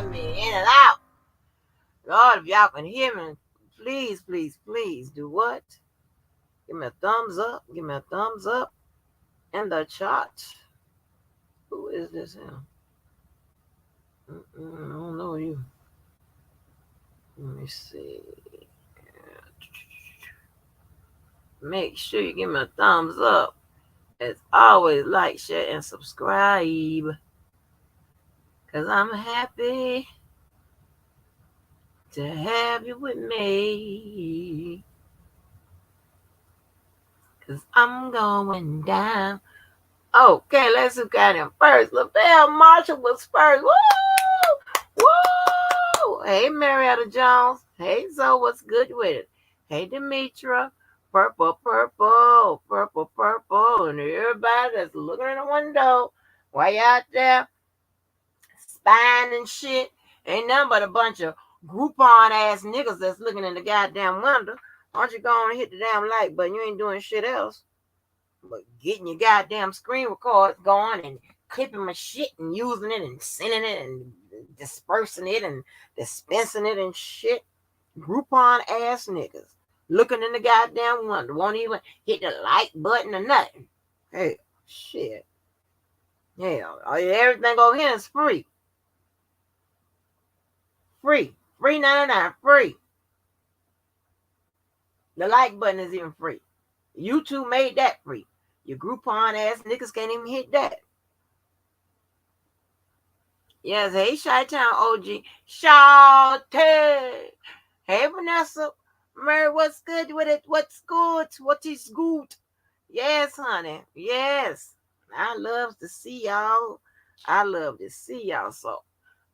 Let me in and out. Lord, if y'all can hear me, please, please, please do what? Give me a thumbs up. Give me a thumbs up in the chat. Who is this here? I don't know you. Let me see. Make sure you give me a thumbs up. As always, like, share, and subscribe. Because I'm happy to have you with me. Because I'm going down. Okay, let's who got him first. LaBelle Marshall was first. Woo! Woo! Hey, Marietta Jones. Hey, Zoe, what's good with it? Hey, Demetra. Purple, purple, purple, purple. And everybody that's looking in the window while you out there spying and shit. Ain't nothing but a bunch of Groupon ass niggas that's looking in the goddamn window. Why don't you go and hit the damn like button? You ain't doing shit else but getting your goddamn screen records going and clipping my shit and using it and sending it and dispersing it and dispensing it and shit. Groupon ass niggas looking in the goddamn window. Won't even hit the like button or nothing. Hey, shit. Hell, everything over here is free. Free. Free 99. Free. The like button is even free. YouTube made that free. Your Groupon ass niggas can't even hit that. Yes, hey, Chi-Town OG. Shawty. Hey, Vanessa. Mary, what's good with it? What's good? What is good? Yes, honey. Yes. I love to see y'all. I love to see y'all. So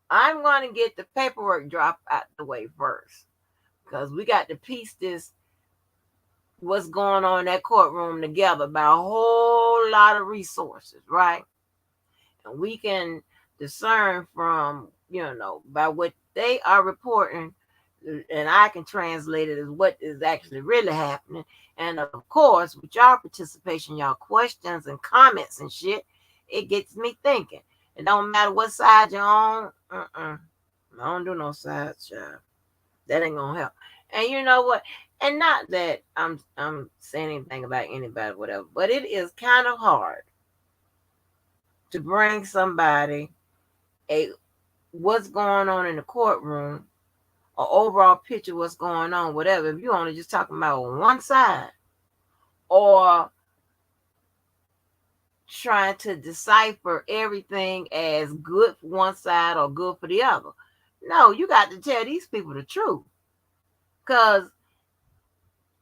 I'm going to get the paperwork drop out the way first. Because we got to piece this what's going on in that courtroom together by a whole lot of resources, right? And we can discern from, by what they are reporting, and I can translate it as what is actually really happening. And of course, with y'all participation, y'all questions and comments and shit, it gets me thinking. It don't matter what side you're on. I don't do no sides, child. That ain't gonna help. And you know what? And not that I'm saying anything about anybody, whatever, but it is kind of hard to bring somebody what's going on in the courtroom, or overall picture of what's going on, whatever. If you're only just talking about one side, or trying to decipher everything as good for one side or good for the other. No, you got to tell these people the truth. Because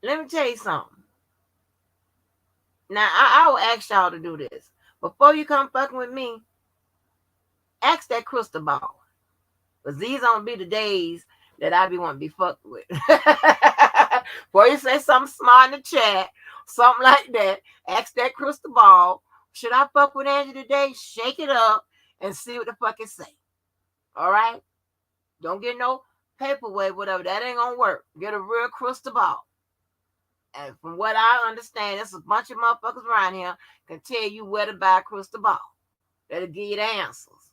let me tell you something. Now, I will ask y'all to do this. Before you come fucking with me, ask that crystal ball. Because these don't be the days that I be wanting to be fucked with. Before you say something smart in the chat, something like that, ask that crystal ball, should I fuck with Angie today? Shake it up and see what the fuck it say. All right? Don't get no paperweight, whatever. That ain't going to work. Get a real crystal ball. And from what I understand, there's a bunch of motherfuckers around here can tell you where to buy a crystal ball. That'll give you the answers.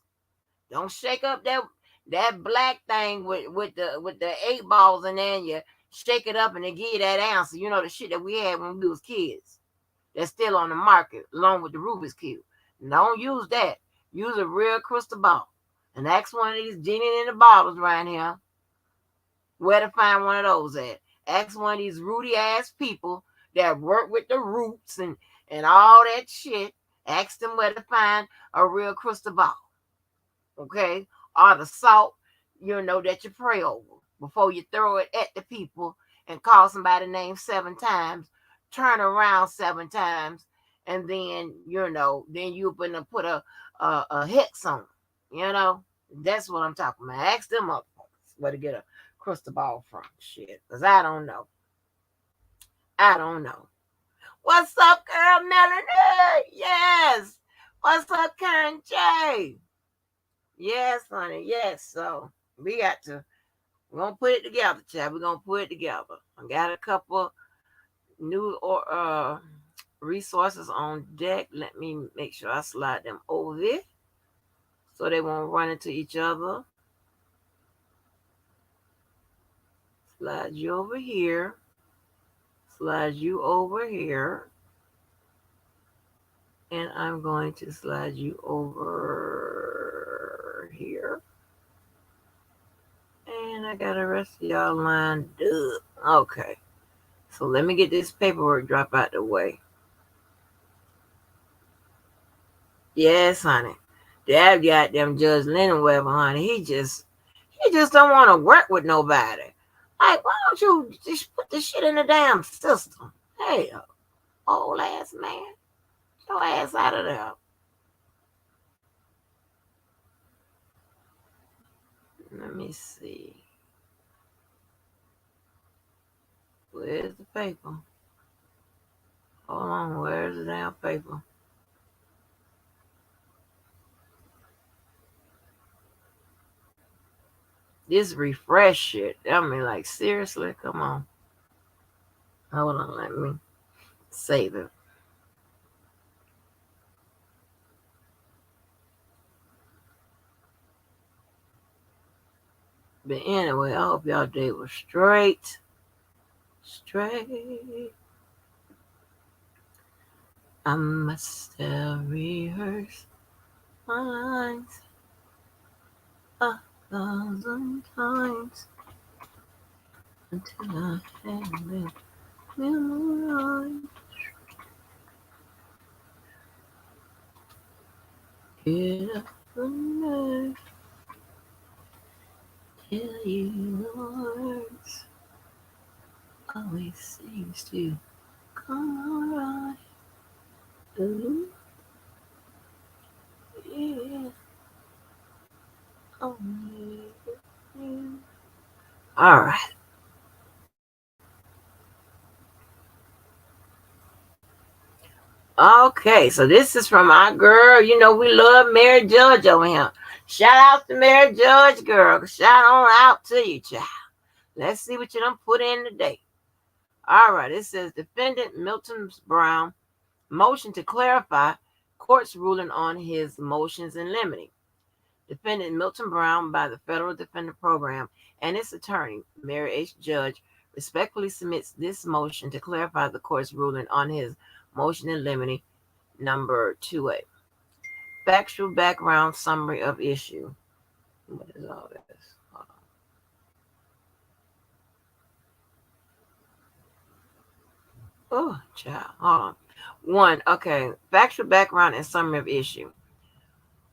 Don't shake up that black thing with the 8 balls in there and you shake it up and they give you that answer. You know, the shit that we had when we was kids. That's still on the market, along with the Rubik's Cube. Don't use that. Use a real crystal ball. And ask one of these genie in the bottles right here where to find one of those at. Ask one of these Rudy ass people that work with the roots and all that shit. Ask them where to find a real crystal ball. Okay? Or the salt, that you pray over before you throw it at the people and call somebody name 7 times. Turn around 7 times, and then then you put a hex on. That's what I'm talking about. Ask them up where to get a crystal ball from. Shit, because I don't know. What's up, girl, Melanie? Yes. What's up, Karen J? Yes, honey. Yes. So we're gonna put it together, child. We're gonna put it together. I got a couple new resources on deck. Let me make sure I slide them over there so they won't run into each other. slide you over here, slide you over here, and I'm going to slide you over here. And I got the rest of y'all lined up. Okay. So let me get this paperwork drop out the way. Yes, honey. That goddamn Judge Linenweber, honey, he just don't want to work with nobody. Like, why don't you just put this shit in the damn system? Hell, old ass man. Get your ass out of there. Let me see. Where's the paper? Hold on, where's the damn paper? This refresh shit. I mean, like, seriously? Come on. Hold on, let me save it. But anyway, I hope y'all day was straight. I must have rehearsed my lines 1,000 times until I had them memorized. Get up the nerve, tell you the words. Always seems to come alright. Ooh, yeah. Only you. All right. Okay, so this is from our girl. You know, we love Mary Judge over here. Shout out to Mary Judge, girl. Shout on out to you, child. Let's see what you done put in today. All right, it says defendant Milton Brown motion to clarify court's ruling on his motions in limine. Defendant Milton Brown by the Federal Defender Program and its attorney, Mary H. Judge, respectfully submits this motion to clarify the court's ruling on his motion in limine number 2A. Factual background summary of issue. What is all this? Hold on. Oh, child. Hold on. 1. Okay. Factual background and summary of issue.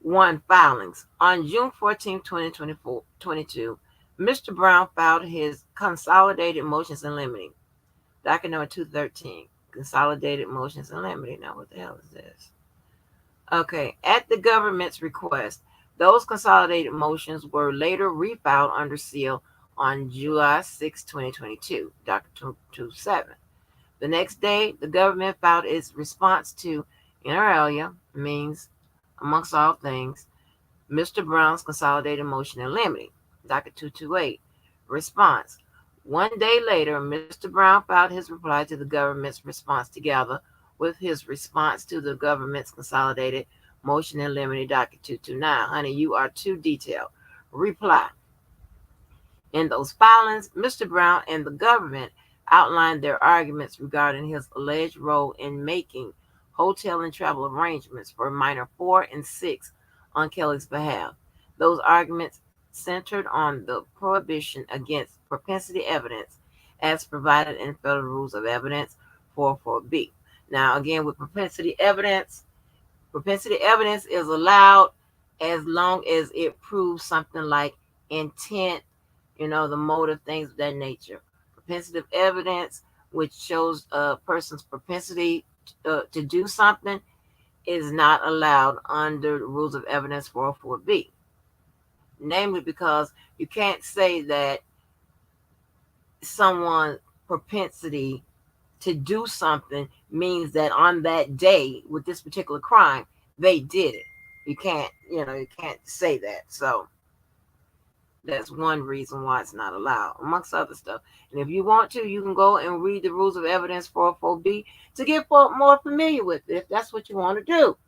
1. Filings. On June 14, 2022, Mr. Brown filed his consolidated motions in limine. Docket number 213. Consolidated motions in limine. Now, what the hell is this? Okay. At the government's request, those consolidated motions were later refiled under seal on July 6, 2022, Docket 227. The next day, the government filed its response to, inter alia, means, amongst all things, Mr. Brown's consolidated motion in limine, Docket 228. Response. 1 day later, Mr. Brown filed his reply to the government's response together with his response to the government's consolidated motion in limine, Docket 229. Honey, you are too detailed. Reply. In those filings, Mr. Brown and the government outlined their arguments regarding his alleged role in making hotel and travel arrangements for minor 4 and 6 on Kelly's behalf. Those arguments centered on the prohibition against propensity evidence as provided in Federal Rules of Evidence 404B. Now, again, with propensity evidence is allowed as long as it proves something like intent, the motive, things of that nature. Propensity evidence, which shows a person's propensity to do something, is not allowed under the Rules of Evidence 404B. Namely, because you can't say that someone's propensity to do something means that on that day with this particular crime, they did it. You can't say that. So that's one reason why it's not allowed, amongst other stuff. And if you want to, you can go and read the Rules of Evidence 404B to get more familiar with it, if that's what you want to do.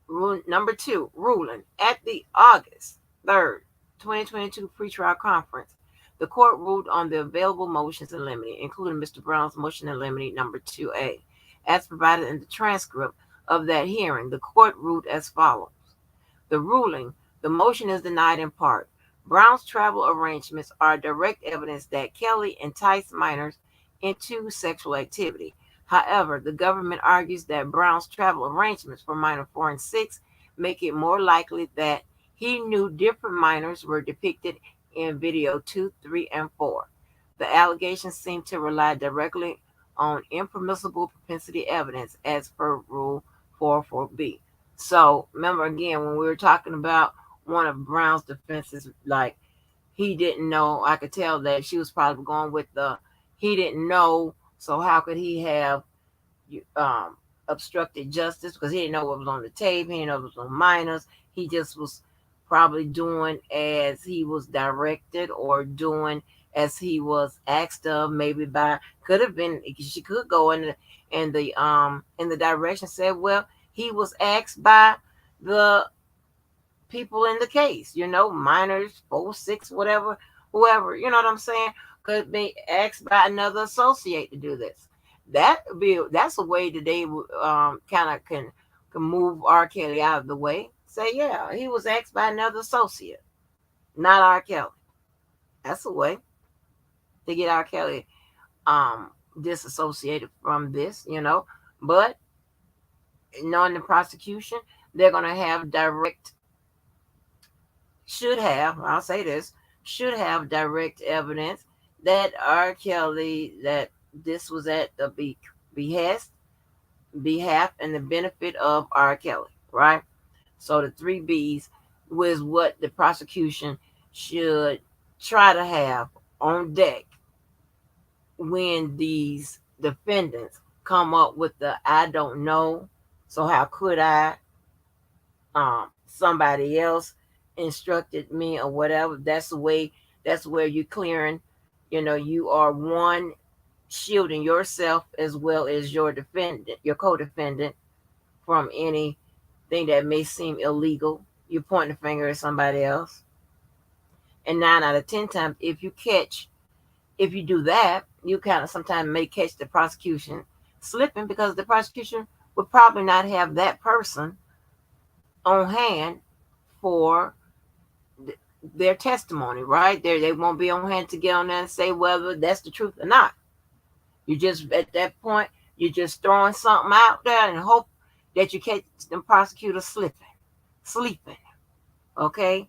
Rule number 2, ruling. At the August 3rd, 2022 pretrial conference, The court ruled on the available motions in limine, including Mr. Brown's motion in limine number 2A. As provided in the transcript of that hearing, the court ruled as follows. The ruling, the motion is denied in part. Brown's travel arrangements are direct evidence that Kelly enticed minors into sexual activity. However, the government argues that Brown's travel arrangements for minor 4 and 6 make it more likely that he knew different minors were depicted in video 2, 3, and 4. The allegations seem to rely directly on impermissible propensity evidence as per Rule 404B. So remember again, when we were talking about one of Brown's defenses, like he didn't know, I could tell that she was probably going with he didn't know, so how could he have obstructed justice? Because he didn't know what was on the tape, he didn't know what was on minors. He just was probably doing as he was directed or doing as he was asked of, maybe by, could have been, she could go in the direction, said, well, he was asked by the people in the case, minors, 4, 6, whatever, whoever, you know what I'm saying, could be asked by another associate to do this. That's a way that they kind of can move R. Kelly out of the way. Say, yeah, he was asked by another associate, not R. Kelly. That's a way to get R. Kelly disassociated from this, But knowing the prosecution, they're going to have should have direct evidence that R. Kelly, that this was at the behalf, and the benefit of R. Kelly, right? So the 3 B's was what the prosecution should try to have on deck when these defendants come up with the I don't know, so how could I? Somebody else instructed me or whatever. That's where you're clearing, you are one, shielding yourself as well as your co-defendant from anything that may seem illegal. You point the finger at somebody else. And 9 out of 10 times, if you do that, you kind of sometimes may catch the prosecution slipping, because the prosecution would probably not have that person on hand for their testimony, right? They won't be on hand to get on there and say whether that's the truth or not. You just, at that point, you're just throwing something out there and hope that you catch the prosecutor sleeping, okay?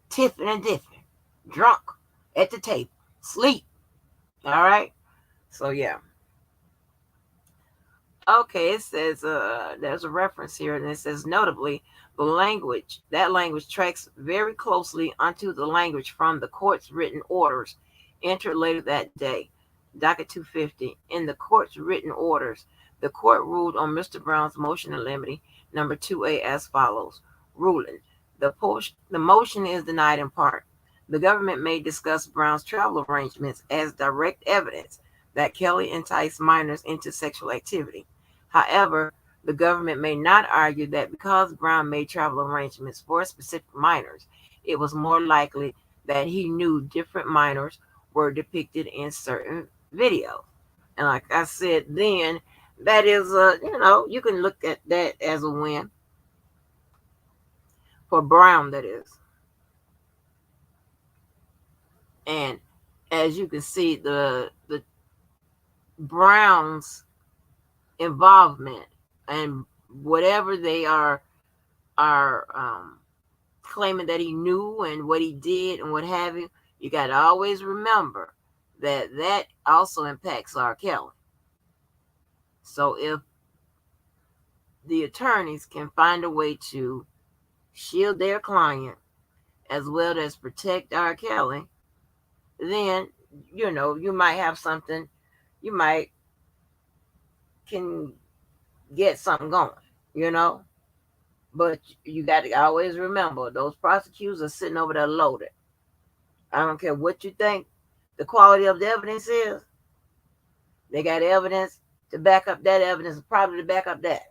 Tiffing and diffing, drunk at the table, sleep, all right? So, yeah. Okay, it says, there's a reference here, and it says, notably, that language tracks very closely onto the language from the court's written orders entered later that day. Docket 250. In the court's written orders, the court ruled on Mr. Brown's motion in limine number 2A as follows. Ruling. The motion is denied in part. The government may discuss Brown's travel arrangements as direct evidence that Kelly enticed minors into sexual activity. However, the government may not argue that because Brown made travel arrangements for specific minors, it was more likely that he knew different minors were depicted in certain videos. And like I said then, that is, you can look at that as a win for Brown, that is. And as you can see, the Brown's involvement and whatever they are claiming that he knew and what he did and what have you, you got to always remember that also impacts R. Kelly. So if the attorneys can find a way to shield their client as well as protect R. Kelly, then, you might have something, you might can get something going, But you got to always remember, those prosecutors are sitting over there loaded. I don't care what you think the quality of the evidence is. They got evidence to back up that evidence, probably to back up that.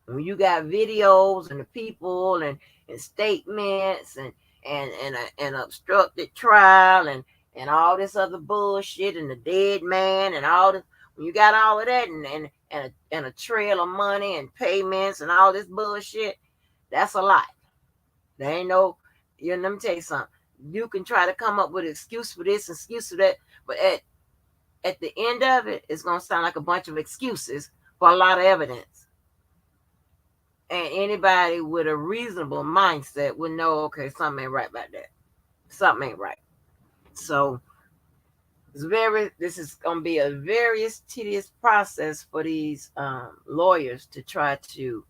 When you got videos and the people and statements and and obstructed trial and all this other bullshit and the dead man and all this. When you got all of that and a trail of money and payments and all this bullshit, that's a lot. There ain't no, let me tell you something. You can try to come up with an excuse for this, excuse for that, but at the end of it, it's gonna sound like a bunch of excuses for a lot of evidence. And anybody with a reasonable mindset would know, okay, something ain't right about that. Something ain't right. So this is gonna be a very tedious process for these lawyers to try to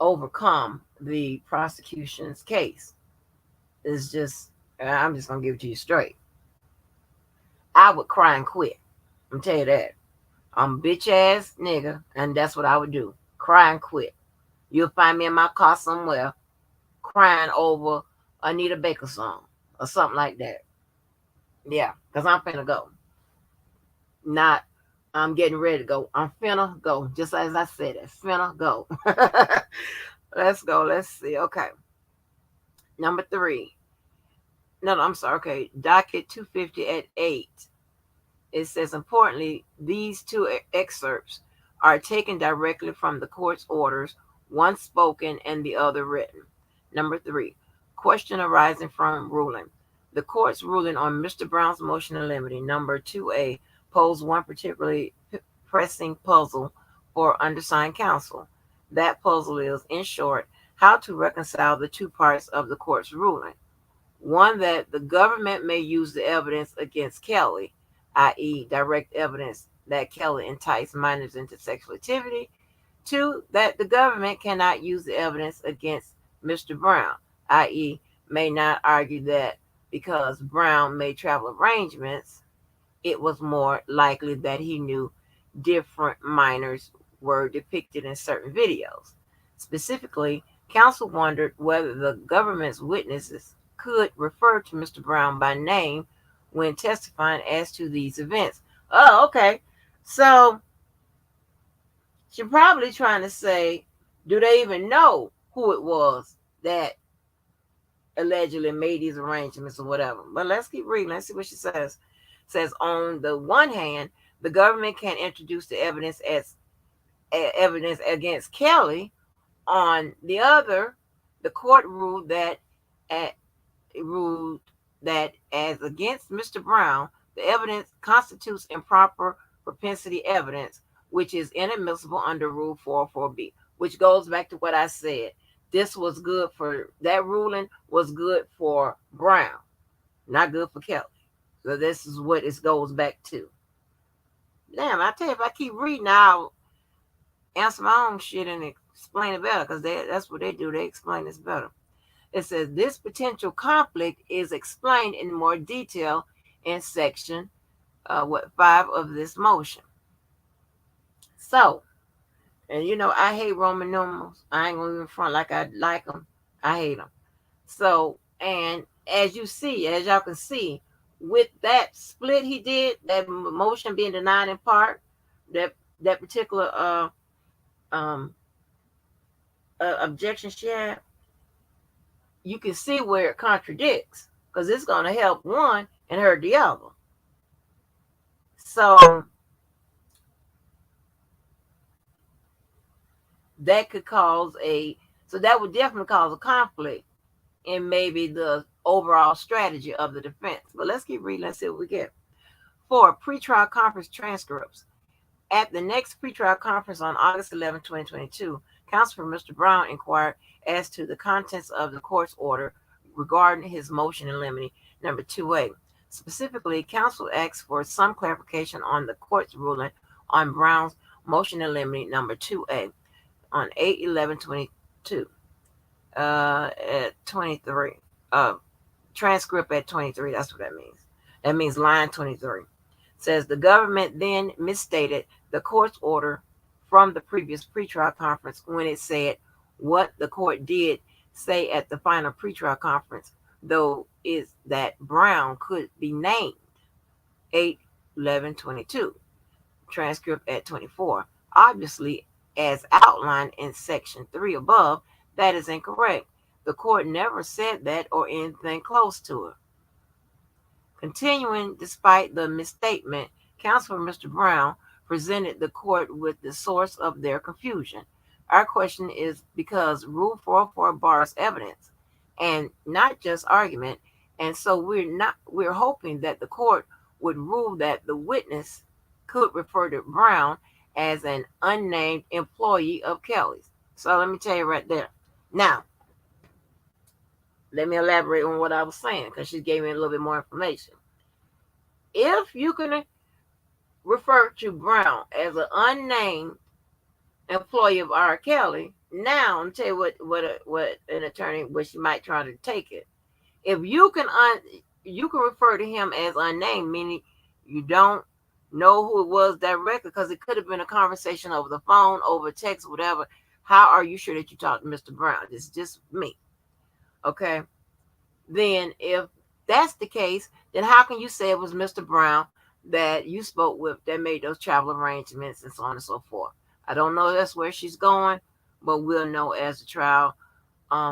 overcome the prosecution's case. It's just, I'm just gonna give it to you straight. I would cry and quit. I'm tell you that. I'm a bitch ass nigga, and that's what I would do. Cry and quit. You'll find me in my car somewhere crying over Anita Baker song or something like that. Yeah, because I'm finna go. Not, I'm getting ready to go. I'm finna go. Just as I said it, finna go. Let's go. Let's see. Okay. Number 3. No, I'm sorry. Okay. Docket 250 at 8. It says, importantly, these 2 excerpts are taken directly from the court's orders, one spoken and the other written. Number 3, question arising from ruling. The court's ruling on Mr. Brown's motion in limine, number 2A, posed one particularly pressing puzzle for undersigned counsel. That puzzle is, in short, how to reconcile the 2 parts of the court's ruling. One, that the government may use the evidence against Kelly, i.e., direct evidence that Kelly enticed minors into sexual activity. 2, that the government cannot use the evidence against Mr. Brown, i.e., may not argue that because Brown made travel arrangements, it was more likely that he knew different minors were depicted in certain videos. Specifically, counsel wondered whether the government's witnesses could refer to Mr. Brown by name when testifying as to these events. Oh, okay. So she's probably trying to say, do they even know who it was that allegedly made these arrangements or whatever? But let's keep reading. Let's see what she says. It says, on the one hand, the government can introduce the evidence as evidence against Kelly. On the other, the court ruled that as against Mr. Brown, the evidence constitutes improper propensity evidence, which is inadmissible under Rule 404B, which goes back to what I said. This was good for, that ruling was good for Brown, not good for Kelly. So this is what it goes back to. Damn, I tell you, if I keep reading, I'll answer my own shit and explain it better, because that's what they do. They explain this better. It says this potential conflict is explained in more detail in section 5 of this motion. So, and I hate Roman numerals. I ain't gonna even front like I like them. I hate them. So, and as y'all can see, with that split he did, that motion being denied in part, that particular objection she had, you can see where it contradicts, because it's going to help one and hurt the other. So that would definitely cause a conflict in maybe the overall strategy of the defense. But let's keep reading. Let's see what we get. 4, pretrial conference transcripts. At the next pretrial conference on August 11, 2022, counsel for Mr. Brown inquired as to the contents of the court's order regarding his motion in limine, number 2A. Specifically, counsel asked for some clarification on the court's ruling on Brown's motion in limine, number 2A, on 8/11/22, at 23. Transcript at 23, that's what that means. That means line 23. It says the government then misstated the court's order from the previous pretrial conference when it said what the court did say at the final pretrial conference, though, is that Brown could be named. 8/11/22. Transcript at 24. Obviously, as outlined in section 3 above, that is incorrect. The court never said that or anything close to it. Continuing, despite the misstatement, counsel for Mr. Brown presented the court with the source of their confusion. Our question is because Rule 404 bars evidence and not just argument, and so we're hoping that the court would rule that the witness could refer to Brown as an unnamed employee of Kelly's. So let me tell you right there. Now, let me elaborate on what I was saying because she gave me a little bit more information. If you can refer to Brown as an unnamed employee of R. Kelly, now I'm tell you what an attorney, what she might try to take it. If you can refer to him as unnamed, meaning you don't know who it was directly, because it could have been a conversation over the phone, over text, whatever. How are you sure that you talked to Mr. Brown? It's just me. Okay. Then if that's the case, then how can you say it was Mr. Brown that you spoke with that made those travel arrangements and so on and so forth? I don't know if that's where she's going, but we'll know as the trial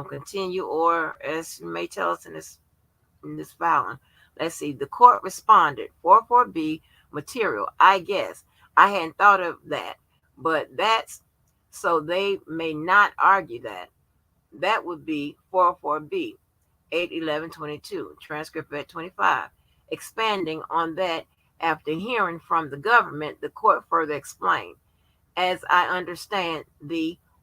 continue, or as she may tell us in this filing. Let's see. The court responded, 44B material. I guess I hadn't thought of that, but that's so they may not argue that. That would be 44B. 8/11/22, transcript at 25. Expanding on that, after hearing from the government, the court further explained, as I understand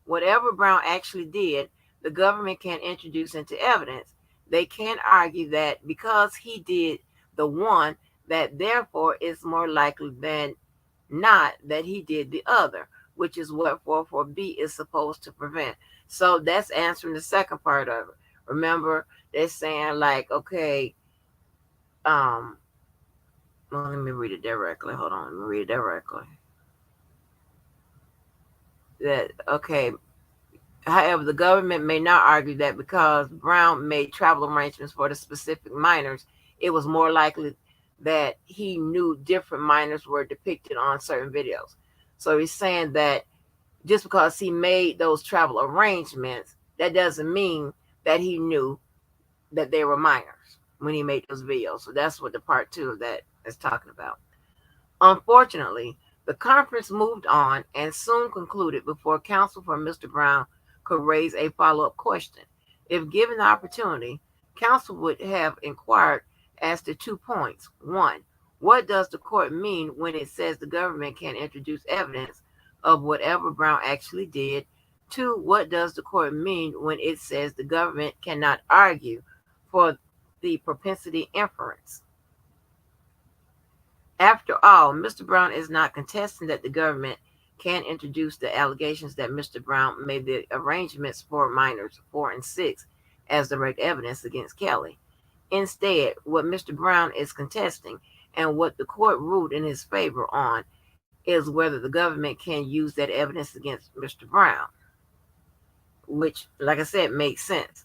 whatever Brown actually did, the government can introduce into evidence. They can argue that because he did the one, that therefore it's more likely than not that he did the other, which is what 44B is supposed to prevent. So that's answering the second part of it. Remember, they're saying like, okay, well, let me read it directly. Hold on, let me read it directly. That, okay, however, the government may not argue that because Brown made travel arrangements for the specific minors, it was more likely that he knew different minors were depicted on certain videos. So he's saying that just because he made those travel arrangements, that doesn't mean that he knew that they were minors when he made those videos. So that's what the part 2 of that is talking about. Unfortunately, the conference moved on and soon concluded before counsel for Mr. Brown could raise a follow-up question. If given the opportunity, counsel would have inquired as to 2 points. 1, what does the court mean when it says the government can introduce evidence of whatever Brown actually did? 2, what does the court mean when it says the government cannot argue for the propensity inference? After all, Mr. Brown is not contesting that the government can introduce the allegations that Mr. Brown made the arrangements for minors 4 and 6 as direct evidence against Kelly. Instead, what Mr. Brown is contesting and what the court ruled in his favor on is whether the government can use that evidence against Mr. Brown, which, like I said, makes sense.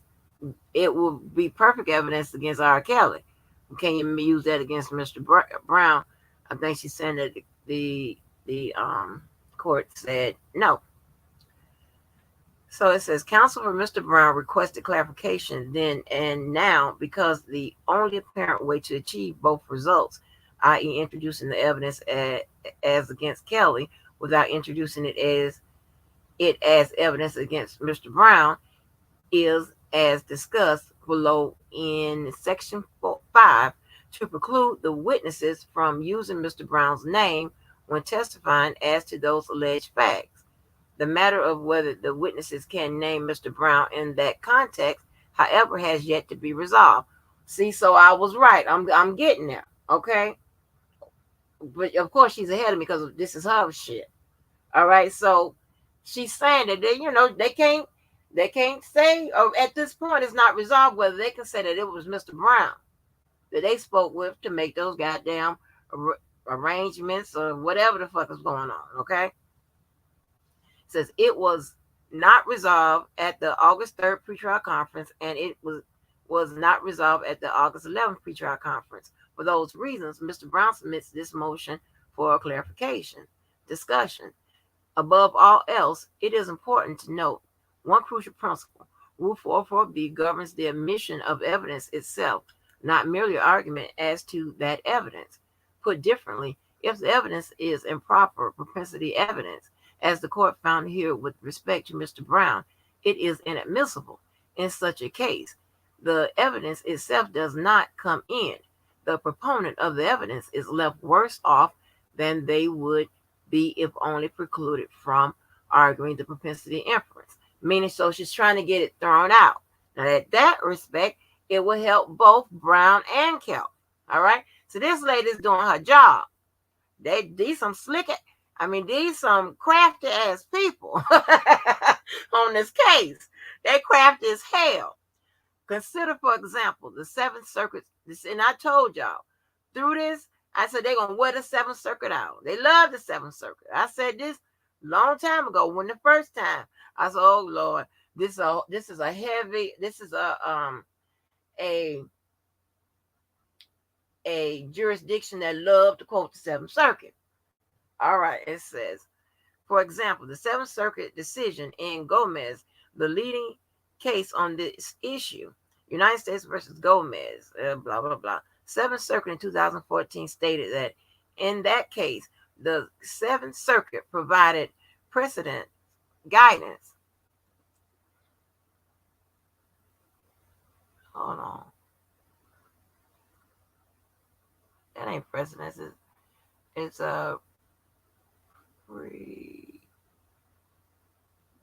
It will be perfect evidence against R. Kelly. Can you use that against Mr. Brown? I think she's saying that the court said no. So it says, counsel for Mr. Brown requested clarification then and now because the only apparent way to achieve both results, i.e. introducing the evidence as against Kelly without introducing it as evidence against Mr. Brown, is as discussed below in section 5, to preclude the witnesses from using Mr. Brown's name when testifying as to those alleged facts. The matter of whether the witnesses can name Mr. Brown in that context, however, has yet to be resolved. See, so I was right. I'm getting there, okay? But of course she's ahead of me because this is her shit. All right, so she's saying that they can't say, or at this point it's not resolved whether they can say that it was Mr. Brown that they spoke with to make those goddamn arrangements or whatever the fuck is going on, okay? It says it was not resolved at the August 3rd pretrial conference, and it was not resolved at the August 11th pretrial conference. For those reasons, Mr. Brown submits this motion for a clarification discussion. Above all else, it is important to note one crucial principle. Rule 404B governs the admission of evidence itself, not merely argument as to that evidence. Put differently, if the evidence is improper propensity evidence, as the court found here with respect to Mr. Brown, it is inadmissible. In such a case, the evidence itself does not come in. The proponent of the evidence is left worse off than they would be if only precluded from arguing the propensity inference. Meaning, so she's trying to get it thrown out. Now, at that respect, it will help both Brown and Kelly. All right. So this lady's doing her job. These some slick, these some crafty ass people on this case. They crafty as hell. Consider, for example, the Seventh Circuit. And I told y'all through this, I said they're gonna wear the Seventh Circuit out. They love the Seventh Circuit. I said this long time ago when the first time. I said, oh Lord, this is a jurisdiction that love to quote the Seventh Circuit. All right, it says, for example, the Seventh Circuit decision in Gomez, the leading case on this issue, United States versus Gomez, blah, blah, blah. Seventh Circuit in 2014 stated that in that case, the Seventh Circuit provided precedent guidance. Hold on. That ain't precedence. It's a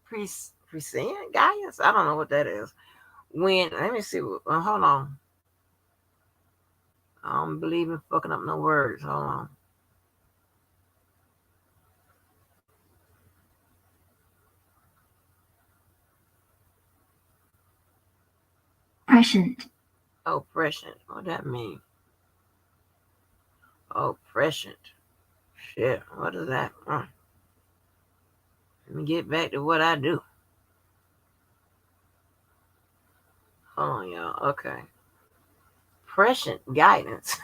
prescient guidance. I don't know what that is. Let me see. Hold on. I don't believe in fucking up no words. Hold on. Prescient. Oh, prescient. What that mean? Oh, prescient. Shit. What is that? Let me get back to what I do. Hold on, y'all. Okay. Prescient guidance.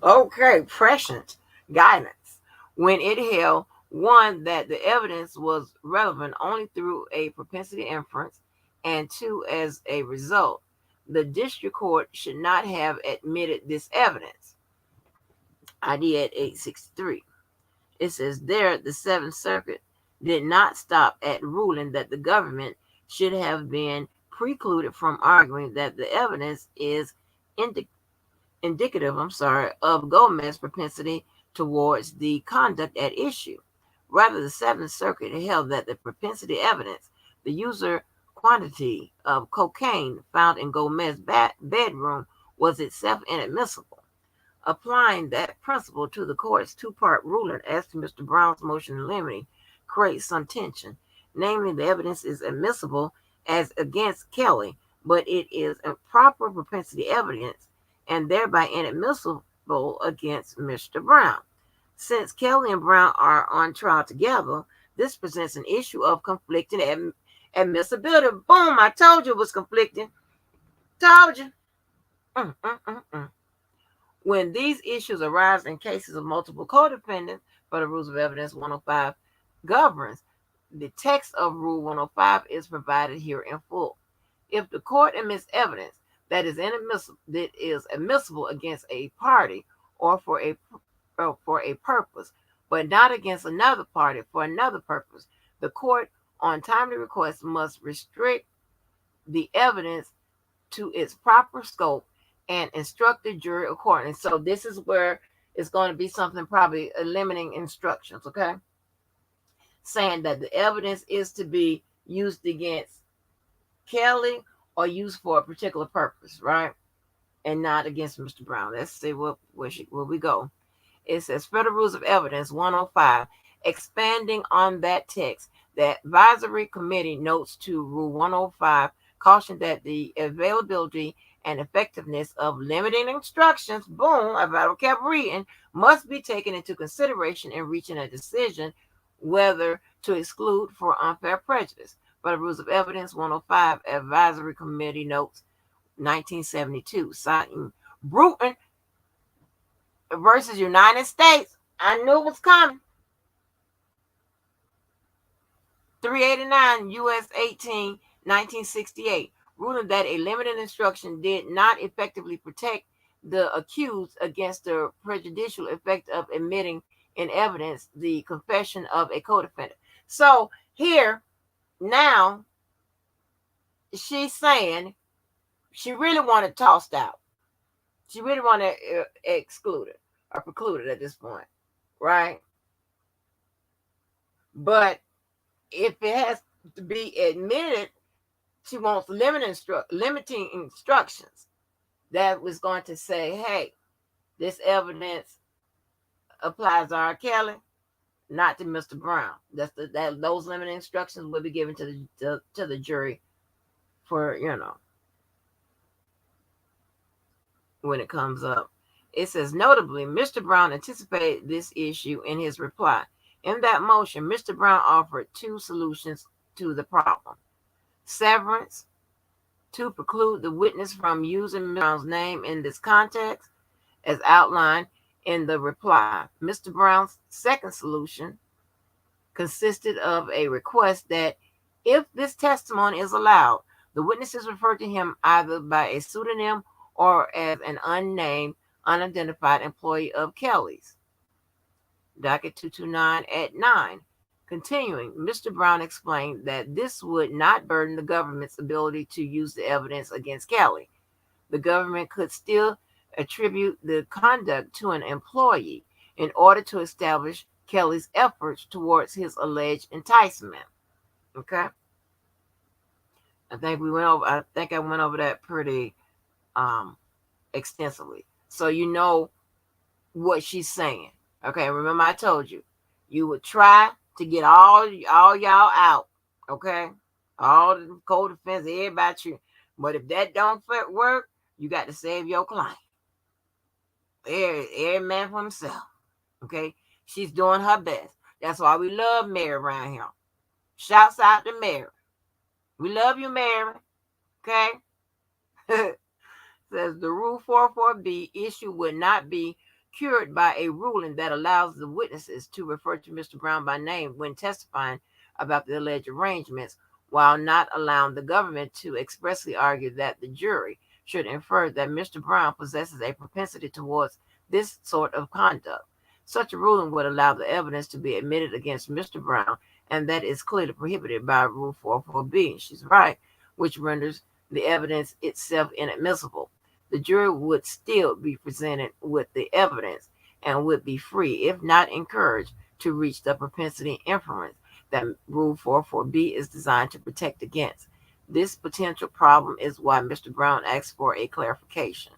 Okay, prescient guidance. When it held, one, that the evidence was relevant only through a propensity inference, and two, as a result, the district court should not have admitted this evidence. ID at 863. It says there, the Seventh Circuit did not stop at ruling that the government should have been precluded from arguing that the evidence is indicative of Gomez's propensity towards the conduct at issue. Rather, the Seventh Circuit held that the propensity evidence, the user quantity of cocaine found in Gomez's bedroom, was itself inadmissible. Applying that principle to the court's two-part ruling as to Mr. Brown's motion in limine creates some tension. Namely, the evidence is admissible as against Kelly, but it is a proper propensity evidence and thereby inadmissible against Mr. Brown. Since Kelly and Brown are on trial together, this presents an issue of conflicting admissibility. Boom, I told you it was conflicting. Told you. When these issues arise in cases of multiple co-defendants, for the rules of evidence 105 governs, the text of Rule 105 is provided here in full. If the court admits evidence that is admissible against a party or for a purpose, but not against another party for another purpose, the court, on timely request, must restrict the evidence to its proper scope and instruct the jury accordingly. So this is where it's going to be something probably limiting instructions, okay? Saying that the evidence is to be used against Kelly or used for a particular purpose, right? And not against Mr. Brown. Let's see where we go. It says Federal Rules of Evidence 105, expanding on that text, the advisory committee notes to Rule 105 caution that the availability and effectiveness of limiting instructions, boom, I kept reading, must be taken into consideration in reaching a decision whether to exclude for unfair prejudice. By the Rules of Evidence 105, Advisory Committee Notes 1972, citing Bruton versus United States. I knew it was coming. 389 U.S. 18 1968, ruling that a limited instruction did not effectively protect the accused against the prejudicial effect of admitting in evidence the confession of a co-defendant. So here, now, she's saying she really wanted tossed out. She really wanted excluded or precluded at this point, right? But if it has to be admitted, she wants limiting instructions that was going to say, hey, this evidence applies to R. Kelly, not to Mr. Brown. Those limiting instructions will be given to the jury for, when it comes up. It says, notably, Mr. Brown anticipated this issue in his reply. In that motion, Mr. Brown offered two solutions to the problem: severance, to preclude the witness from using Mr. Brown's name in this context, as outlined in the reply. Mr. Brown's second solution consisted of a request that if this testimony is allowed, the witnesses refer to him either by a pseudonym or as an unnamed, unidentified employee of Kelly's. Docket 229 at 9. Continuing, Mr. Brown explained that this would not burden the government's ability to use the evidence against Kelly. The government could still attribute the conduct to an employee in order to establish Kelly's efforts towards his alleged enticement. Okay? I think I went over that pretty extensively. So you know what she's saying. Okay, remember I told you, you would try to get all y'all out. Okay? All the co-defendants, everybody you. But if that don't work, you got to save your client. Every man for himself. Okay? She's doing her best. That's why we love Mary around here. Shouts out to Mary. We love you, Mary. Okay? Says the Rule 44B issue would not be cured by a ruling that allows the witnesses to refer to Mr. Brown by name when testifying about the alleged arrangements, while not allowing the government to expressly argue that the jury should infer that Mr. Brown possesses a propensity towards this sort of conduct. Such a ruling would allow the evidence to be admitted against Mr. Brown, and that is clearly prohibited by Rule 44B. She's right, which renders the evidence itself inadmissible. The jury would still be presented with the evidence and would be free, if not encouraged, to reach the propensity inference that Rule 44B is designed to protect against. This potential problem is why Mr. Brown asked for a clarification.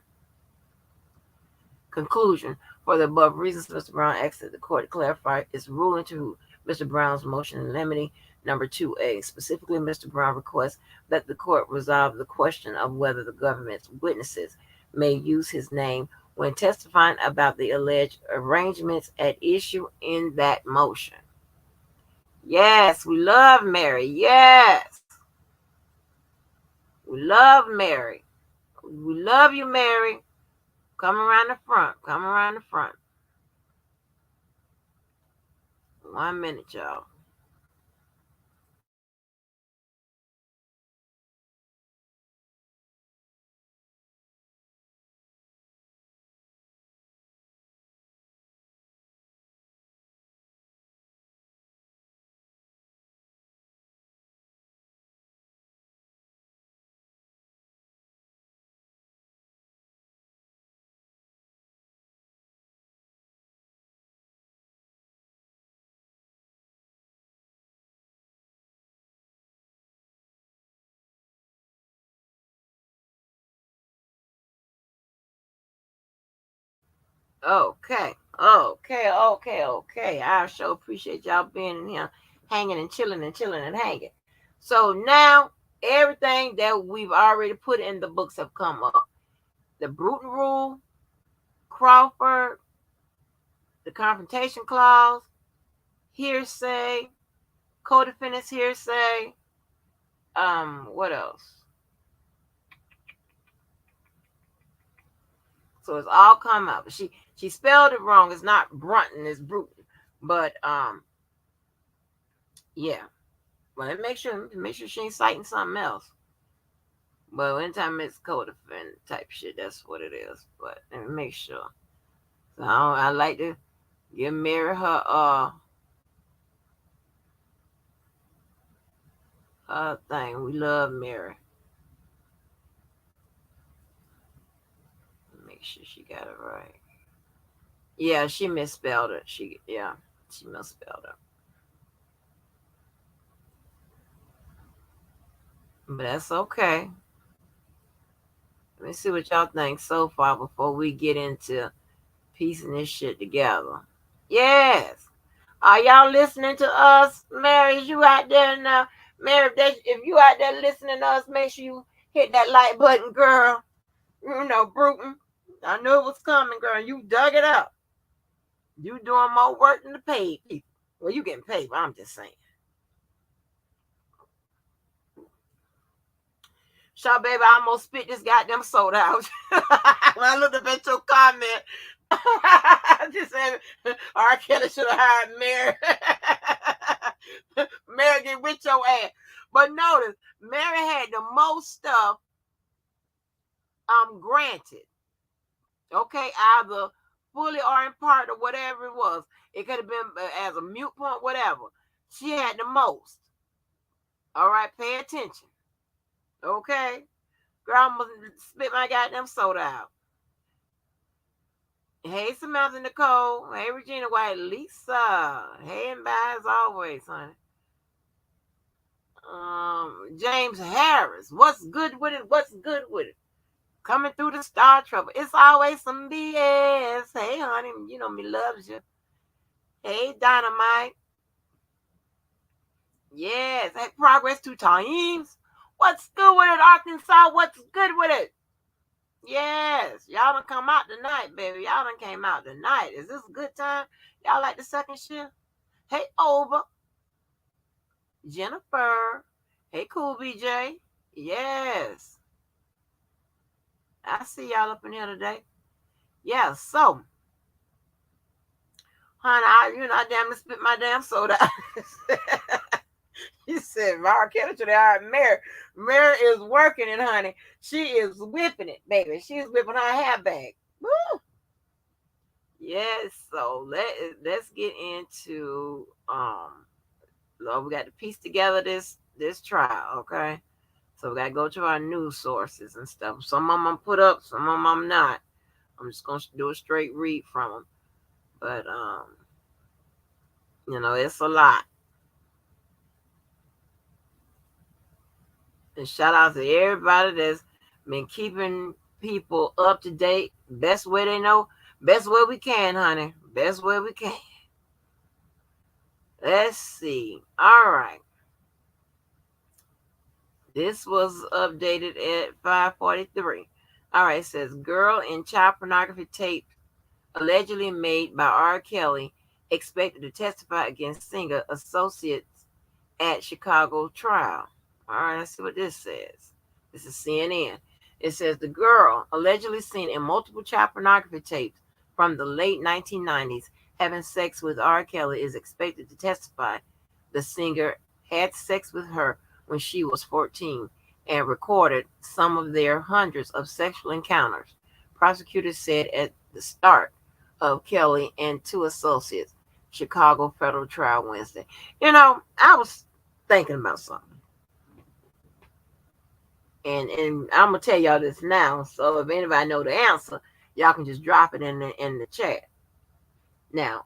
Conclusion. For the above reasons, Mr. Brown asked that the court to clarify its ruling to Mr. Brown's motion in limine number 2A. Specifically, Mr. Brown requests that the court resolve the question of whether the government's witnesses may use his name when testifying about the alleged arrangements at issue in that motion. Yes, we love Mary. Yes. We love Mary. We love you, Mary. Come around the front. Come around the front. 1 minute, y'all. Okay. I sure appreciate y'all being in here, hanging and chilling and hanging. So now everything that we've already put in the books have come up. The Bruton Rule, Crawford, the Confrontation Clause, hearsay, co-defendant's hearsay. What else? So it's all come up. She spelled it wrong. It's not Brunton, it's Bruton. But yeah. Well, make sure she ain't citing something else. But anytime it's co-defendant type shit, that's what it is. But let me make sure. So I like to give Mary her thing. We love Mary. Make sure she got it right. Yeah, she misspelled it. She misspelled it. But that's okay. Let me see what y'all think so far before we get into piecing this shit together. Yes. Are y'all listening to us? Mary, is you out there now? Mary, if you out there listening to us, make sure you hit that like button, girl. You know, Bruton. I knew it was coming, girl. You dug it up. You doing more work than the paid people. Well, you getting paid, but I'm just saying. Shaw, baby, I almost spit this goddamn soda out. When I looked up at your comment, I just said, R. Kelly should have hired Mary. Mary get with your ass. But notice, Mary had the most stuff granted. Okay, either fully or in part or whatever it was. It could have been as a mute point, whatever. She had the most. All right, pay attention. Okay? Girl, I'm going to spit my goddamn soda out. Hey, Samantha Nicole. Hey, Regina White. Lisa. Hey, and bye as always, honey. James Harris. What's good with it? What's good with it? Coming through the Star Trouble. It's always some BS. Hey, honey. You know me loves you. Hey, Dynamite. Yes. Hey, Progress 2 times. What's good with it, Arkansas? What's good with it? Yes. Y'all done come out tonight, baby. Y'all done came out tonight. Is this a good time? Y'all like the second shift? Hey, Over. Jennifer. Hey, Cool BJ. Yes. I see y'all up in here today. Yeah, so, honey, I damn spit my damn soda. He said, R. Kelly to the art. Mary. Mary is working it, honey. She is whipping it, baby. She's whipping her hair back. Woo! Yes, so let's get into Lord, we got to piece together this trial, okay? So we got to go to our news sources and stuff. Some of them I'm put up, some of them I'm not. I'm just going to do a straight read from them. But, it's a lot. And shout out to everybody that's been keeping people up to date. Best way they know. Best way we can, honey. Best way we can. Let's see. All right. This was updated at 5:43. All right, it says girl in child pornography tape allegedly made by R. Kelly expected to testify against singer associates at Chicago trial. All right, let's see what this says. This is CNN. It says the girl allegedly seen in multiple child pornography tapes from the late 1990s having sex with R. Kelly is expected to testify. The singer had sex with her when she was 14 and recorded some of their hundreds of sexual encounters, prosecutors said at the start of Kelly and two associates, Chicago federal trial Wednesday. I was thinking about something. And I'm gonna tell y'all this now. So if anybody know the answer, y'all can just drop it in the chat. Now,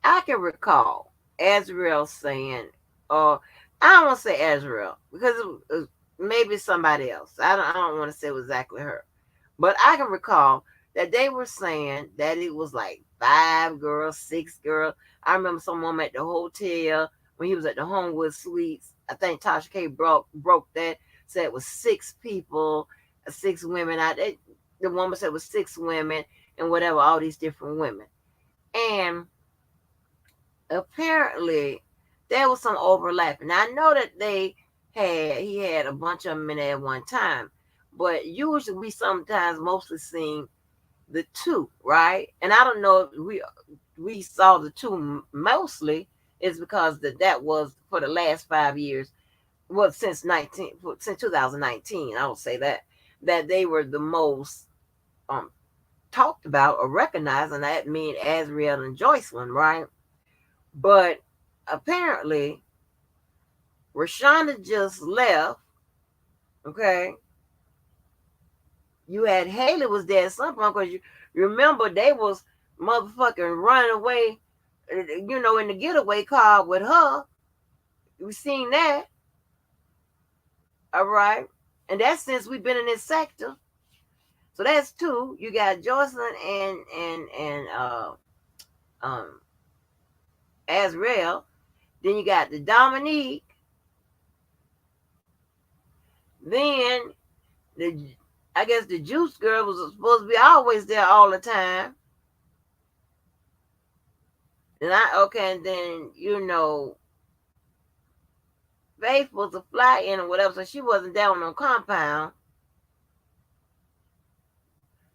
I can recall Azrael saying, or I don't want to say Azrael because it was maybe somebody else. I don't want to say it was exactly her, but I can recall that they were saying that it was like 5 girls, 6 girls. I remember some woman at the hotel when he was at the Homewood Suites. I think Tasha K broke that. Said it was 6 people, 6 women out there. The woman said it was 6 women and whatever, all these different women. And apparently there was some overlapping. Now, I know that he had a bunch of them in there at one time, but usually we sometimes mostly seen the 2, right? And I don't know if we saw the 2 mostly is because that was for the last 5 years. well, since 2019, I would say that they were the most um talked about or recognized, and that mean Azriel and Joycelyn, right? But apparently, Rashonda just left. Okay, you had Haley was there at some point because you remember they was motherfucking running away, in the getaway car with her. We seen that, all right, and that's since we've been in this sector. So that's two. You got Jocelyn and um Azrael. Then you got the Dominique. Then the I guess the Juice Girl was supposed to be always there all the time. And then Faith was a fly in or whatever, so she wasn't down on compound.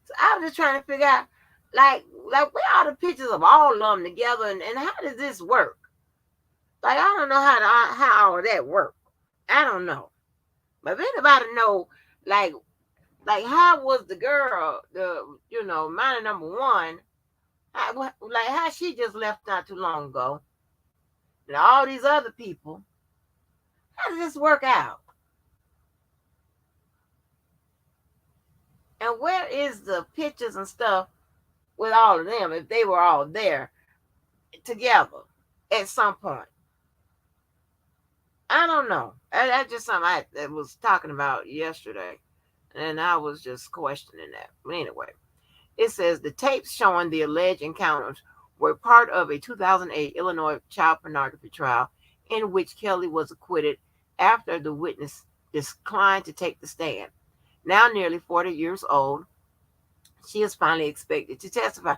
So I was just trying to figure out, like where are the pictures of all of them together, and how does this work? Like I don't know how all of that work. I don't know. But if anybody know, like how was the girl, minor number one, how she just left not too long ago, and all these other people, how did this work out? And where is the pictures and stuff with all of them if they were all there together at some point? I don't know. That's just something I was talking about yesterday, and I was just questioning that. But anyway, it says the tapes showing the alleged encounters were part of a 2008 Illinois child pornography trial in which Kelly was acquitted after the witness declined to take the stand. Now nearly 40 years old, she is finally expected to testify.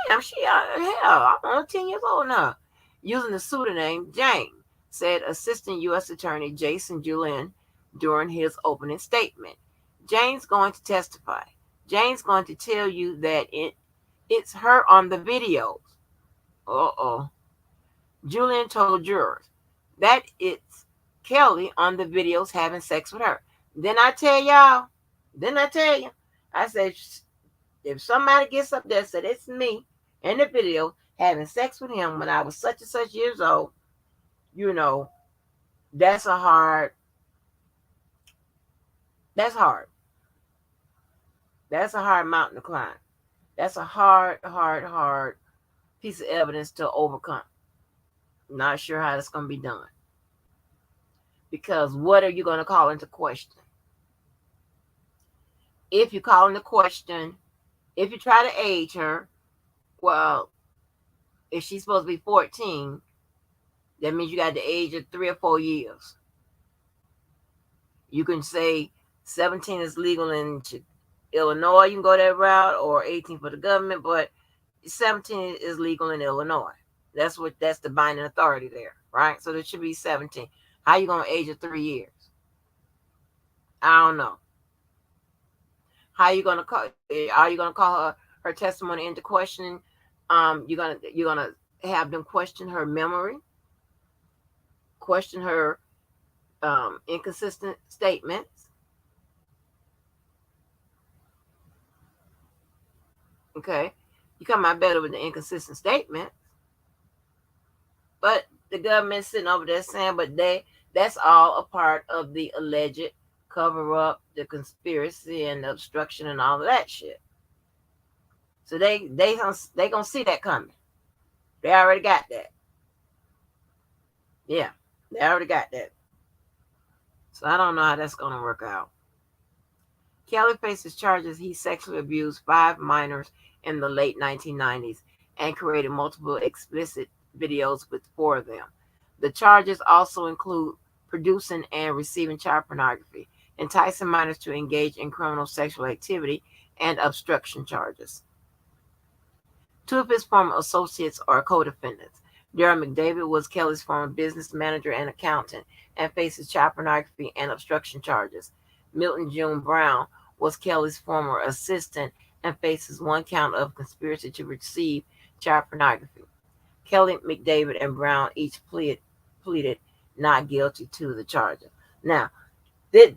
Damn, hell, I'm only 10 years old now. Using the pseudonym Jane, said Assistant U.S. Attorney Jason Julien during his opening statement. Jane's going to testify. Jane's going to tell you that it's her on the videos. Uh-oh. Julien told jurors that it's Kelly on the videos having sex with her. Then I tell you, I said, if somebody gets up there and said it's me in the video having sex with him when I was such and such years old, that's hard. That's hard mountain to climb. That's a hard piece of evidence to overcome. Not sure how that's going to be done. Because what are you going to call into question? If you call into question, if you try to age her, well, if she's supposed to be 14, that means you got the age of 3 or 4 years. You can say 17 is legal in Illinois, you can go that route, or 18 for the government, but 17 is legal in Illinois. That's the binding authority there, right? So there should be 17. How you gonna age of 3 years? I don't know. How you gonna call? Are you gonna call her testimony into question? You're gonna have them question her memory, question her inconsistent statements. Okay, you come out better with the inconsistent statements, but the government's sitting over there saying, but that's all a part of the alleged cover up, the conspiracy and the obstruction and all of that shit. So they gonna see that coming. They already got that. Yeah, they already got that. So I don't know how that's gonna work out. Kelly faces charges he sexually abused 5 minors in the late 1990s and created multiple explicit videos with 4 of them. The charges also include producing and receiving child pornography, enticing minors to engage in criminal sexual activity, and obstruction charges. 2 of his former associates are co-defendants. Darren McDavid was Kelly's former business manager and accountant and faces child pornography and obstruction charges. Milton June Brown was Kelly's former assistant and faces 1 count of conspiracy to receive child pornography. Kelly, McDavid, and Brown each pleaded not guilty to the charges. Now, that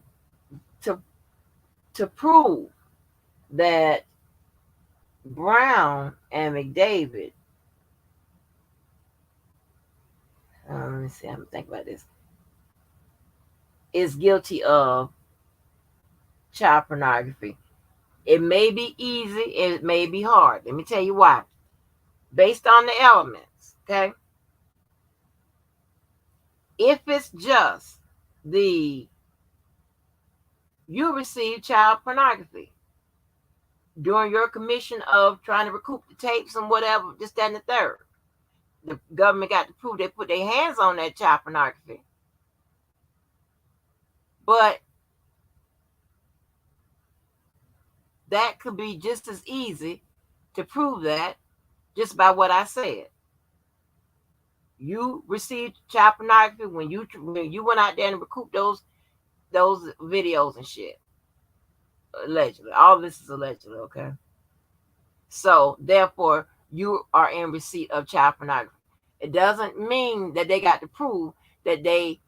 to prove that Brown and McDavid, let me see, I'm thinking about this, is guilty of child pornography. It may be easy, it may be hard. Let me tell you why. Based on the elements, okay? If it's just the you received child pornography during your commission of trying to recoup the tapes and whatever, just that and the third, the government got to prove they put their hands on that child pornography. But that could be just as easy to prove that just by what I said. You received child pornography when you went out there and recouped those videos and shit. Allegedly. All this is allegedly, okay? So therefore, you are in receipt of child pornography. It doesn't mean that they got to prove that they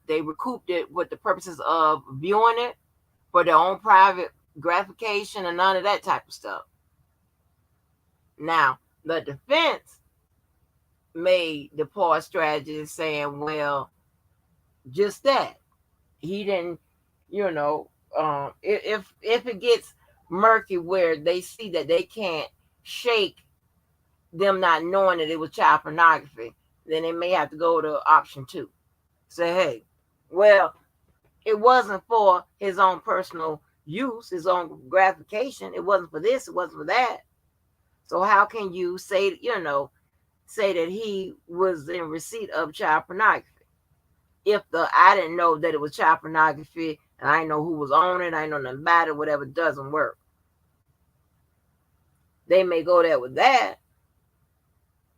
recouped it with the purposes of viewing it for their own private gratification and none of that type of stuff. Now, the defense made the poor strategy saying, well, just that. He didn't, if it gets murky where they see that they can't shake them not knowing that it was child pornography, then they may have to go to option 2. Say, hey, well, it wasn't for his own personal use, his own gratification. It wasn't for this, it wasn't for that. So how can you say that he was in receipt of child pornography? If I didn't know that it was child pornography and I didn't know who was on it, I didn't know nothing about it, whatever, doesn't work. They may go there with that,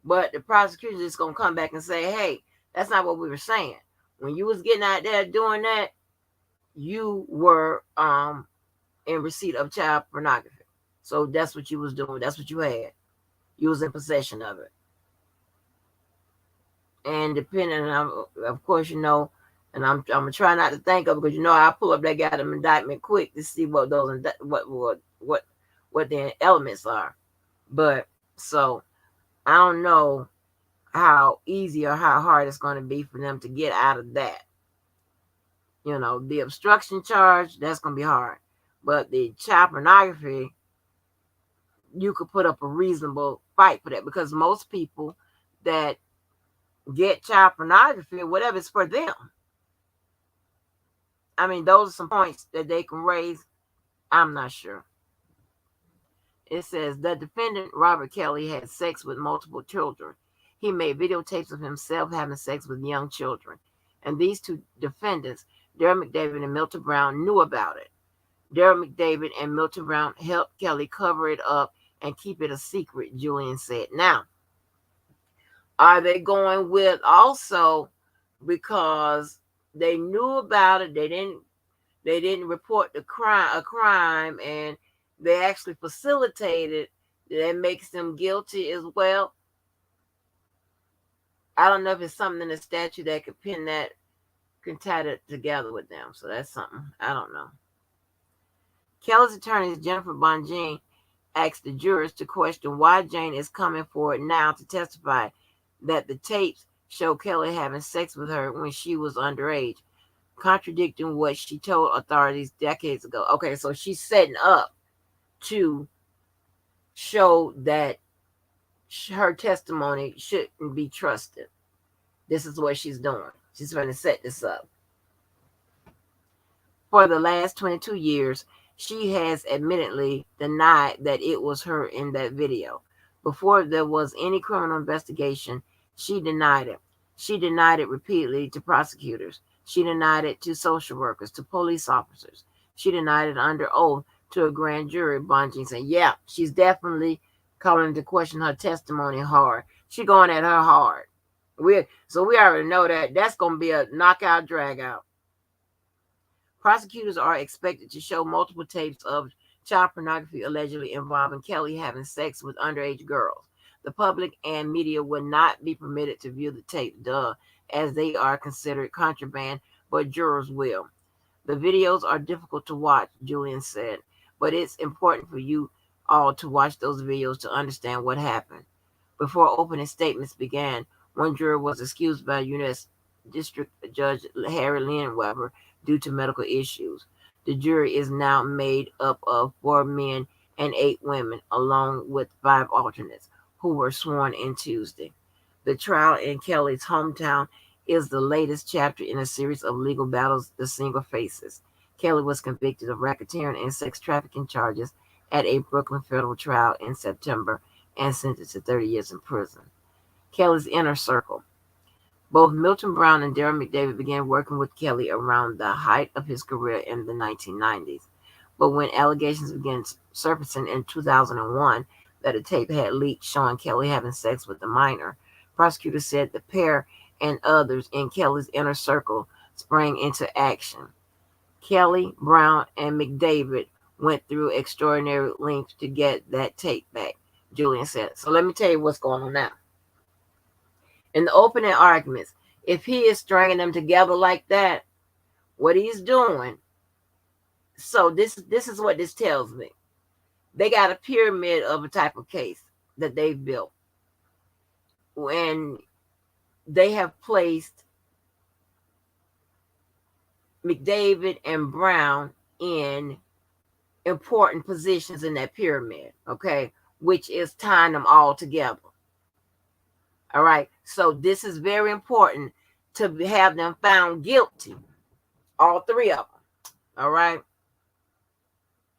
but the prosecution is going to come back and say, hey, that's not what we were saying. When you was getting out there doing that, you were in receipt of child pornography. So that's what you was doing. That's what you had. You was in possession of it. And depending on, of course, and I'm gonna try not to think of it because I pull up that goddamn indictment quick to see what those what the elements are. But so I don't know how easy or how hard it's going to be for them to get out of that. The obstruction charge, that's going to be hard. But the child pornography, you could put up a reasonable fight for that because most people that get child pornography or whatever, it's for them. I mean, those are some points that they can raise. I'm not sure. It says the defendant, Robert Kelly, had sex with multiple children. He made videotapes of himself having sex with young children. And these two defendants, Daryl McDavid and Milton Brown, knew about it. Daryl McDavid and Milton Brown helped Kelly cover it up and keep it a secret, Julian said. Now, are they going with also because they knew about it, they didn't report a crime, and they actually facilitated, that makes them guilty as well? I don't know if it's something in the statute that could can tie it together with them. So that's something. I don't know. Kelly's attorney, Jennifer Bonjean, asked the jurors to question why Jane is coming forward now to testify that the tapes show Kelly having sex with her when she was underage, contradicting what she told authorities decades ago. Okay, so she's setting up to show that her testimony shouldn't be trusted. This is what she's doing. She's trying to set this up. For the last 22 years, she has admittedly denied that it was her in that video. Before there was any criminal investigation, she denied it. She denied it repeatedly to prosecutors. She denied it to social workers, to police officers. She denied it under oath to a grand jury. Bonjean said, yeah, she's definitely calling into question her testimony hard. She's going at her hard. So we already know that that's going to be a knockout, drag out. Prosecutors are expected to show multiple tapes of child pornography allegedly involving Kelly having sex with underage girls. The public and media would not be permitted to view the tape, as they are considered contraband, but jurors will. The videos are difficult to watch, Julian said, but it's important for you all to watch those videos to understand what happened. Before opening statements began, one juror was excused by U.S. District Judge Harry Lynn Weber due to medical issues. The jury is now made up of 4 men and 8 women, along with 5 alternates, who were sworn in Tuesday. The trial in Kelly's hometown is the latest chapter in a series of legal battles the singer faces. Kelly was convicted of racketeering and sex trafficking charges at a Brooklyn federal trial in September and sentenced to 30 years in prison. Kelly's inner circle. Both Milton Brown and Darren McDavid began working with Kelly around the height of his career in the 1990s. But when allegations began surfacing in 2001 that a tape had leaked showing Kelly having sex with a minor, prosecutors said the pair and others in Kelly's inner circle sprang into action. Kelly, Brown, and McDavid went through extraordinary lengths to get that tape back, Julian said. So let me tell you what's going on now. In the opening arguments, if he is stringing them together like that, what he's doing, so this is what this tells me. They got a pyramid of a type of case that they've built. When they have placed McDavid and Brown in important positions in that pyramid, okay, which is tying them all together. All right, so this is very important to have them found guilty, all 3 of them. All right,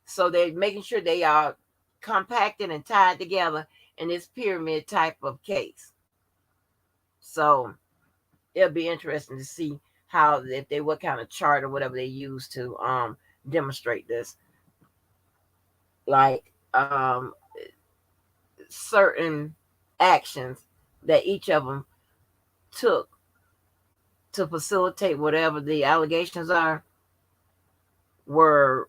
so they're making sure they are compacted and tied together in this pyramid type of case. So it'll be interesting to see how, if they, what kind of chart or whatever they use to demonstrate this. Like certain actions that each of them took to facilitate whatever the allegations are were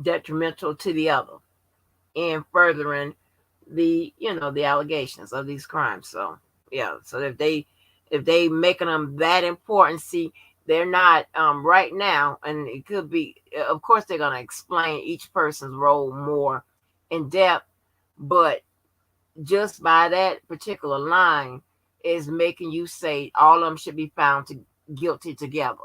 detrimental to the other in furthering the, the allegations of these crimes. So yeah, so if they making them that important, see, they're not right now, and it could be, of course they're going to explain each person's role more in depth, but just by that particular line is making you say all of them should be found guilty together,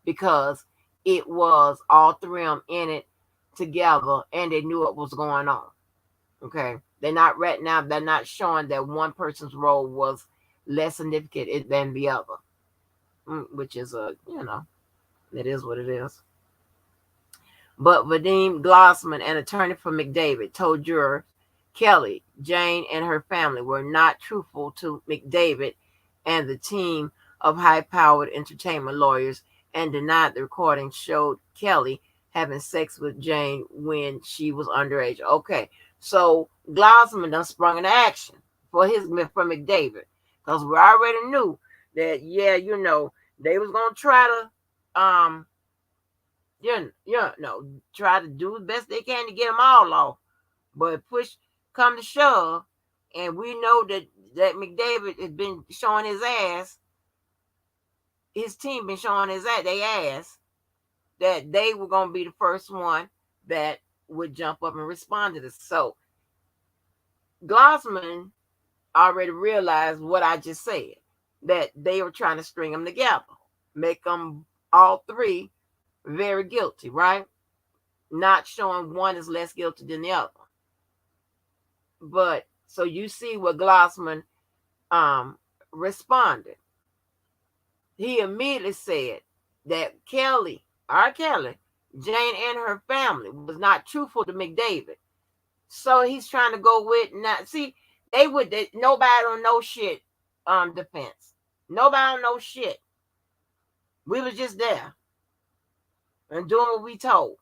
because it was all 3 of them in it together and they knew what was going on. Okay, they're not right now, they're not showing that one person's role was less significant than the other, which is it is what it is. But Vadim Glossman, an attorney for McDavid, told jurors Kelly, Jane, and her family were not truthful to McDavid and the team of high-powered entertainment lawyers, and denied the recording showed Kelly having sex with Jane when she was underage. Okay, so Glossman done sprung into action for McDavid, because we already knew that, they was gonna try to try to do the best they can to get them all off, but push come to shove, and we know that McDavid has been showing his ass. His team been showing they ass, that they were going to be the first one that would jump up and respond to this. So Glossman already realized what I just said, that they were trying to string them together, make them all 3 very guilty, right? Not showing one is less guilty than the other. But so you see what Glossman responded. He immediately said that R. Kelly, Jane, and her family was not truthful to McDavid. So he's trying to go with, not see, nobody don't know shit defense. Nobody don't know shit. We was just there and doing what we told.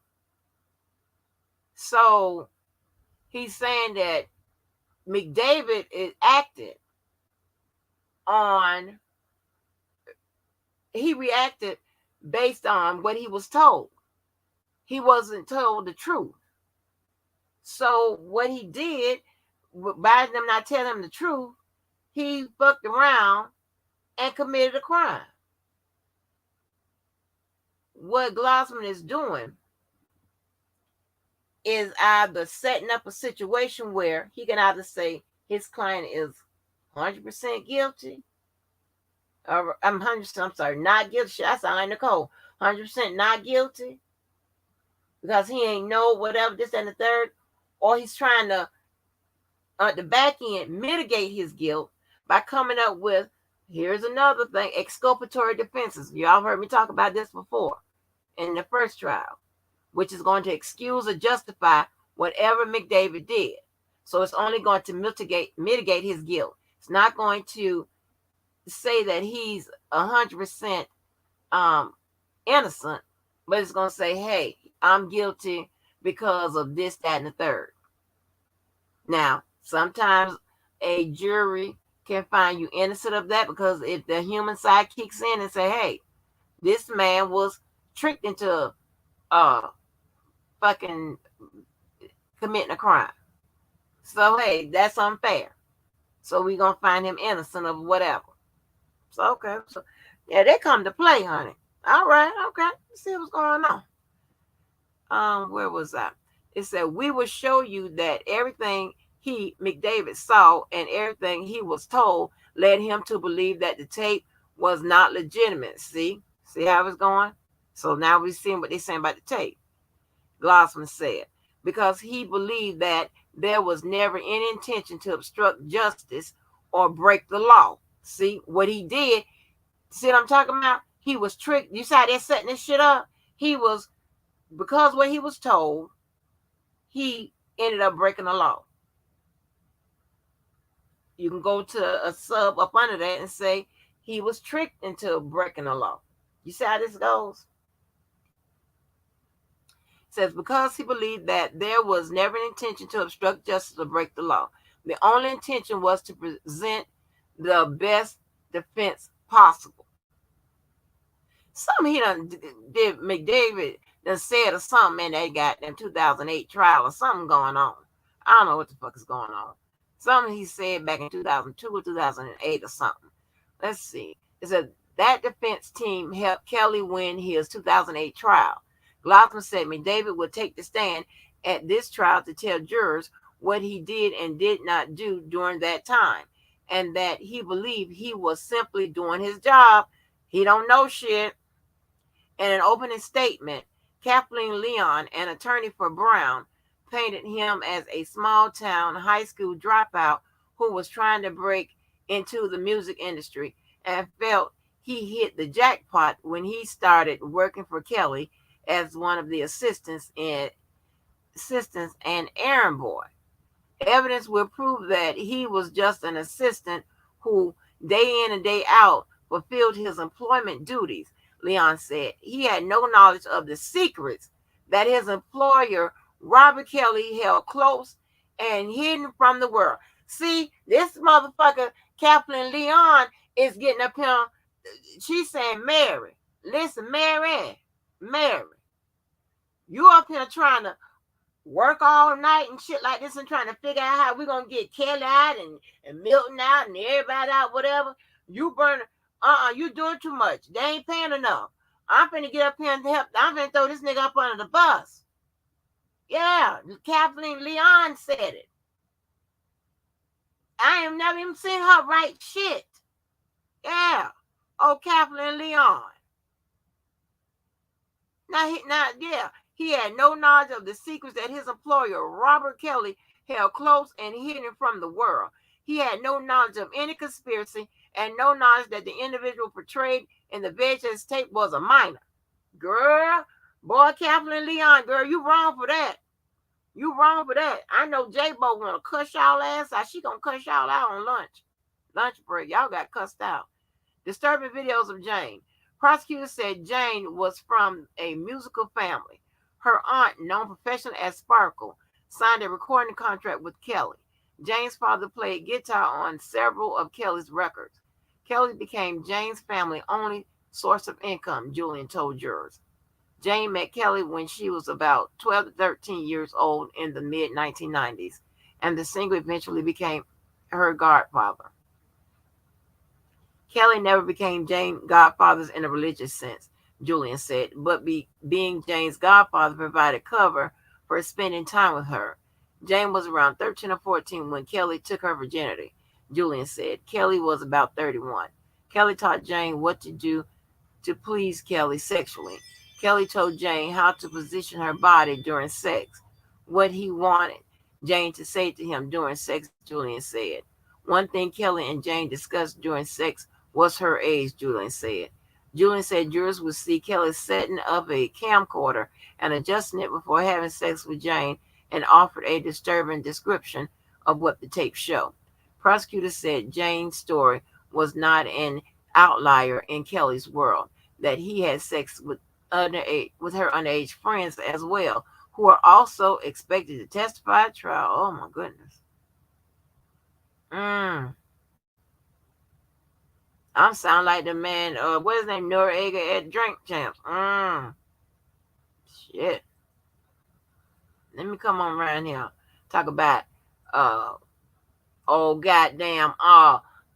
So he's saying that McDavid is acted on, he reacted based on what he was told. He wasn't told the truth. So what he did, by them not telling him the truth, he fucked around and committed a crime. What Glossman is doing is either setting up a situation where he can either say his client is 100% guilty, or I'm sorry, not guilty. I sound like Nicole. 100% not guilty because he ain't know whatever this and the third, or he's trying to at the back end mitigate his guilt by coming up with, here's another thing, exculpatory defenses. Y'all heard me talk about this before in the first trial, which is going to excuse or justify whatever McDavid did. So it's only going to mitigate his guilt. It's not going to say that he's 100% innocent, but it's going to say, hey, I'm guilty because of this, that, and the third. Now, sometimes a jury can find you innocent of that because if the human side kicks in and say, hey, this man was tricked into fucking committing a crime. So, hey, that's unfair. So we're going to find him innocent of whatever. So, okay. So, yeah, they come to play, honey. All right. Okay. Let's see what's going on. Where was I? It said, we will show you that everything McDavid saw and everything he was told led him to believe that the tape was not legitimate. See how it's going? So now we're seeing what they're saying about the tape. Glossman said, because he believed that there was never any intention to obstruct justice or break the law. See what he did? See what I'm talking about? He was tricked. You see how they're setting this shit up? Because what he was told, he ended up breaking the law. You can go to a sub up under that and say he was tricked into breaking the law. You see how this goes? It says, because he believed that there was never an intention to obstruct justice or break the law. The only intention was to present the best defense possible. Something he done did, McDavid done said or something in that goddamn 2008 trial or something going on. I don't know what the fuck is going on. Something he said back in 2002 or 2008 or something. Let's see. It said that defense team helped Kelly win his 2008 trial. Glossman said McDavid would take the stand at this trial to tell jurors what he did and did not do during that time, and that he believed he was simply doing his job. He don't know shit. In an opening statement, Kathleen Leon, an attorney for Brown, painted him as a small-town high school dropout who was trying to break into the music industry and felt he hit the jackpot when he started working for Kelly as one of the assistants and errand boy. Evidence will prove that he was just an assistant who, day in and day out, fulfilled his employment duties, Leon said. He had no knowledge of the secrets that his employer, Robert Kelly, held close and hidden from the world. See, this motherfucker, Kathleen Leon, is getting up here. She's saying, Mary, listen, Mary, you up here trying to work all night and shit like this and trying to figure out how we're going to get Kelly out and Milton out and everybody out, whatever. You you doing too much. They ain't paying enough. I'm finna get up here and help. I'm finna throw this nigga up under the bus. Yeah, Kathleen Leon said it. I ain't never even seen her write shit. Yeah. Oh, Kathleen Leon. He had no knowledge of the secrets that his employer, Robert Kelly, held close and hidden from the world. He had no knowledge of any conspiracy and no knowledge that the individual portrayed in the VHS tape was a minor. Girl, boy, Kathleen Leon, girl, you wrong for that. You wrong for that. I know J-Bo want to cuss y'all ass out. She going to cuss y'all out on lunch break. Y'all got cussed out. Disturbing videos of Jane. Prosecutors said Jane was from a musical family. Her aunt, known professionally as Sparkle, signed a recording contract with Kelly. Jane's father played guitar on several of Kelly's records. Kelly became Jane's family's only source of income, Julian told jurors. Jane met Kelly when she was about 12 to 13 years old in the mid-1990s, and the singer eventually became her godfather. Kelly never became Jane's godfather in a religious sense, Julian said, but being Jane's godfather provided cover for spending time with her. Jane was around 13 or 14 when Kelly took her virginity, Julian said. Kelly was about 31. Kelly taught Jane what to do to please Kelly sexually. Kelly told Jane how to position her body during sex, what he wanted Jane to say to him during sex, Julian said. One thing Kelly and Jane discussed during sex was her age, Julian said. Julian said jurors would see Kelly setting up a camcorder and adjusting it before having sex with Jane and offered a disturbing description of what the tape showed. Prosecutors said Jane's story was not an outlier in Kelly's world, that he had sex with her underage friends as well, who are also expected to testify at trial. Oh my goodness. I'm sound like the man, what is his name, Noriega at Drink Champs. Shit. Let me come on around here. Talk about goddamn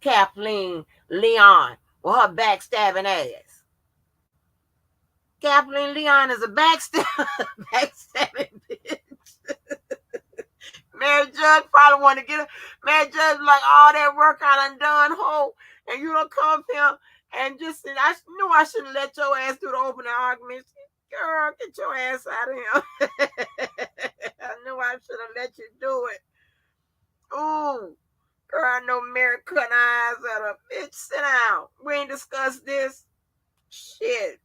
Kathleen Leon with her backstabbing ass. Kathleen Leon is a backstabbing bitch. Mary Judge probably want to get her. Mary Judge like all that work I done ho, and you don't come here and just I knew I shouldn't let your ass do the opening argument. Girl, get your ass out of here. I knew I should have let you do it. Ooh, girl, I know Mary cut eyes at her. Bitch, sit down. We ain't discussed this. Shit.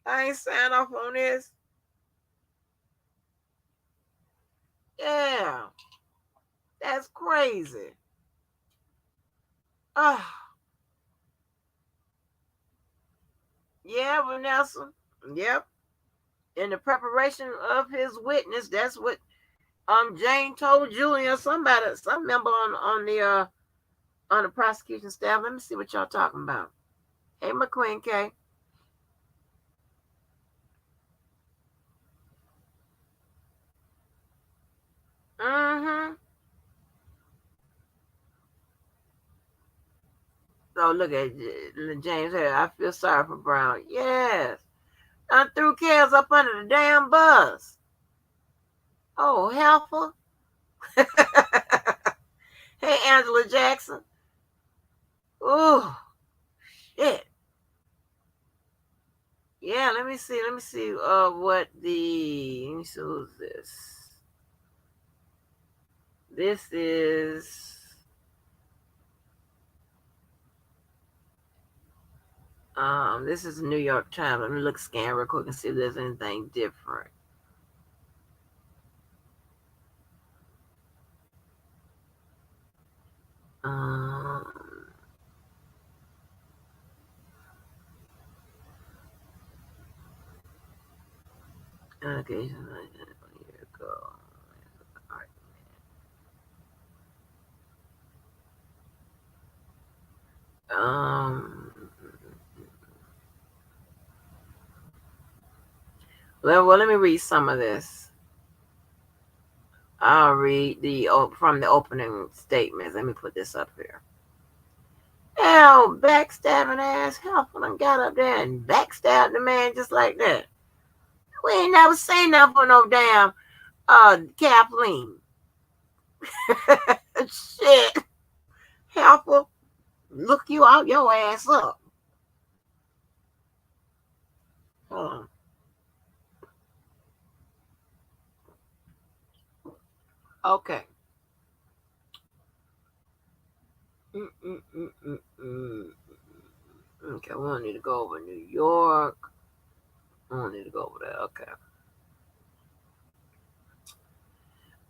I ain't signed off on this. Yeah. That's crazy. Yeah, Vanessa. Yep. In the preparation of his witness, that's what Jane told Julian, some member on the prosecution staff. Let me see what y'all talking about. Hey, McQueen K. So look at James here. I feel sorry for Brown. Yes. I threw Kels up under the damn bus. Oh, helpful. Hey, Angela Jackson. Ooh, shit. Yeah, let me see. What the. Let me see who's this. This is. This is New York Times. Let me scan real quick and see if there's anything different. Okay, here we go. Well, let me read some of this. I'll read from the opening statements. Let me put this up here. Hell, backstabbing ass Helpful got up there and backstabbed the man just like that. We ain't never seen nothing for no damn Kathleen. Shit. Helpful, look you out your ass up. Hold on. Okay. Okay, we don't need to go over New York. We don't need to go over there. Okay.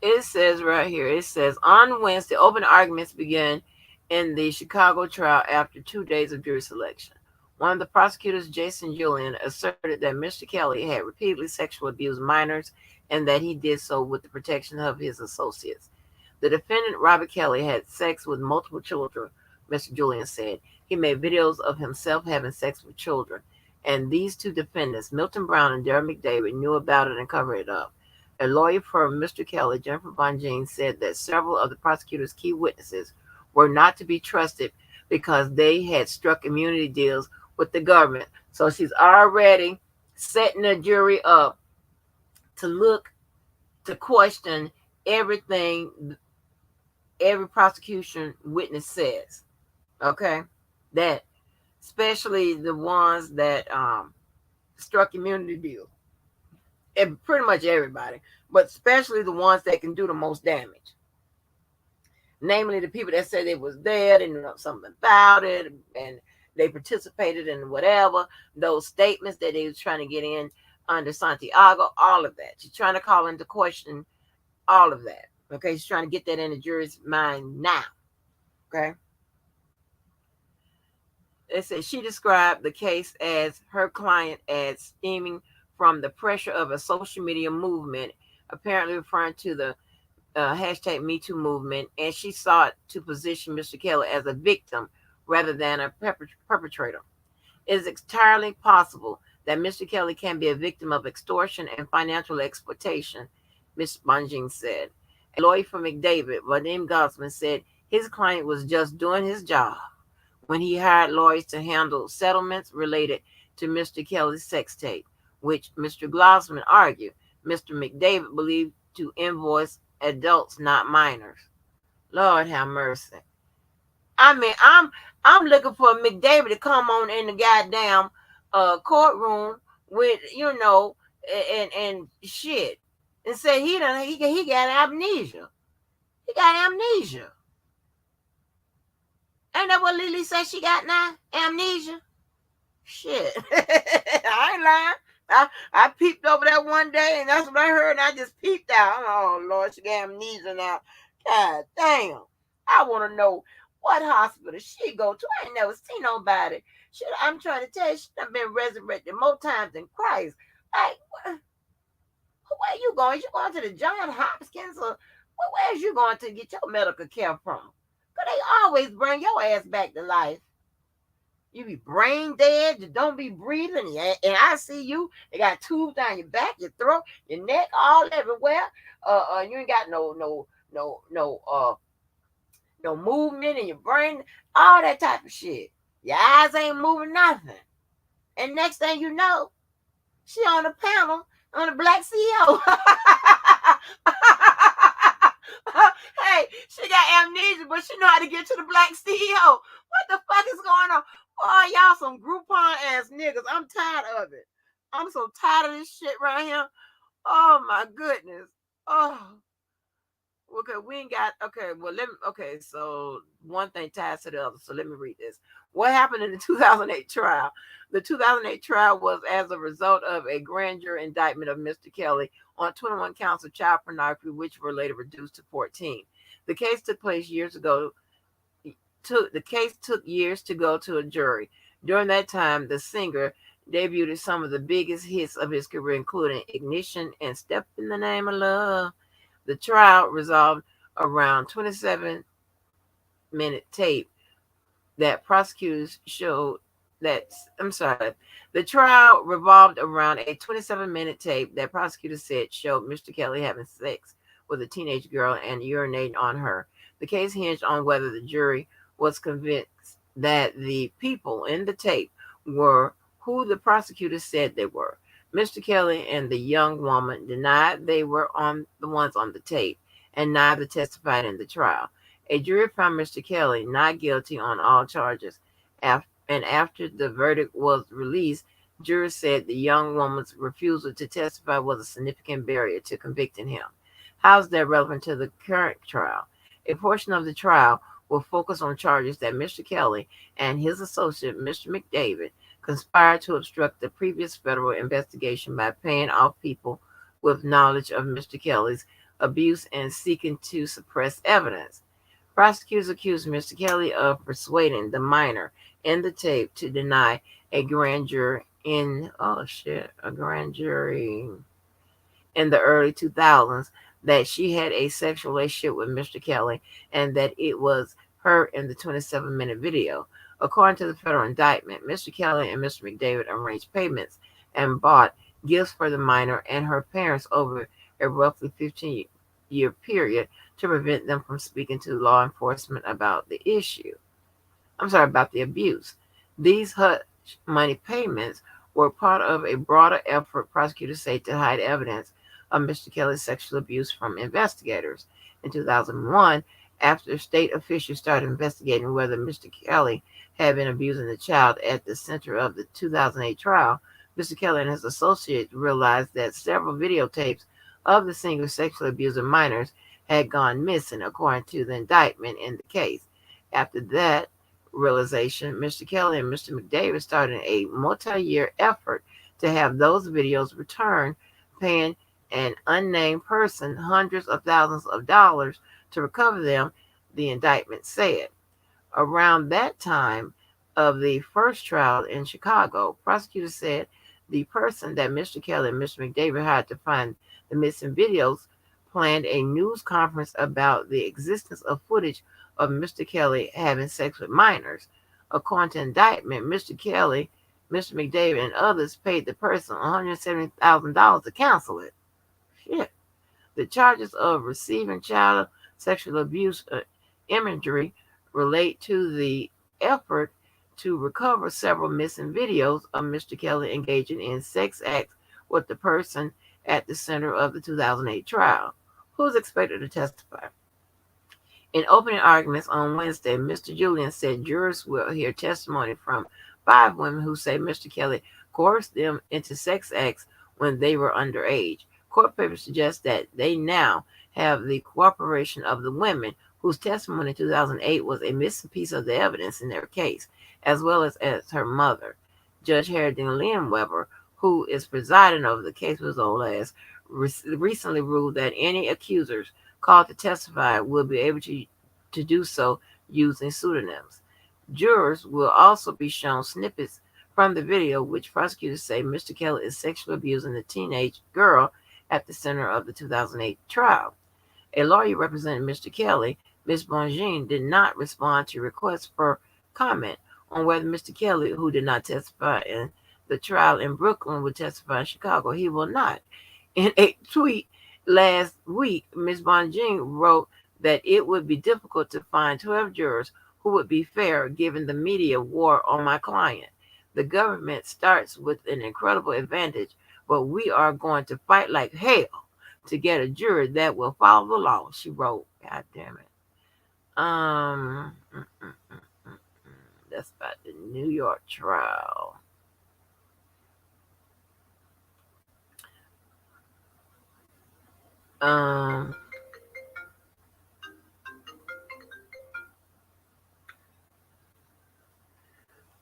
It says right here, on Wednesday, open arguments began in the Chicago trial after 2 days of jury selection. One of the prosecutors, Jason Julian, asserted that Mr. Kelly had repeatedly sexually abused minors and that he did so with the protection of his associates. The defendant, Robert Kelly, had sex with multiple children, Mr. Julian said. He made videos of himself having sex with children. And these two defendants, Milton Brown and Darren McDavid, knew about it and covered it up. A lawyer for Mr. Kelly, Jennifer Bonjean, said that several of the prosecutor's key witnesses were not to be trusted because they had struck immunity deals with the government. So she's already setting the jury up to look, to question everything every prosecution witness says. Okay, that especially the ones that struck immunity deals, and pretty much everybody, but especially the ones that can do the most damage. Namely, the people that said they was there, they knew something about it, and they participated in whatever, those statements that they was trying to get in under Santiago, all of that. She's trying to call into question all of that. Okay, she's trying to get that in the jury's mind now. Okay. It says she described the case as her client as stemming from the pressure of a social media movement, apparently referring to the hashtag Me Too movement, and she sought to position Mr. Kelly as a victim rather than a perpetrator. It is entirely possible that Mr. Kelly can be a victim of extortion and financial exploitation, Ms. Bonjing said. A lawyer for McDavid, Vadim Gosman, said his client was just doing his job when he hired lawyers to handle settlements related to Mr. Kelly's sex tape, which Mr. Glossman argued Mr. McDavid believed to invoice adults, not minors. Lord have mercy. I mean, I'm looking for McDavid to come on in the goddamn courtroom with, and shit, and say he got amnesia. He got amnesia. Ain't that what Lily said she got now? Amnesia? Shit. I ain't lying. I peeped over there one day, and that's what I heard, and I just peeped out. Oh, Lord, she got amnesia now. God damn. I want to know what hospital she go to. I ain't never seen nobody. Shit, I'm trying to tell you, she done been resurrected more times than Christ. Like, where you going? You going to the John Hopkins, or where's you going to get your medical care from? Because they always bring your ass back to life. You be brain dead, you don't be breathing, and I see you. They got tubes down your back, your throat, your neck, all everywhere. You ain't got no movement in your brain, all that type of shit. Your eyes ain't moving nothing. And next thing you know, she on the panel on the Black CEO. Hey, she got amnesia, but she know how to get to the Black CEO. What the fuck is going on? Oh, y'all some Groupon ass niggas. I'm tired of it. I'm so tired of this shit right here. Oh my goodness. Oh. Okay, we ain't got so one thing ties to the other. So let me read this. What happened in the 2008 trial? The 2008 trial was as a result of a grand jury indictment of Mr. Kelly on 21 counts of child pornography, which were later reduced to 14. The case took place years ago. The case took years to go to a jury. During that time, the singer debuted some of the biggest hits of his career, including Ignition and Step in the Name of Love. The trial resolved around 27-minute tape that prosecutors showed that, the trial revolved around a 27-minute tape that prosecutors said showed Mr. Kelly having sex with a teenage girl and urinating on her. The case hinged on whether the jury was convinced that the people in the tape were who the prosecutors said they were. Mr. Kelly and the young woman denied they were the ones on the tape, and neither testified in the trial. A jury found Mr. Kelly not guilty on all charges, and after the verdict was released, jurors said the young woman's refusal to testify was a significant barrier to convicting him. How is that relevant to the current trial? A portion of the trial will focus on charges that Mr. Kelly and his associate, Mr. McDavid, conspired to obstruct the previous federal investigation by paying off people with knowledge of Mr. Kelly's abuse and seeking to suppress evidence. Prosecutors accused Mr. Kelly of persuading the minor in the tape to deny a grand jury in the early 2000s that she had a sexual relationship with Mr. Kelly and that it was her in the 27-minute video. According to the federal indictment, Mr. Kelly and Mr. McDavid arranged payments and bought gifts for the minor and her parents over a roughly 15-year period to prevent them from speaking to law enforcement about the issue. about the abuse. These hush money payments were part of a broader effort, prosecutors say, to hide evidence of Mr. Kelly's sexual abuse from investigators. In 2001, after state officials started investigating whether Mr. Kelly had been abusing the child at the center of the 2008 trial, Mr. Kelly and his associates realized that several videotapes of the singer sexually abusing minors had gone missing, according to the indictment in the case. After that realization, Mr. Kelly and Mr. McDavid started a multi-year effort to have those videos returned, paying an unnamed person hundreds of thousands of dollars to recover them, the indictment said. Around that time of the first trial in Chicago, prosecutors said the person that Mr. Kelly and Mr. McDavid hired to find the missing videos planned a news conference about the existence of footage of Mr. Kelly having sex with minors. According to indictment, Mr. Kelly, Mr. McDavid, and others paid the person $170,000 to cancel it. Shit. The charges of receiving child sexual abuse imagery relate to the effort to recover several missing videos of Mr. Kelly engaging in sex acts with the person at the center of the 2008 trial. Who's expected to testify? In opening arguments on Wednesday, Mr. Julian said jurors will hear testimony from 5 women who say Mr. Kelly coerced them into sex acts when they were underage. Court papers suggest that they now have the cooperation of the women whose testimony in 2008 was a missing piece of the evidence in their case, as well as her mother. Judge Harry-Dean Weber, who is presiding over the case with his old ass, recently ruled that any accusers called to testify will be able to do so using pseudonyms. Jurors will also be shown snippets from the video, which prosecutors say Mr. Kelly is sexually abusing the teenage girl at the center of the 2008 trial. A lawyer representing Mr. Kelly, Ms. Bongine, did not respond to requests for comment on whether Mr. Kelly, who did not testify in the trial in Brooklyn, would testify in Chicago. He will not. In a tweet last week, Ms. Bongine wrote that it would be difficult to find 12 jurors who would be fair given the media war on my client. The government starts with an incredible advantage, but we are going to fight like hell to get a jury that will follow the law, she wrote. God damn it. That's about the New York trial.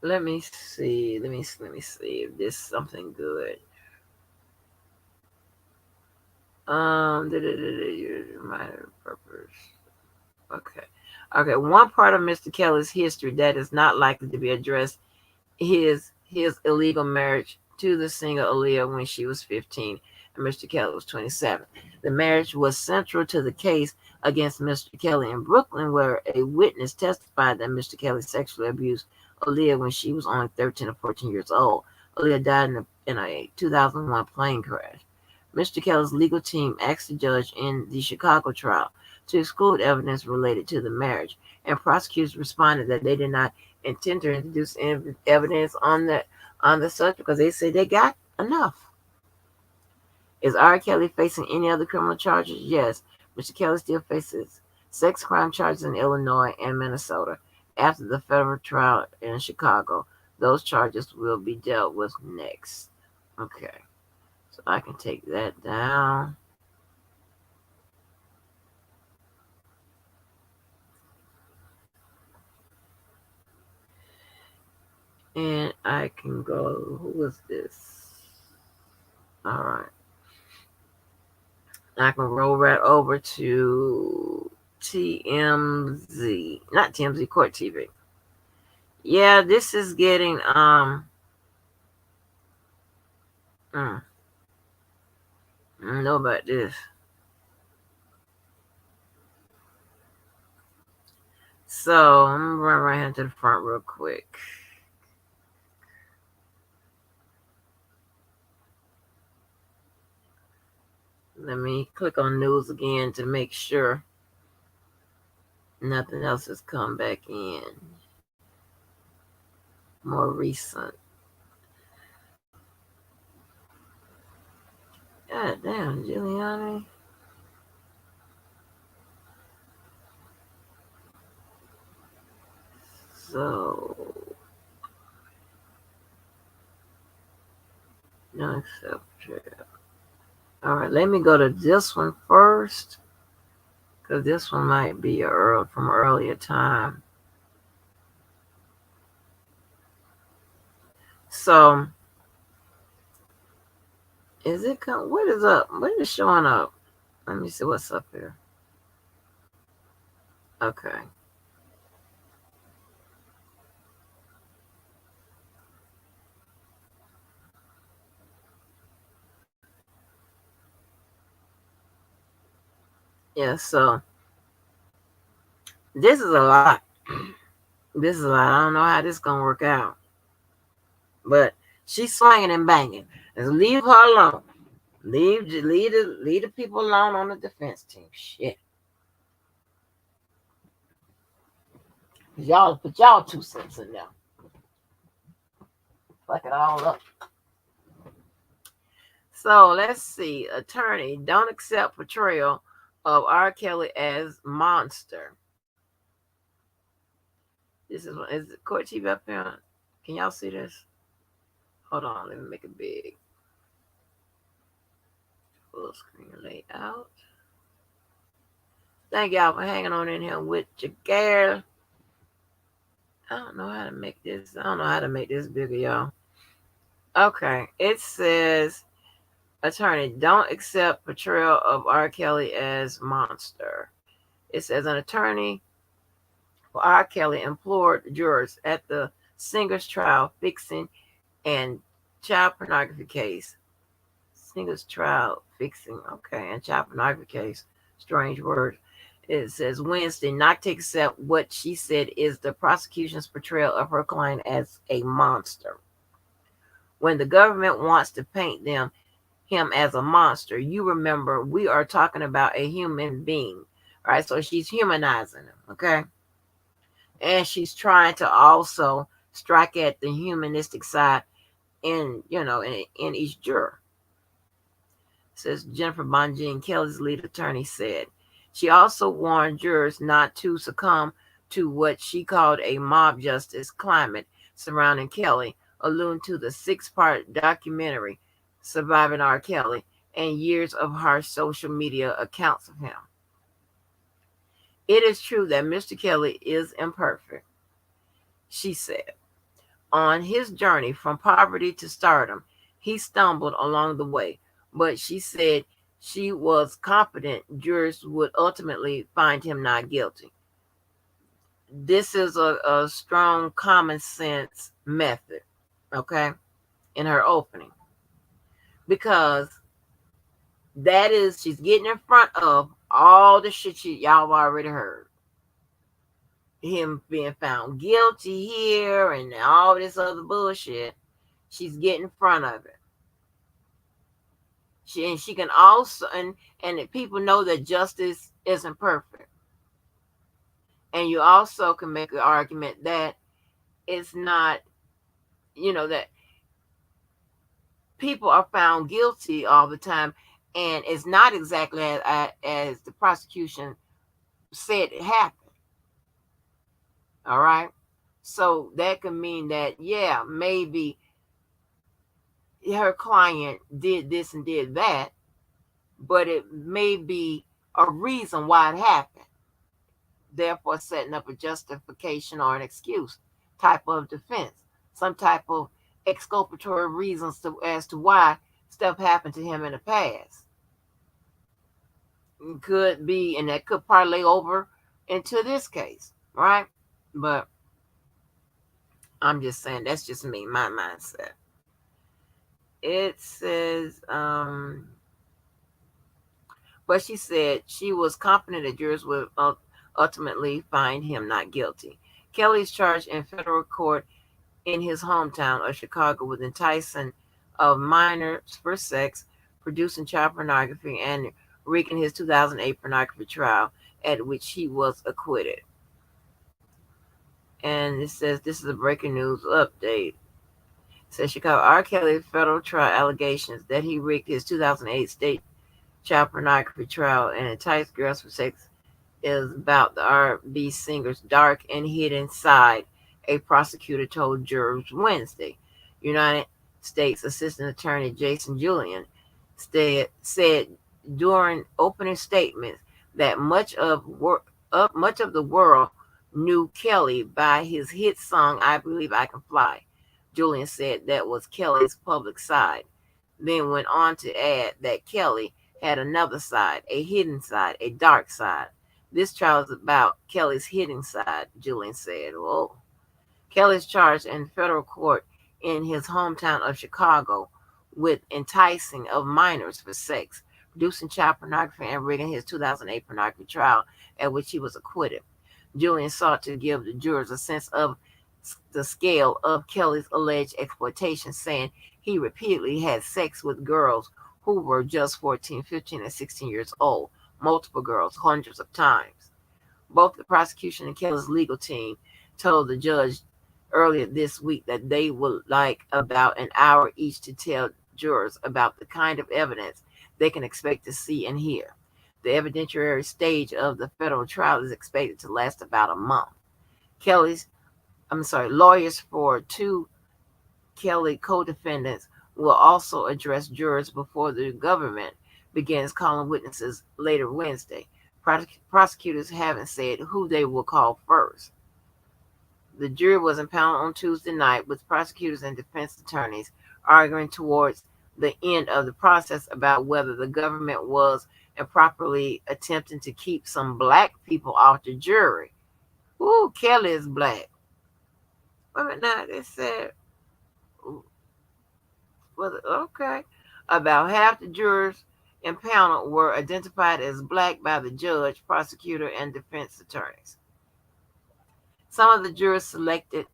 Let me see if this is something good. Purpose. Okay. One part of Mr. Kelly's history that is not likely to be addressed is his illegal marriage to the singer Aaliyah when she was 15 and Mr. Kelly was 27. The marriage was central to the case against Mr. Kelly in Brooklyn, where a witness testified that Mr. Kelly sexually abused Aaliyah when she was only 13 or 14 years old. Aaliyah died in a 2001 plane crash. Mr. Kelly's legal team asked the judge in the Chicago trial to exclude evidence related to the marriage, and prosecutors responded that they did not intend to introduce evidence on the subject because they said they got enough. Is R. Kelly facing any other criminal charges? Yes. Mr. Kelly still faces sex crime charges in Illinois and Minnesota. After the federal trial in Chicago, those charges will be dealt with next. Okay. So I can take that down. And I can go, who was this? All right. I can roll right over to TMZ. Not TMZ, Court TV. Yeah, this is getting, I don't know about this. So I'm gonna run right into the front real quick. Let me click on news again to make sure nothing else has come back in. more recent. God damn, Giuliani. So, no accept. All right, let me go to this one first, because this one might be from earlier time. So, is it what is up? What is showing up? Let me see what's up here. Okay. Yeah, so this is a lot. This is a lot. I don't know how this is going to work out. But she's swinging and banging. Just leave her alone. Leave the people alone on the defense team. Shit. Y'all put y'all 2 cents in there. Fuck it all up. So let's see. Attorney, don't accept portrayal of R. Kelly as monster. Is the court chief up here? Can y'all see this? Hold on, let me make it big. Full screen layout. Thank y'all for hanging on in here with your girl. I don't know how to make this. I don't know how to make this bigger, y'all. Okay, it says, attorney, don't accept portrayal of R. Kelly as monster. It says an attorney for R. Kelly implored jurors at the singer's trial fixing and child pornography case. Singer's trial fixing, okay, and child pornography case. Strange word. It says Wednesday not to accept what she said is the prosecution's portrayal of her client as a monster. When the government wants to paint him as a monster, you remember we are talking about a human being, right? So she's humanizing him, okay? And she's trying to also strike at the humanistic side in each juror. Says Jennifer Bonjean, Kelly's lead attorney, said. She also warned jurors not to succumb to what she called a mob justice climate surrounding Kelly, alluding to the 6-part documentary Surviving R. Kelly and years of harsh social media accounts of him. It is true that Mr. Kelly is imperfect, she said. On his journey from poverty to stardom, he stumbled along the way, but she said she was confident jurors would ultimately find him not guilty. This is a strong common sense method, okay, in her opening. Because she's getting in front of all the shit y'all have already heard. Him being found guilty here and all this other bullshit. She's getting in front of it. She can also, and people know that justice isn't perfect. And you also can make the argument that it's not, that people are found guilty all the time, and it's not exactly as the prosecution said it happened. All right. So that can mean that, yeah, maybe her client did this and did that, but it may be a reason why it happened. Therefore, setting up a justification or an excuse type of defense, some type of exculpatory reasons as to why stuff happened to him in the past. Could be, and that could parlay over into this case, right? But I'm just saying, that's just me, my mindset. It says, but she said she was confident that jurors would ultimately find him not guilty. Kelly is charged in federal court in his hometown of Chicago with enticing of minors for sex, producing child pornography, and rigging his 2008 pornography trial, at which he was acquitted. And it says this is a breaking news update. It says Chicago R. Kelly federal trial allegations that he rigged his 2008 state child pornography trial and enticed girls for sex is about the R&B singer's dark and hidden side, a prosecutor told jurors Wednesday. United States Assistant Attorney Jason Julian said during opening statements that much of the world knew Kelly by his hit song "I Believe I Can Fly." Julian said that was Kelly's public side, then went on to add that Kelly had another side, a hidden side, a dark side. This trial is about Kelly's hidden side, Julian said. Whoa. Kelly's charged in federal court in his hometown of Chicago with enticing of minors for sex, producing child pornography, and rigging his 2008 pornography trial, at which he was acquitted. Julian sought to give the jurors a sense of the scale of Kelly's alleged exploitation, saying he repeatedly had sex with girls who were just 14, 15, and 16 years old, multiple girls, hundreds of times. Both the prosecution and Kelly's legal team told the judge earlier this week that they would like about an hour each to tell jurors about the kind of evidence they can expect to see and hear. The evidentiary stage of the federal trial is expected to last about a month. Lawyers for two Kelly co-defendants will also address jurors before the government begins calling witnesses later Wednesday. Prosecutors haven't said who they will call first. The jury was impounded on Tuesday night, with prosecutors and defense attorneys arguing towards the end of the process about whether the government was improperly attempting to keep some black people off the jury. Ooh, Kelly is black. Wait a minute now, they said, okay, about half the jurors impounded were identified as black by the judge, prosecutor, and defense attorneys. Some of the jurors selected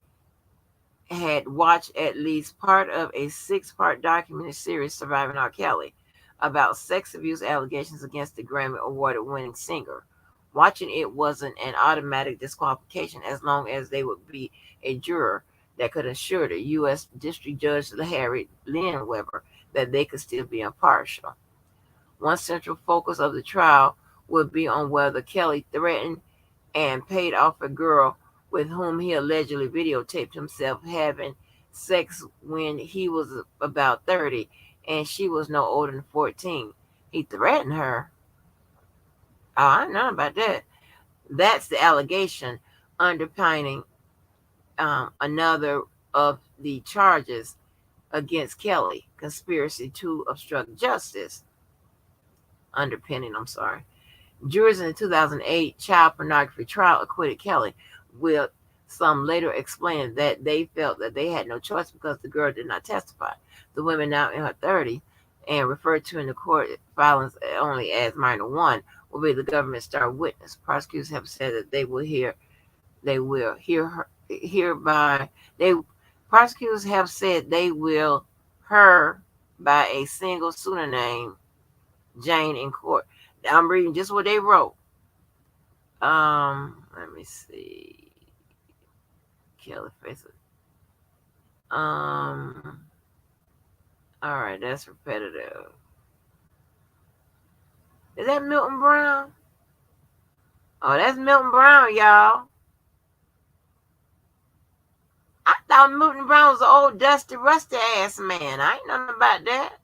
had watched at least part of a 6-part documentary series, Surviving R. Kelly, about sex abuse allegations against the Grammy Award winning singer. Watching it wasn't an automatic disqualification as long as they would be a juror that could assure the U.S. District Judge Harry Lynn Weber that they could still be impartial. One central focus of the trial would be on whether Kelly threatened and paid off a girl with whom he allegedly videotaped himself having sex when he was about 30 and she was no older than 14. He threatened her. Oh, I don't know about that. That's the allegation underpinning another of the charges against Kelly, conspiracy to obstruct justice. Jurors in the 2008 child pornography trial acquitted Kelly, with some later explaining that they felt that they had no choice because the girl did not testify. The woman, now in her 30s and referred to in the court filings only as minor one, will be the government's star witness. Prosecutors have said that prosecutors have said they will her by a single pseudonym, Jane, in court. Now, I'm reading just what they wrote. Let me see. Kelly faces. All right, that's repetitive. Is that Milton Brown? Oh, that's Milton Brown, y'all. I thought Milton Brown was an old dusty, rusty ass man. I ain't know nothing about that.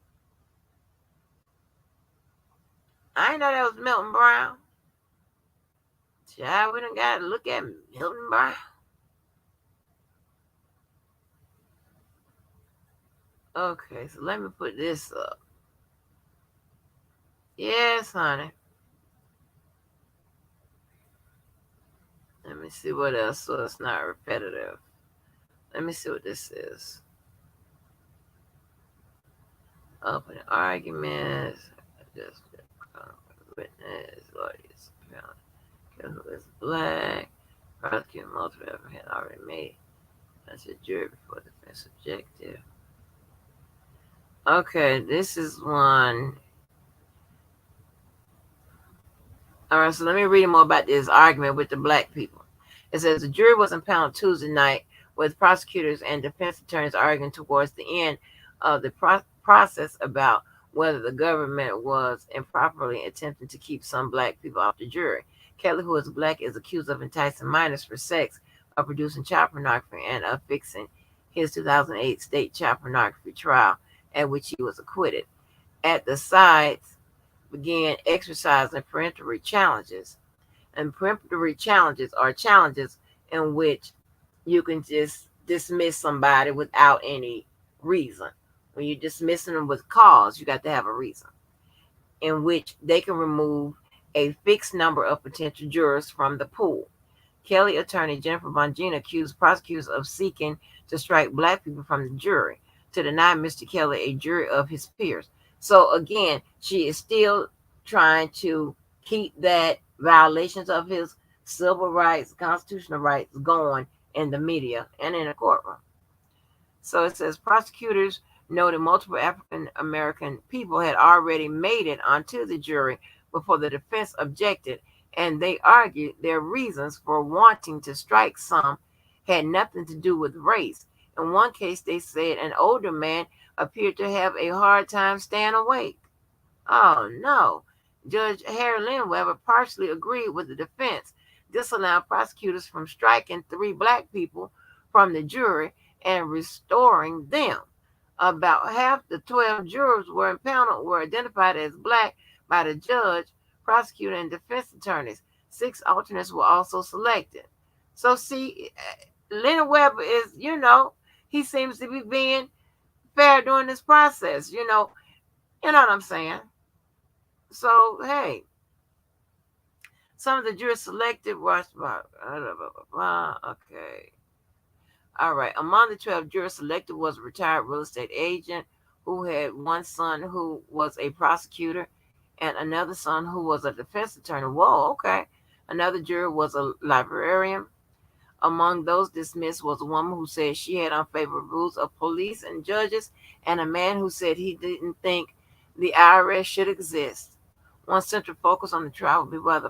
I ain't know that was Milton Brown. Child, we done got to look at Milton Brown. Okay, so let me put this up. Yes, honey. Let me see what else so it's not repetitive. Let me see what this is. Open arguments. Just witness. Lawyers. Who is black. Prosecutor multiple had already made. That's a jury before defense objective. Okay, this is one. All right, so let me read more about this argument with the black people. It says the jury was impounded Tuesday night with prosecutors and defense attorneys arguing towards the end of the process about whether the government was improperly attempting to keep some black people off the jury. Kelly, who is black, is accused of enticing minors for sex, of producing child pornography, and of fixing his 2008 state child pornography trial, at which he was acquitted. At the sides began exercising peremptory challenges. And peremptory challenges are challenges in which you can just dismiss somebody without any reason. When you're dismissing them with cause, you got to have a reason, in which they can remove a fixed number of potential jurors from the pool. Kelly attorney Jennifer Bongina accused prosecutors of seeking to strike black people from the jury to deny Mr. Kelly a jury of his peers. So again, she is still trying to keep that violations of his civil rights, constitutional rights going in the media and in the courtroom. So it says prosecutors noted multiple African American people had already made it onto the jury before the defense objected, and they argued their reasons for wanting to strike some had nothing to do with race. In one case, they said an older man appeared to have a hard time staying awake. Oh no. Judge Harry Linweber partially agreed with the defense. This allowed prosecutors from striking 3 black people from the jury and restoring them. About half the 12 jurors were impounded were identified as black by the judge, prosecutor, and defense attorneys. 6 alternates were also selected. So see, Leonard Webber is, he seems to be being fair during this process, you know what I'm saying? So, hey, some of the jurors selected were, okay. All right. Among the 12 jurors selected was a retired real estate agent who had one son who was a prosecutor and another son who was a defense attorney. Whoa, okay. Another juror was a librarian. Among those dismissed was a woman who said she had unfavorable views of police and judges, and a man who said he didn't think the IRS should exist. One central focus on the trial would be whether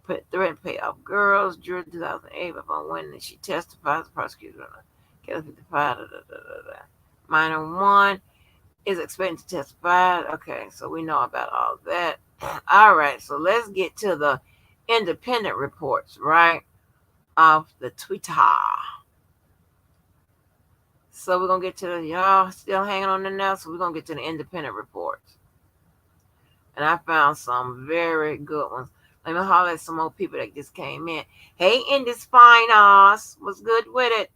threat and pay off girls. Jury 2008, upon when she testifies, the prosecutor Kelly 55, minor 1 is expected to testify. Okay, so we know about all that. All right, so let's get to the independent reports, right? Off the Twitter. So we're going to get to y'all still hanging on the now, so we're going to get to the independent reports. And I found some very good ones. Let me holler at some more people that just came in. Hey, Indus Fine Ass. What's good with it?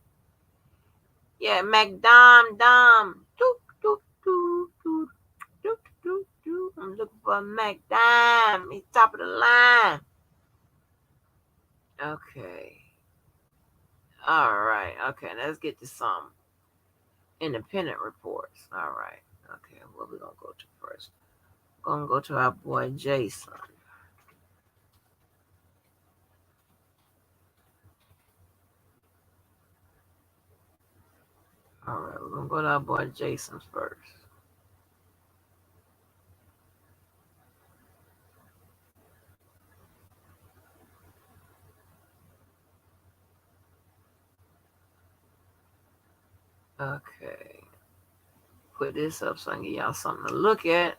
Yeah, McDom Dom. I'm looking for McDom. He's top of the line. Okay. All right. Okay, let's get to some independent reports. All right. Okay, what we going to go to first? We're going to go to our boy Jason. All right, we're going to go to our boy Jason first. Okay. Put this up so I can give y'all something to look at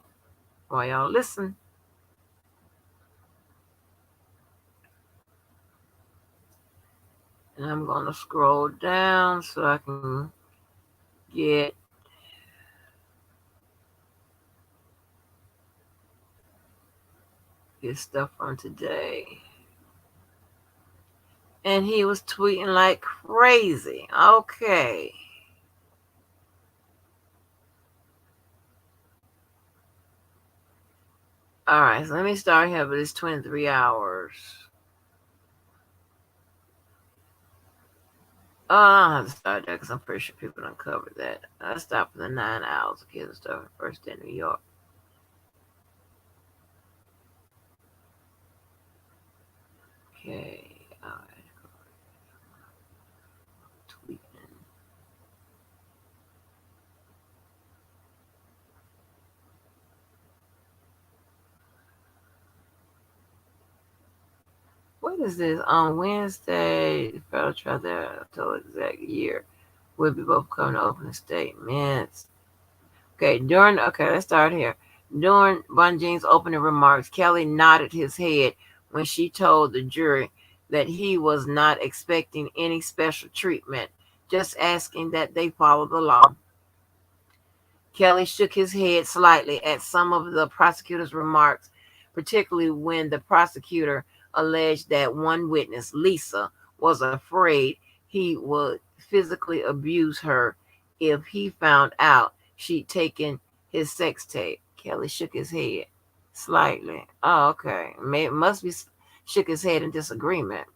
while y'all listen. And I'm going to scroll down so I can get his stuff from today. And he was tweeting like crazy. Okay. All right, so let me start here with this 23 hours. Oh, I don't have to start there because I'm pretty sure people don't cover that. I stopped for the 9 hours of kids and stuff first in New York. Okay, all right. Tweeting. What is this? On Wednesday, federal trial that until exact year will be both coming to opening statements. Okay, let's start here. During Bonjean's opening remarks, Kelly nodded his head when she told the jury that he was not expecting any special treatment, just asking that they follow the law. Kelly shook his head slightly at some of the prosecutor's remarks, particularly when the prosecutor alleged that one witness, Lisa, was afraid he would physically abuse her if he found out she'd taken his sex tape. Kelly shook his head slightly. Oh, okay. Must be shook his head in disagreement.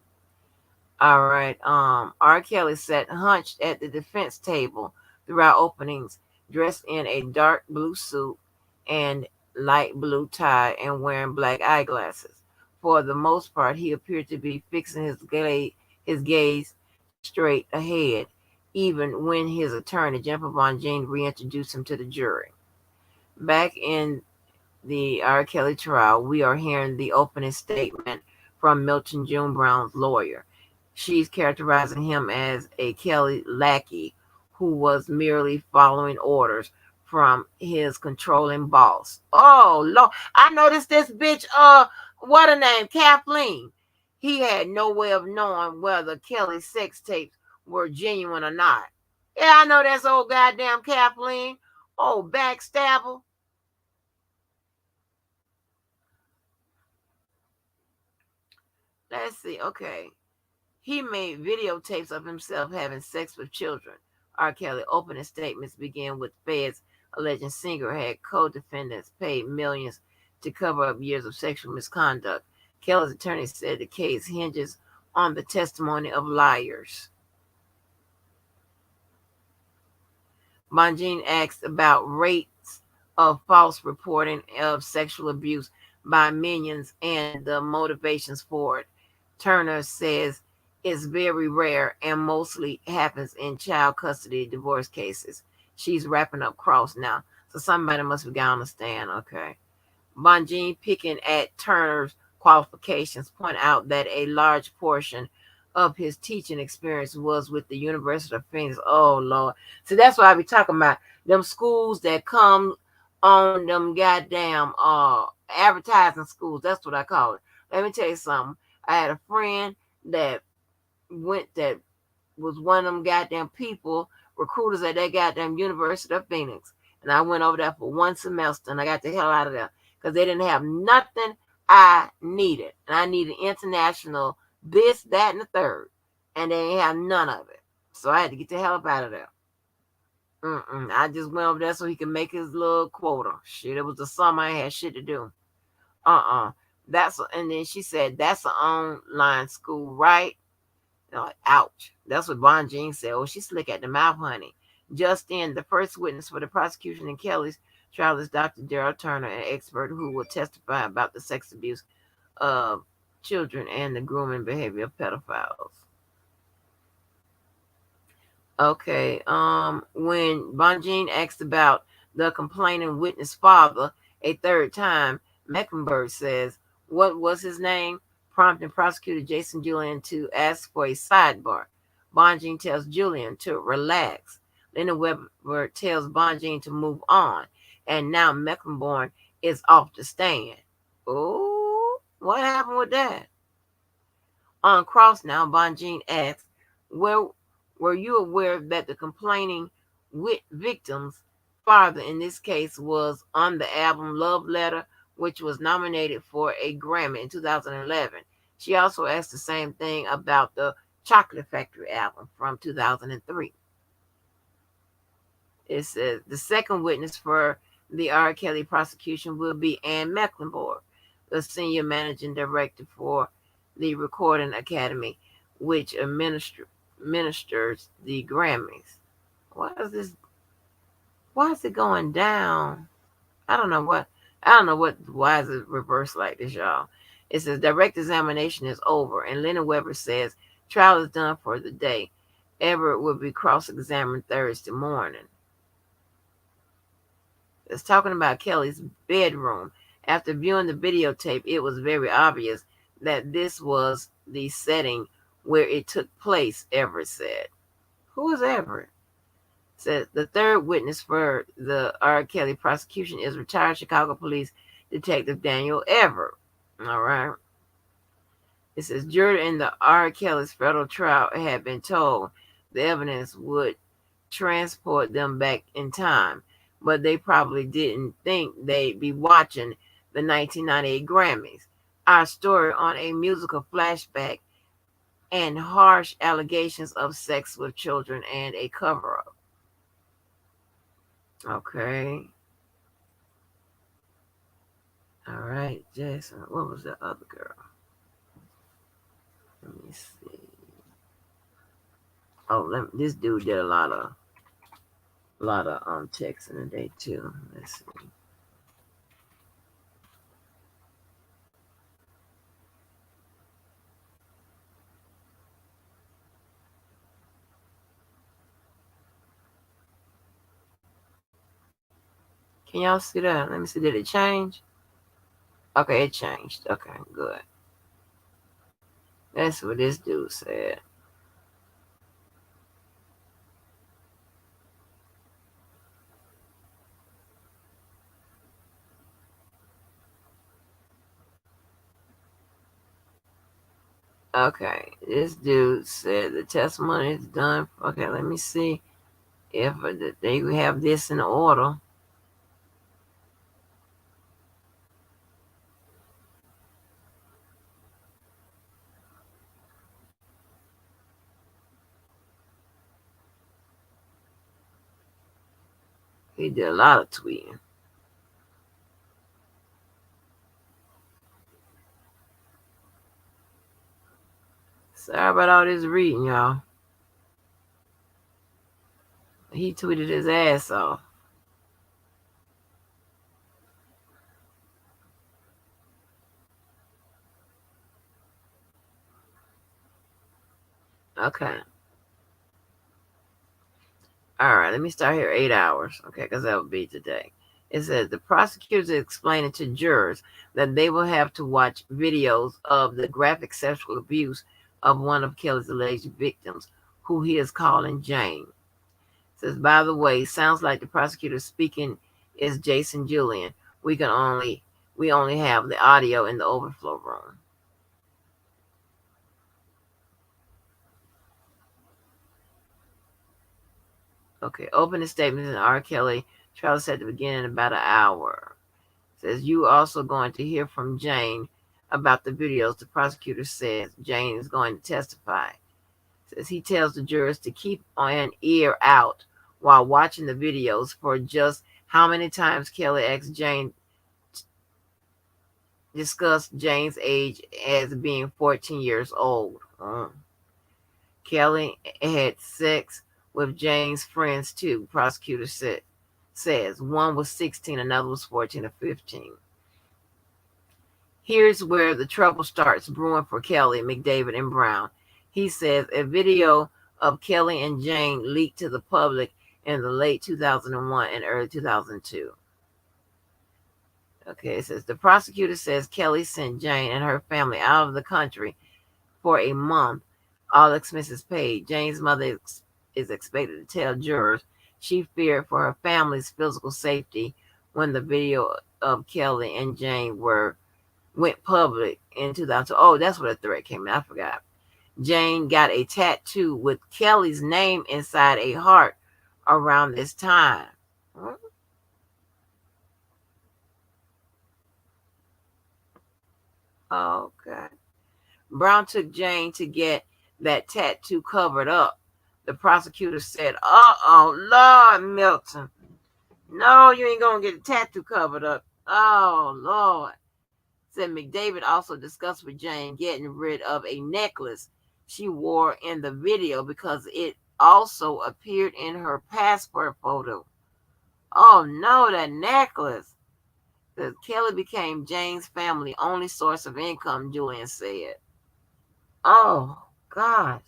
All right. R. Kelly sat hunched at the defense table throughout openings, dressed in a dark blue suit and light blue tie and wearing black eyeglasses. For the most part, he appeared to be fixing his gaze straight ahead, even when his attorney, Jennifer Bonjean, reintroduced him to the jury. Back in the R. Kelly trial, we are hearing the opening statement from Milton June Brown's lawyer. She's characterizing him as a Kelly lackey who was merely following orders from his controlling boss. Oh Lord, I noticed this bitch, what her name, Kathleen. He had no way of knowing whether Kelly's sex tapes were genuine or not. Yeah, I know that's old goddamn Kathleen. Oh, backstabber. Let's see. Okay. He made videotapes of himself having sex with children. R. Kelly opening statements began with feds alleging Singer had co-defendants paid millions to cover up years of sexual misconduct. Kelly's attorney said the case hinges on the testimony of liars. Bonjean asked about rates of false reporting of sexual abuse by minions and the motivations for it. Turner says it's very rare and mostly happens in child custody divorce cases. She's wrapping up Cross now, so somebody must have got on the stand. Okay. Bonjean, picking at Turner's qualifications, point out that a large portion of his teaching experience was with the University of Phoenix. Oh Lord. So that's what I be talking about. Them schools that come on them goddamn advertising schools. That's what I call it. Let me tell you something. I had a friend that that was one of them goddamn people, recruiters at that goddamn University of Phoenix. And I went over there for one semester and I got the hell out of there because they didn't have nothing I needed. And I needed international this, that, and the third. And they ain't have none of it. So I had to get the hell up out of there. I just went over there so he could make his little quota. Shit, it was the summer. I had shit to do. And then she said, that's an online school, right? Ouch. That's what Bonjean said. Oh, she's slick at the mouth, honey. Just then, the first witness for the prosecution in Kelly's trial is Dr. Daryl Turner, an expert who will testify about the sex abuse of children and the grooming behavior of pedophiles. Okay. When Bonjean asked about the complaining witness father a third time, Mecklenburg says, what was his name? Prompting prosecutor Jason Julian to ask for a sidebar. Bonjean tells Julian to relax. Linda Weber tells Bonjean to move on. And now Mecklenburg is off the stand. Oh, what happened with that? On cross now, Bonjean asks, well, were you aware that the complaining victim's father in this case was on the album Love Letter, which was nominated for a Grammy in 2011? She also asked the same thing about the Chocolate Factory album from 2003. It says the second witness for the R. Kelly prosecution will be Ann Mecklenburg, the senior managing director for the Recording Academy, which administers the Grammys. Why is it going down? I don't know why is it reversed like this, y'all. It says direct examination is over, and Leonard Weber says trial is done for the day. Everett will be cross-examined Thursday morning. It's talking about Kelly's bedroom. After viewing the videotape, it was very obvious that this was the setting where it took place, Everett said. Who is Everett? Said the third witness for the R. Kelly prosecution is retired Chicago police detective Daniel Everett. All right. It says jurors in the R. Kelly's federal trial had been told the evidence would transport them back in time, but they probably didn't think they'd be watching the 1998 Grammys. Our story on a musical flashback and harsh allegations of sex with children and a cover up. Okay. All right, Jason. What was the other girl? Let me see. Oh, this dude did a lot of texting today too. Let's see. Can y'all see that? Let me see. Did it change? Okay, it changed. Okay, good. That's what this dude said. Okay, this dude said the testimony is done. Okay, let me see if they have this in order. He did a lot of tweeting. Sorry about all this reading, y'all. He tweeted his ass off. Okay. All right, let me start here 8 hours, okay, because that would be today. It says the prosecutors are explaining to jurors that they will have to watch videos of the graphic sexual abuse of one of Kelly's alleged victims, who he is calling Jane. It says, by the way, sounds like the prosecutor speaking is Jason Julian. We only have the audio in the overflow room. Okay, opening statements in R. Kelly trial set to begin in about an hour. Says you also going to hear from Jane about the videos. The prosecutor says Jane is going to testify. Says he tells the jurors to keep an ear out while watching the videos for just how many times Kelly asked Jane discussed Jane's age as being 14 years old. Kelly had sex with Jane's friends too, prosecutor says. One was 16, another was 14 or 15. Here's where the trouble starts brewing for Kelly, McDavid, and Brown. He says a video of Kelly and Jane leaked to the public in the late 2001 and early 2002. Okay, it says the prosecutor says Kelly sent Jane and her family out of the country for a month, all expenses paid. Jane's mother is expected to tell jurors she feared for her family's physical safety when the video of Kelly and Jane went public in 2002. Oh, that's where the threat came in. I forgot. Jane got a tattoo with Kelly's name inside a heart around this time. Okay. Brown took Jane to get that tattoo covered up. The prosecutor said, Lord, Milton. No, you ain't going to get a tattoo covered up. Oh, Lord. Said McDavid also discussed with Jane getting rid of a necklace she wore in the video because it also appeared in her passport photo. Oh, no, that necklace. The Kelly became Jane's family only source of income, Julian said. Oh, gosh.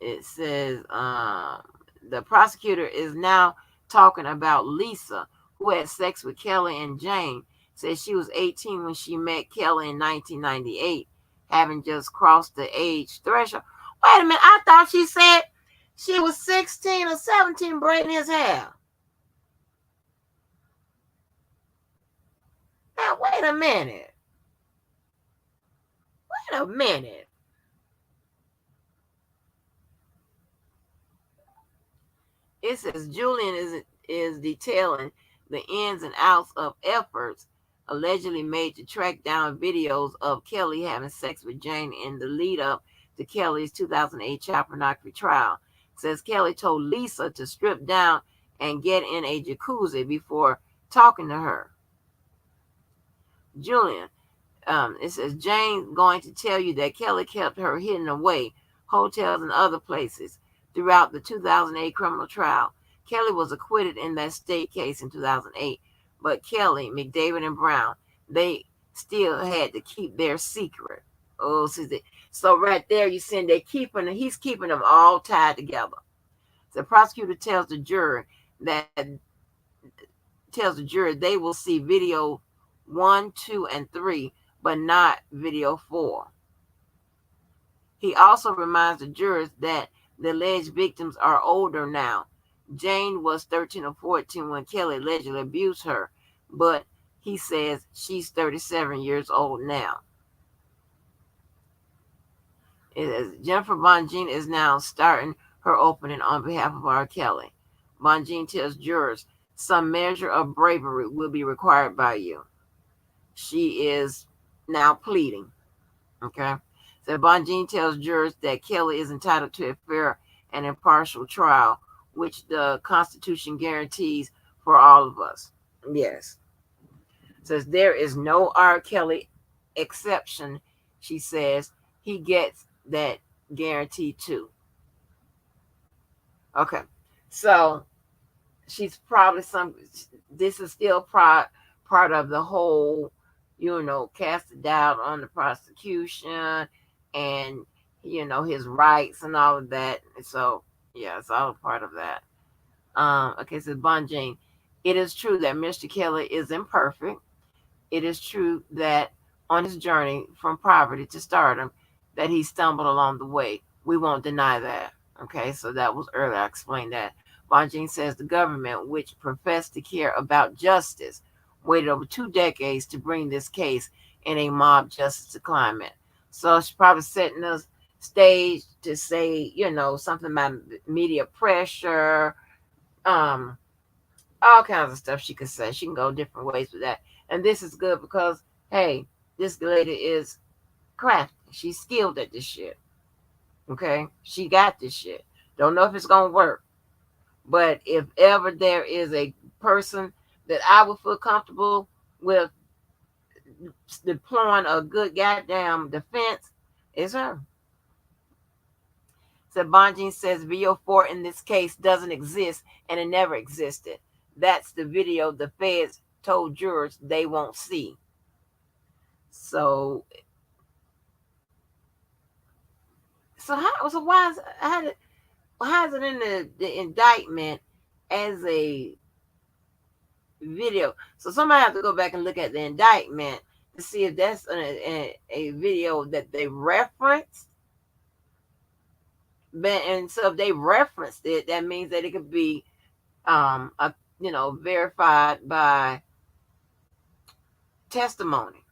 It says the prosecutor is now talking about Lisa, who had sex with Kelly and Jane. says she was 18 when she met Kelly in 1998, having just crossed the age threshold. Wait a minute, I thought she said she was 16 or 17 braiding his hair. Now, wait a minute. Wait a minute. It says Julian is detailing the ins and outs of efforts allegedly made to track down videos of Kelly having sex with Jane in the lead up to Kelly's 2008 child pornography trial. It says Kelly told Lisa to strip down and get in a jacuzzi before talking to her. Julian, it says Jane going to tell you that Kelly kept her hidden away, hotels and other places throughout the 2008 criminal trial. Kelly was acquitted in that state case in 2008, but Kelly, McDavid, and Brown, they still had to keep their secret. Oh, so right there, you see, he's keeping them all tied together. The prosecutor tells the jury they will see video 1, 2, and 3, but not video 4. He also reminds the jurors that the alleged victims are older now. Jane was 13 or 14 when Kelly allegedly abused her, but he says she's 37 years old now. Jennifer Bongine is now starting her opening on behalf of R. Kelly. Bongine tells jurors some measure of bravery will be required by you. She is now pleading. Okay. So Bongine tells jurors that Kelly is entitled to a fair and impartial trial, which the Constitution guarantees for all of us. Yes. Says there is no R. Kelly exception, she says. He gets that guarantee too. Okay. So she's probably this is still part of the whole, cast a doubt on the prosecution and, his rights and all of that. So, yeah, it's all part of that. Okay, so Bongine, it is true that Mr. Kelly is imperfect. It is true that on his journey from poverty to stardom, that he stumbled along the way. We won't deny that. Okay, so that was earlier. I explained that. Bongine says the government, which professed to care about justice, waited over 2 decades to bring this case in a mob justice climate. So she's probably setting the stage to say, something about media pressure, all kinds of stuff she could say. She can go different ways with that. And this is good because, hey, this lady is crafty. She's skilled at this shit. Okay? She got this shit. Don't know if it's going to work. But if ever there is a person that I would feel comfortable with deploying a good goddamn defense, it's her. So Bongine says video 4 in this case doesn't exist and it never existed. That's the video the feds told jurors they won't see. So why is it in the indictment as a video? So somebody have to go back and look at the indictment to see if that's a video that they referenced. And so if they referenced it, that means that it could be verified by testimony.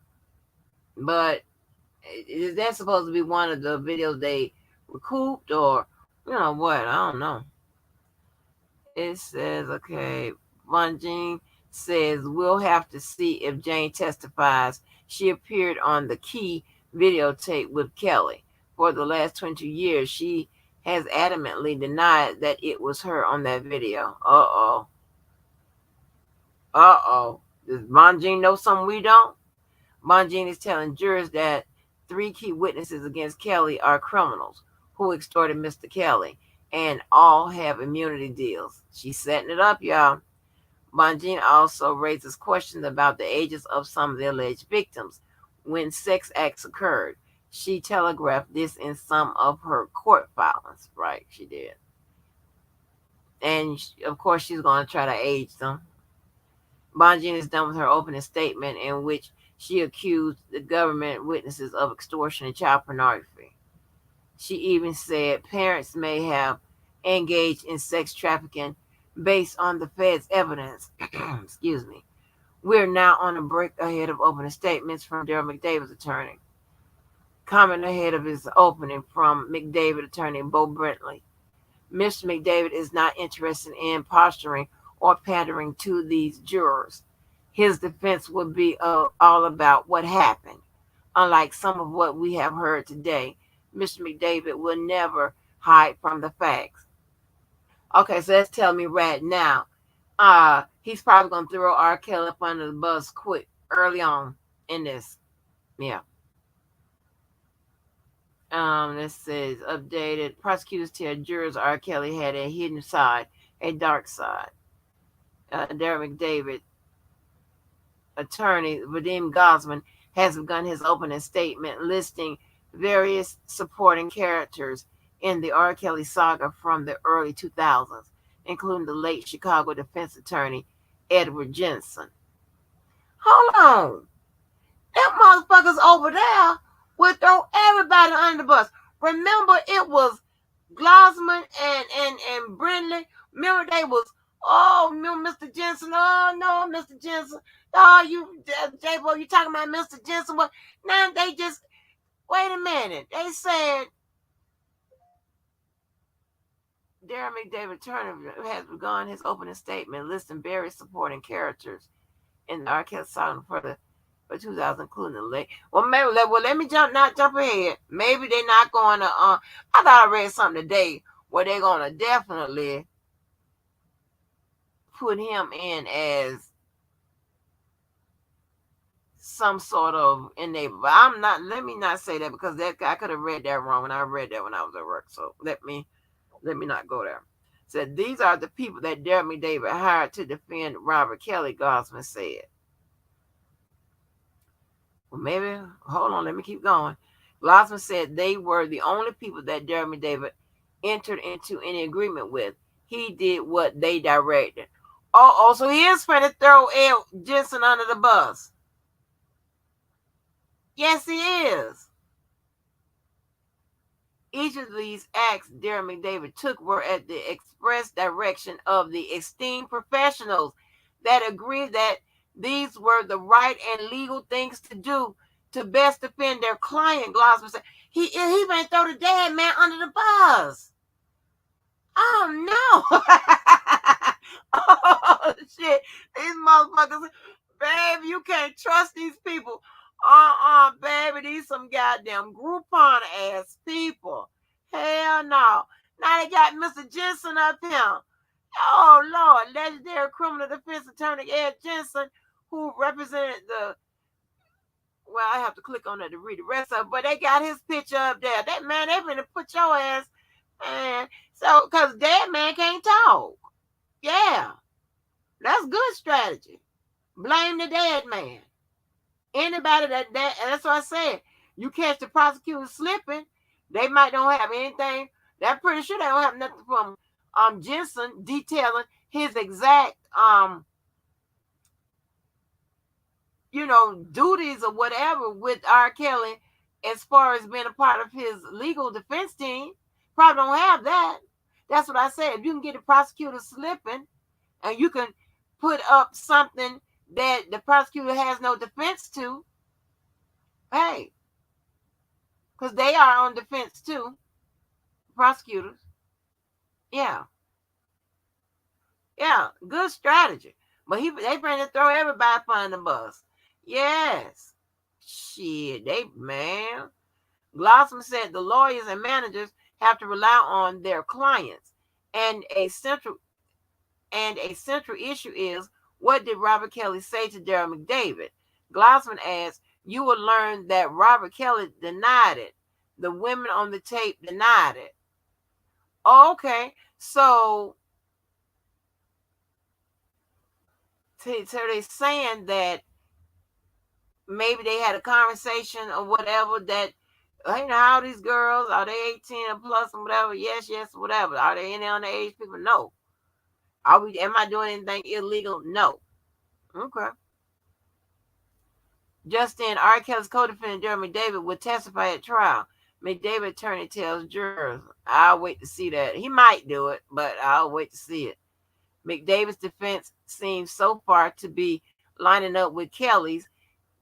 But is that supposed to be one of the videos they recouped or what? I don't know. It says, okay, Bongine says we'll have to see if Jane testifies. She appeared on the key videotape with Kelly. For the last 20 years, she has adamantly denied that it was her on that video. Uh-oh. Does Bongine know something we don't? Bongine is telling jurors that 3 key witnesses against Kelly are criminals who extorted Mr. Kelly and all have immunity deals. She's setting it up, y'all. Bongine also raises questions about the ages of some of the alleged victims when sex acts occurred. She telegraphed this in some of her court filings. Right, she did. And, of course, she's going to try to age them. Bongine is done with her opening statement in which she accused the government witnesses of extortion and child pornography. She even said parents may have engaged in sex trafficking based on the Fed's evidence. Excuse me. We're now on a break ahead of opening statements from Daryl McDavid's attorney. Comment ahead of his opening from McDavid attorney Bo Brentley. Mr. McDavid is not interested in posturing or pandering to these jurors. His defense would be all about what happened. Unlike some of what we have heard today, Mr. McDavid will never hide from the facts. Okay, so that's telling me right now, he's probably gonna throw R. Kelly up under the bus quick early on in this. Yeah. This says updated. Prosecutors tell jurors R. Kelly had a hidden side, a dark side. Derek McDavid, attorney Vadim Gosman, has begun his opening statement listing various supporting characters in the R. Kelly saga from the early 2000s, including the late Chicago defense attorney Edward Jensen. Hold on. Them motherfuckers over there would throw everybody under the bus. Remember, it was Glossman and Brindley. Remember, they was, oh, Mr. Jensen. Oh, no, Mr. Jensen. Oh, you, J-Bo, you talking about Mr. Jensen. What? Now they just, wait a minute. They said, Darren McDavid Turner has begun his opening statement listing various supporting characters in the R. Kelly saga for 2000, including the late. Well, maybe let me not jump ahead. Maybe they're not going to. I thought I read something today where they're going to definitely put him in as some sort of enabler. But I'm not. Let me not say that because that I could have read that wrong when I read that when I was at work. So let me not go there. Said these are the people that Darren McDavid hired to defend Robert Kelly. Gosman said. Well, maybe, hold on, let me keep going. Glossman said they were the only people that Jeremy David entered into any agreement with. He did what they directed. Oh, so he is trying to throw Ed Jensen under the bus. Yes, he is. Each of these acts Darren McDavid took were at the express direction of the esteemed professionals that agreed that these were the right and legal things to do to best defend their client. Glossman said he may throw the dead man under the bus. Oh no! Oh shit! These motherfuckers, baby, you can't trust these people. Baby, these some goddamn Groupon ass people. Hell no. Now they got Mr. Jensen up here. Oh Lord, legendary criminal defense attorney Ed Jensen, who represented the. Well, I have to click on that to read the rest of it, but they got his picture up there. That man, they finna put your ass, man. So, cause dead man can't talk. Yeah, that's good strategy. Blame the dead man. Anybody that's what I said. You catch the prosecutor slipping, they might don't have anything. They're pretty sure they don't have nothing from Jensen detailing his exact duties or whatever with R. Kelly as far as being a part of his legal defense team. Probably don't have that. That's what I said. If you can get the prosecutor slipping and you can put up something that the prosecutor has no defense to, hey, because they are on defense too, prosecutors. Yeah, good strategy. But they trying to throw everybody up on the bus. Yes, shit, man. Glossman said the lawyers and managers have to rely on their clients, and a central issue is, what did Robert Kelly say to Darren McDavid? Glossman adds, you will learn that Robert Kelly denied it. The women on the tape denied it. Okay, so they're saying that maybe they had a conversation or whatever that, how are these girls? Are they 18 or plus or whatever? Yes, whatever. Are they any underage people? No. Am I doing anything illegal? No. Okay. Just then, R. Kelly's co-defendant Jeremy David would testify at trial. McDavid attorney tells jurors, "I'll wait to see that. He might do it, but I'll wait to see it." McDavid's defense seems so far to be lining up with Kelly's,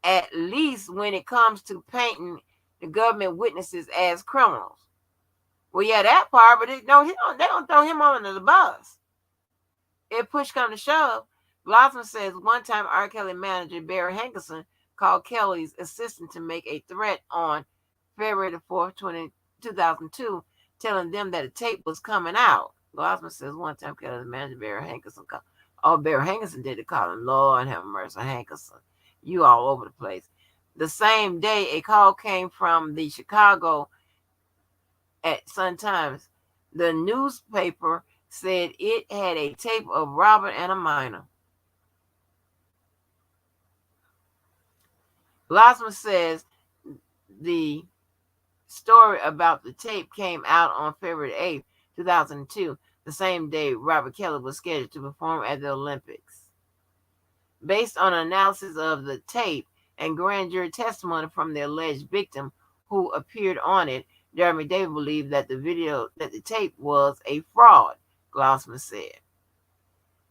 at least when it comes to painting the government witnesses as criminals. Well, yeah, that part, but they don't throw him under the bus. If push comes to shove, Glossman says one time R. Kelly manager Barry Hankerson called Kelly's assistant to make a threat on February the 4th, 2002, telling them that a tape was coming out. Glossman says one time Kelly's manager Barry Hankerson called. Oh, Barry Hankerson did it, call him. Lord have mercy, Hankerson. You all over the place. The same day, a call came from the Chicago at Sun-Times. The newspaper said it had a tape of Robert and a minor. Glossman says the story about the tape came out on February 8th, 2002, the same day Robert Kelly was scheduled to perform at the Olympics. Based on analysis of the tape and grand jury testimony from the alleged victim who appeared on it, Jeremy David believed that the tape was a fraud, Glossman said.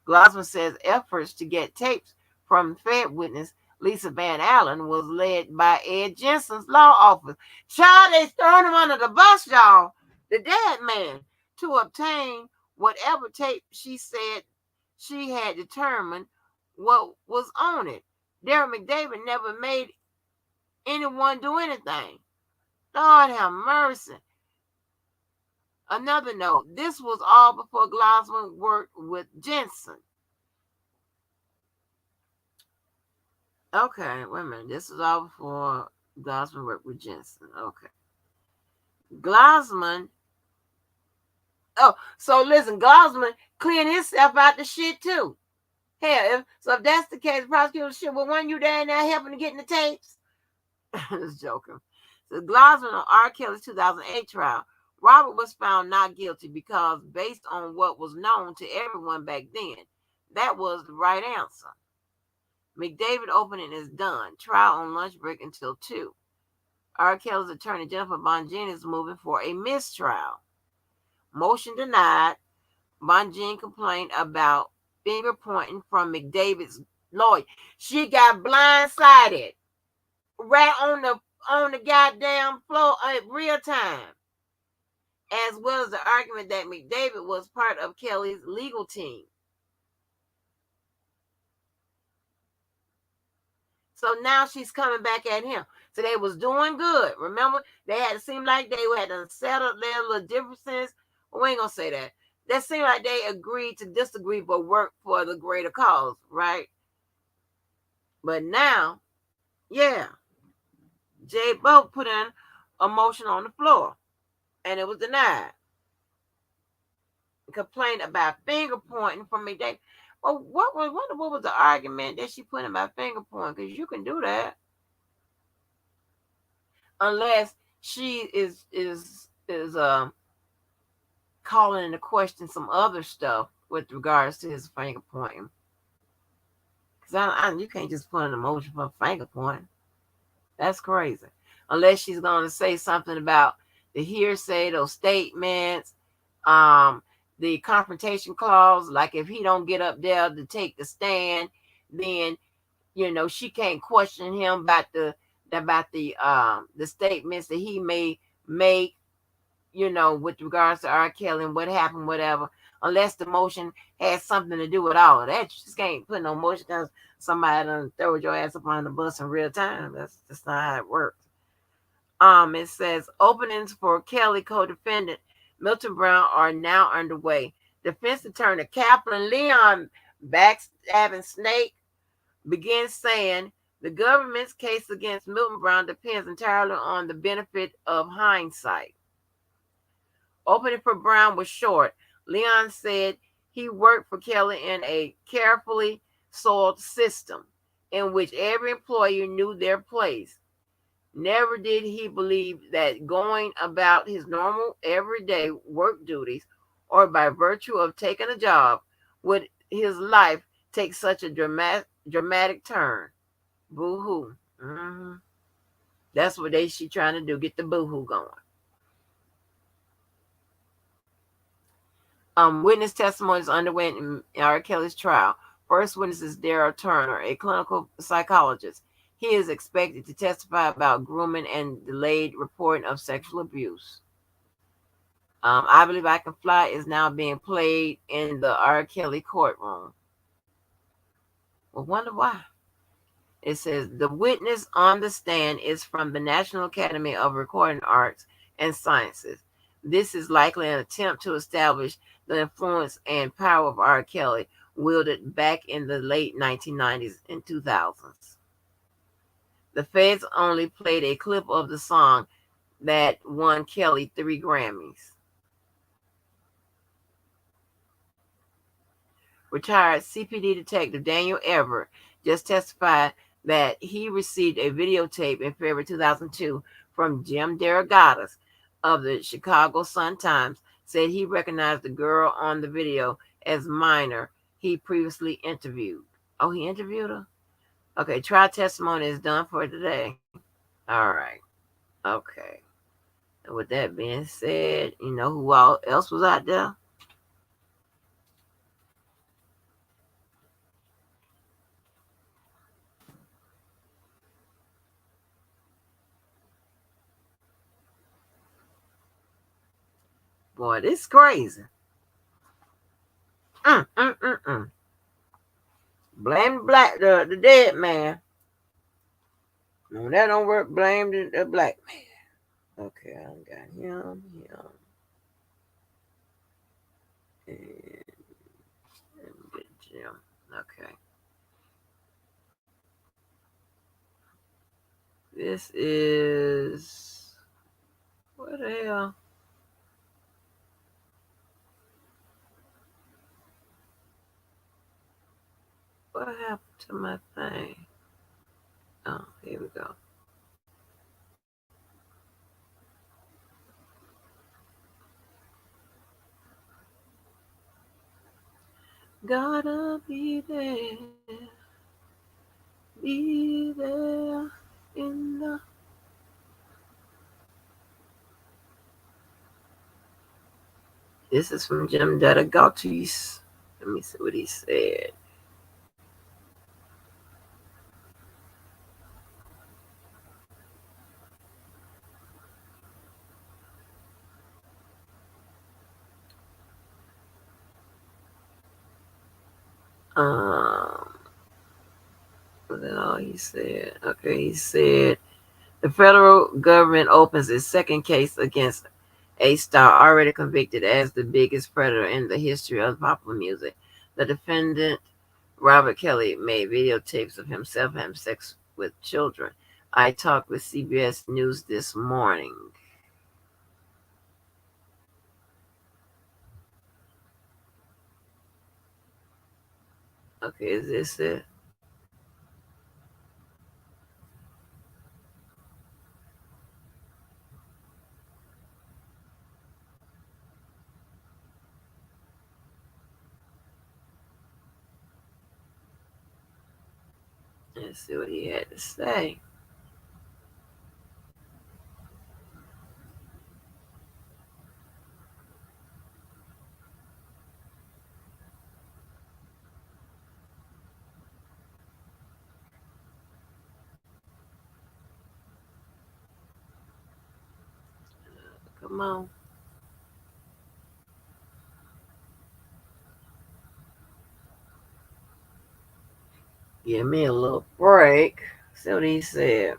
Glossman says efforts to get tapes from Fed witness Lisa Van Allen was led by Ed Jensen's law office. Child, they throwing him under the bus, y'all. The dead man, to obtain whatever tape she said she had determined what was on it. Darren McDavid never made anyone do anything. Lord have mercy. Another note, this was all before Glossman worked with Jensen. Okay, wait a minute. This was all before Glossman worked with Jensen. Okay. Glossman. Oh, so listen, Glossman cleaned himself out the shit too. Hell, if that's the case, the prosecutor shit, well, weren't you there now helping to get in the tapes? Just joking. So Glossman on R. Kelly's 2008 trial, Robert was found not guilty because based on what was known to everyone back then, that was the right answer. McDavid opening is done. Trial on lunch break until 2. R. Kelly's attorney Jennifer Bongine is moving for a mistrial. Motion denied. Bongine complained about finger pointing from McDavid's lawyer. She got blindsided right on the goddamn floor at real time, as well as the argument that McDavid was part of Kelly's legal team. So now she's coming back at him. So they was doing good. Remember, they had to seem like they had to settle their little differences. Well, we ain't gonna say that. That seemed like they agreed to disagree but work for the greater cause, right? But now, yeah, Jay Boat put in a motion on the floor, and it was denied. Complained about finger pointing from McDavid. Well, what was the argument that she put in about finger pointing? Because you can do that unless she is calling into question some other stuff with regards to his finger pointing. Because you can't just put an emotion for finger pointing. That's crazy. Unless she's going to say something about the hearsay, those statements, the confrontation clause. Like if he don't get up there to take the stand, then she can't question him about the statements that he may make, with regards to R. Kelly and what happened, whatever, unless the motion has something to do with all of that. You just can't put no motion because somebody done throw your ass up on the bus in real time. That's just not how it works. It says openings for Kelly co-defendant Milton Brown are now underway. Defense attorney Kaplan Leon backstabbing snake begins saying the government's case against Milton Brown depends entirely on the benefit of hindsight. Opening for Brown was short. Leon said he worked for Kelly in a carefully soiled system in which every employee knew their place. Never did he believe that going about his normal everyday work duties or by virtue of taking a job would his life take such a dramatic turn. Boo-hoo. Mm-hmm. That's what she trying to do, get the boo-hoo going. Witness testimonies underwent in R. Kelly's trial. First witness is Daryl Turner, a clinical psychologist. He is expected to testify about grooming and delayed reporting of sexual abuse. I Believe I Can Fly is now being played in the R. Kelly courtroom. Well, wonder why. It says the witness on the stand is from the National Academy of Recording Arts and Sciences. This is likely an attempt to establish the influence and power of R. Kelly wielded back in the late 1990s and 2000s. The feds only played a clip of the song that won Kelly 3 Grammys. Retired CPD Detective Daniel Everett just testified that he received a videotape in February 2002 from Jim DeRogatis of the Chicago Sun-Times, said he recognized the girl on the video as minor he previously interviewed. Oh, he interviewed her? Okay, trial testimony is done for today. All right. Okay. And with that being said, you know who else was out there? Boy, this crazy. Mm, mm, mm, mm. Blame the dead man. No, that don't work. Blame the black man. Okay, I got him, and Jim. Okay. This is what the hell? What happened to my thing? Oh, here we go. Gotta be there in the. This is from Jim Dadagotis. Let me see what he said. Was that all he said? Okay, he said the federal government opens its second case against a star already convicted as the biggest predator in the history of popular music. The defendant, Robert Kelly, made videotapes of himself having sex with children. I talked with CBS News this morning. Okay, is this it? Let's see what he had to say. Come on. Give me a little break. See what he said.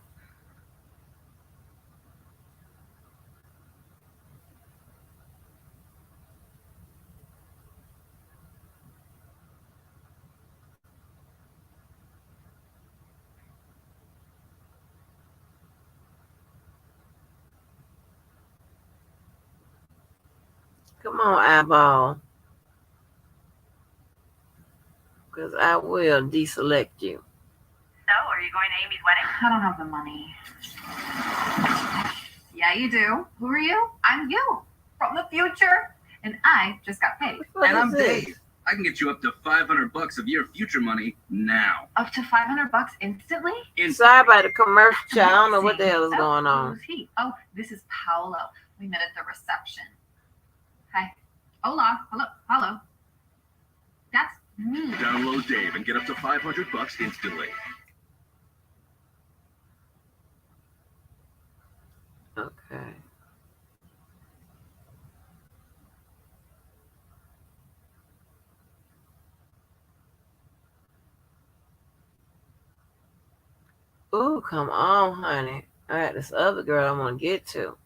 Come on, eyeball. Because I will deselect you. So, are you going to Amy's wedding? I don't have the money. Yeah, you do. Who are you? I'm you from the future, and I just got paid. And I'm Dave. I can get you up to $500 of your future money now. Up to $500 instantly? Sorry about the commercial, child. I don't know what the hell is going on. Who's he? Oh, this is Paolo. We met at the reception. Hi. Hola. Hello. That's me. Download Dave and get up to $500 instantly. Okay. Ooh, come on, honey. I got this other girl I want to get to.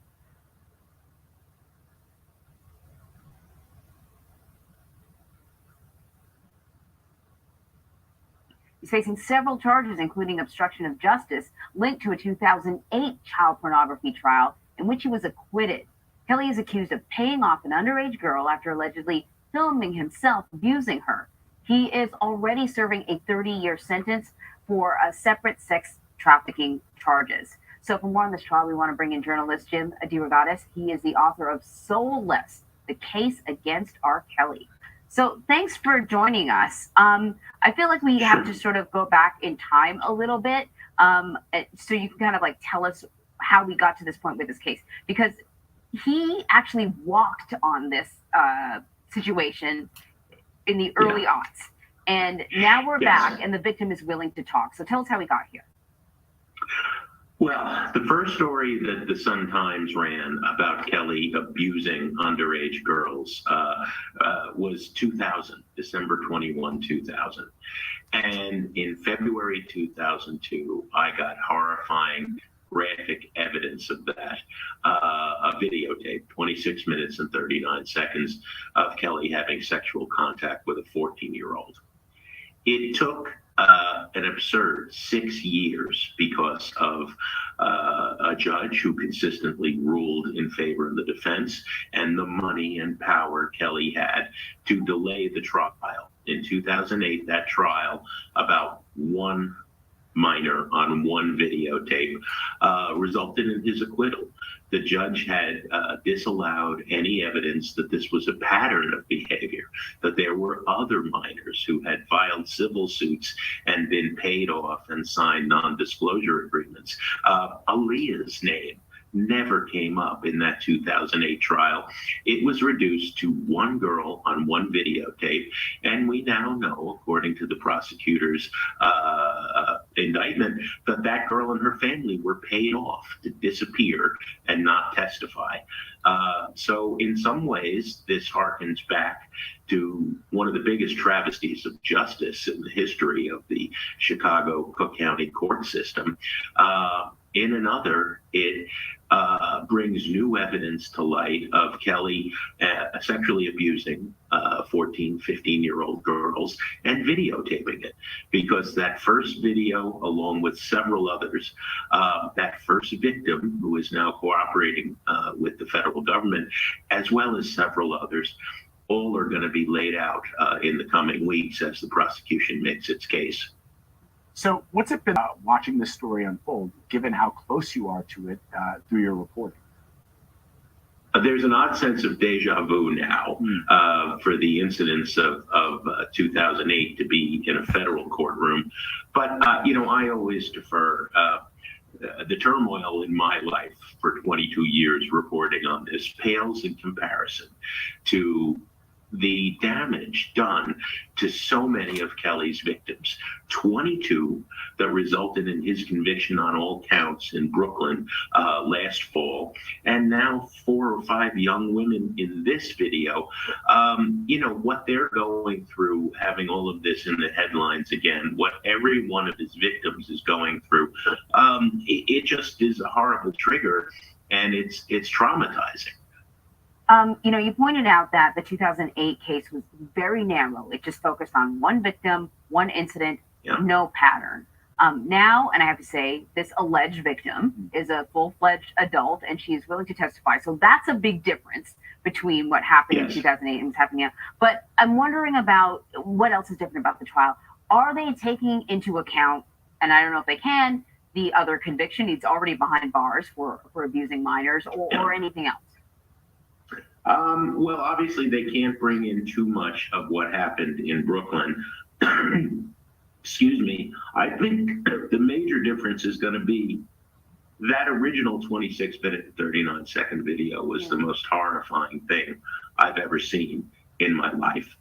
He's facing several charges, including obstruction of justice, linked to a 2008 child pornography trial in which he was acquitted. Kelly is accused of paying off an underage girl after allegedly filming himself abusing her. He is already serving a 30-year sentence for separate sex trafficking charges. So for more on this trial, we want to bring in journalist Jim DeRogatis. He is the author of Soulless, The Case Against R. Kelly. So thanks for joining us. I feel like we have to sort of go back in time a little bit, so you can kind of like tell us how we got to this point with this case, because he actually walked on this situation in the early aughts, and now we're back, and the victim is willing to talk. So tell us how we got here. Well, the first story that the Sun-Times ran about Kelly abusing underage girls was 2000, December 21, 2000. And in February 2002, I got horrifying graphic evidence of that, a videotape, 26 minutes and 39 seconds of Kelly having sexual contact with a 14-year-old. It took an absurd 6 years because of a judge who consistently ruled in favor of the defense and the money and power Kelly had to delay the trial. In 2008, that trial, about one minor on one videotape, resulted in his acquittal. The judge had disallowed any evidence that this was a pattern of behavior, that there were other minors who had filed civil suits and been paid off and signed non-disclosure agreements. Aaliyah's name never came up in that 2008 trial. It was reduced to one girl on one videotape, and we now know, according to the prosecutor's indictment, that that girl and her family were paid off to disappear and not testify. So in some ways, this harkens back to one of the biggest travesties of justice in the history of the Chicago Cook County court system. In another, it brings new evidence to light of Kelly sexually abusing 14, 15-year-old girls and videotaping it, because that first video, along with several others, that first victim, who is now cooperating with the federal government, as well as several others, all are going to be laid out in the coming weeks as the prosecution makes its case. So what's it been watching this story unfold, given how close you are to it through your reporting? There's an odd sense of deja vu now for the incidents of 2008 to be in a federal courtroom. But, I always defer. The turmoil in my life for 22 years reporting on this pales in comparison to the damage done to so many of Kelly's victims. 22 that resulted in his conviction on all counts in Brooklyn last fall, and now 4 or 5 young women in this video. What they're going through, having all of this in the headlines again, what every one of his victims is going through, it just is a horrible trigger, and it's traumatizing. You pointed out that the 2008 case was very narrow. It just focused on one victim, one incident, no pattern. Now, and I have to say, this alleged victim is a full-fledged adult, and she is willing to testify. So that's a big difference between what happened in 2008 and what's happening now. But I'm wondering about what else is different about the trial. Are they taking into account, and I don't know if they can, the other conviction? He's already behind bars for abusing minors, or anything else? Well, obviously, they can't bring in too much of what happened in Brooklyn. Excuse me. I think the major difference is going to be that original 26-minute and 39-second video was the most horrifying thing I've ever seen in my life.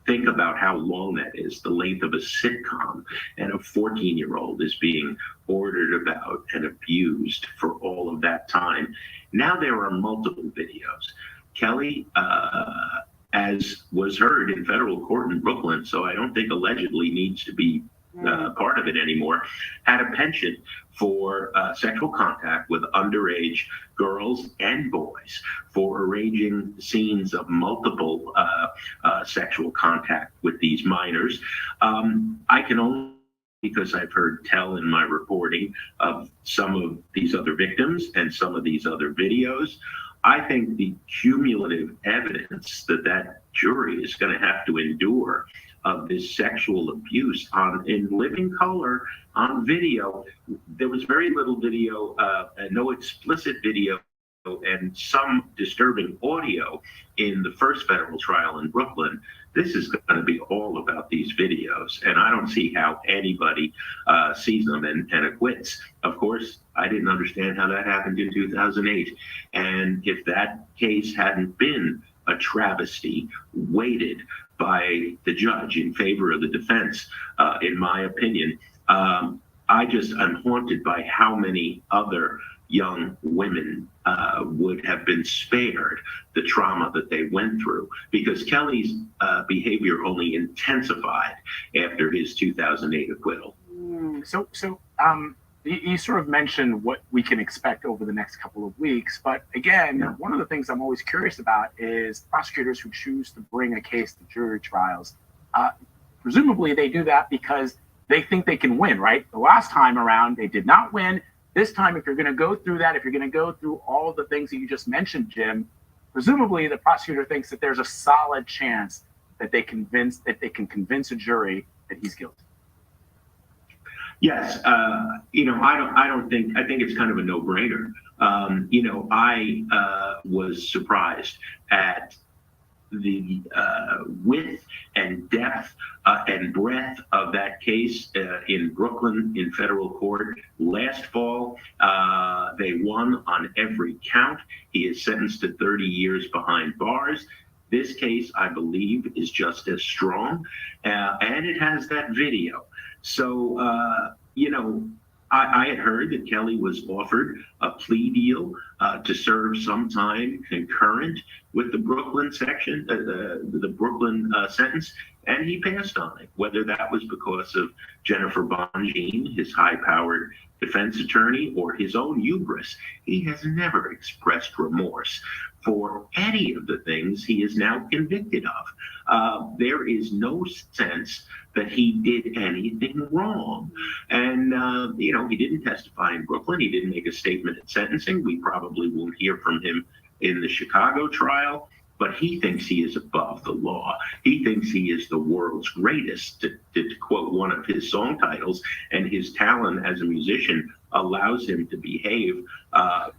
Think about how long that is, the length of a sitcom, and a 14-year-old is being ordered about and abused for all of that time. Now there are multiple videos. Kelly, as was heard in federal court in Brooklyn, so I don't think allegedly needs to be part of it anymore, had a penchant for sexual contact with underage girls and boys, for arranging scenes of multiple sexual contact with these minors. I can only, because I've heard tell in my reporting of some of these other victims and some of these other videos, I think the cumulative evidence that that jury is going to have to endure of this sexual abuse in living color on video. There was very little video, no explicit video, and some disturbing audio in the first federal trial in Brooklyn. This is going to be all about these videos, and I don't see how anybody sees them and acquits. Of course, I didn't understand how that happened in 2008, and if that case hadn't been a travesty weighted by the judge in favor of the defense, in my opinion, I'm haunted by how many other young women would have been spared the trauma that they went through, because Kelly's behavior only intensified after his 2008 acquittal. So you sort of mentioned what we can expect over the next couple of weeks, but again, one of the things I'm always curious about is prosecutors who choose to bring a case to jury trials. Presumably they do that because they think they can win, right? The last time around, they did not win. This time, if you're going to go through that, if you're going to go through all of the things that you just mentioned, Jim, presumably the prosecutor thinks that there's a solid chance that they can convince a jury that he's guilty. Yes, I think it's kind of a no-brainer. I was surprised at the width and depth and breadth of that case in Brooklyn in federal court last fall. They won on every count. He is sentenced to 30 years behind bars. This case, I believe, is just as strong, and it has that video. So, I had heard that Kelly was offered a plea deal to serve some time concurrent with the Brooklyn section, the Brooklyn sentence, and he passed on it. Whether that was because of Jennifer Bonjean, his high-powered defense attorney, or his own hubris, he has never expressed remorse for any of the things he is now convicted of. There is no sense that he did anything wrong. And, he didn't testify in Brooklyn. He didn't make a statement at sentencing. We probably won't hear from him in the Chicago trial, but he thinks he is above the law. He thinks he is the world's greatest, to quote one of his song titles, and his talent as a musician allows him to behave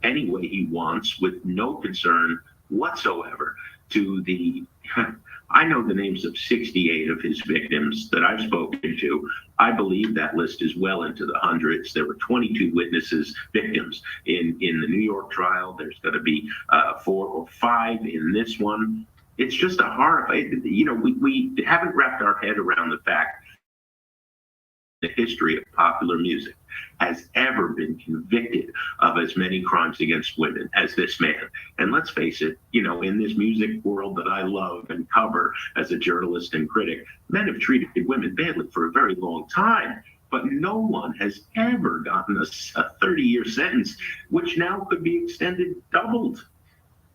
any way he wants with no concern whatsoever to the... I know the names of 68 of his victims that I've spoken to. I believe that list is well into the hundreds. There were 22 victims in the New York trial. There's going to be 4 or 5 in this one. It's just a horrifying, we haven't wrapped our head around the fact the history of popular music has ever been convicted of as many crimes against women as this man. And let's face it, in this music world that I love and cover as a journalist and critic, men have treated women badly for a very long time, but no one has ever gotten a 30-year sentence, which now could be extended, doubled.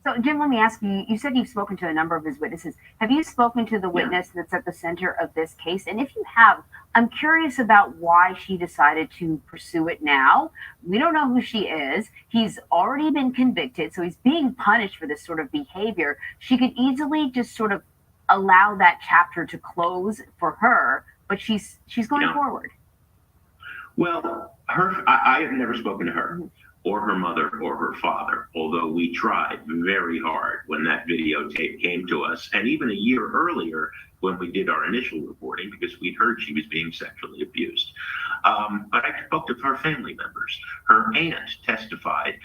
So, Jim, let me ask you, you said you've spoken to a number of his witnesses. Have you spoken to the witness that's at the center of this case? And if you have, I'm curious about why she decided to pursue it now. We don't know who she is. He's already been convicted, so he's being punished for this sort of behavior. She could easily just sort of allow that chapter to close for her, but she's going forward. Well, I have never spoken to her. or her mother or her father, although we tried very hard when that videotape came to us, and even a year earlier when we did our initial reporting, because we'd heard she was being sexually abused. But I spoke to her family members. Her aunt testified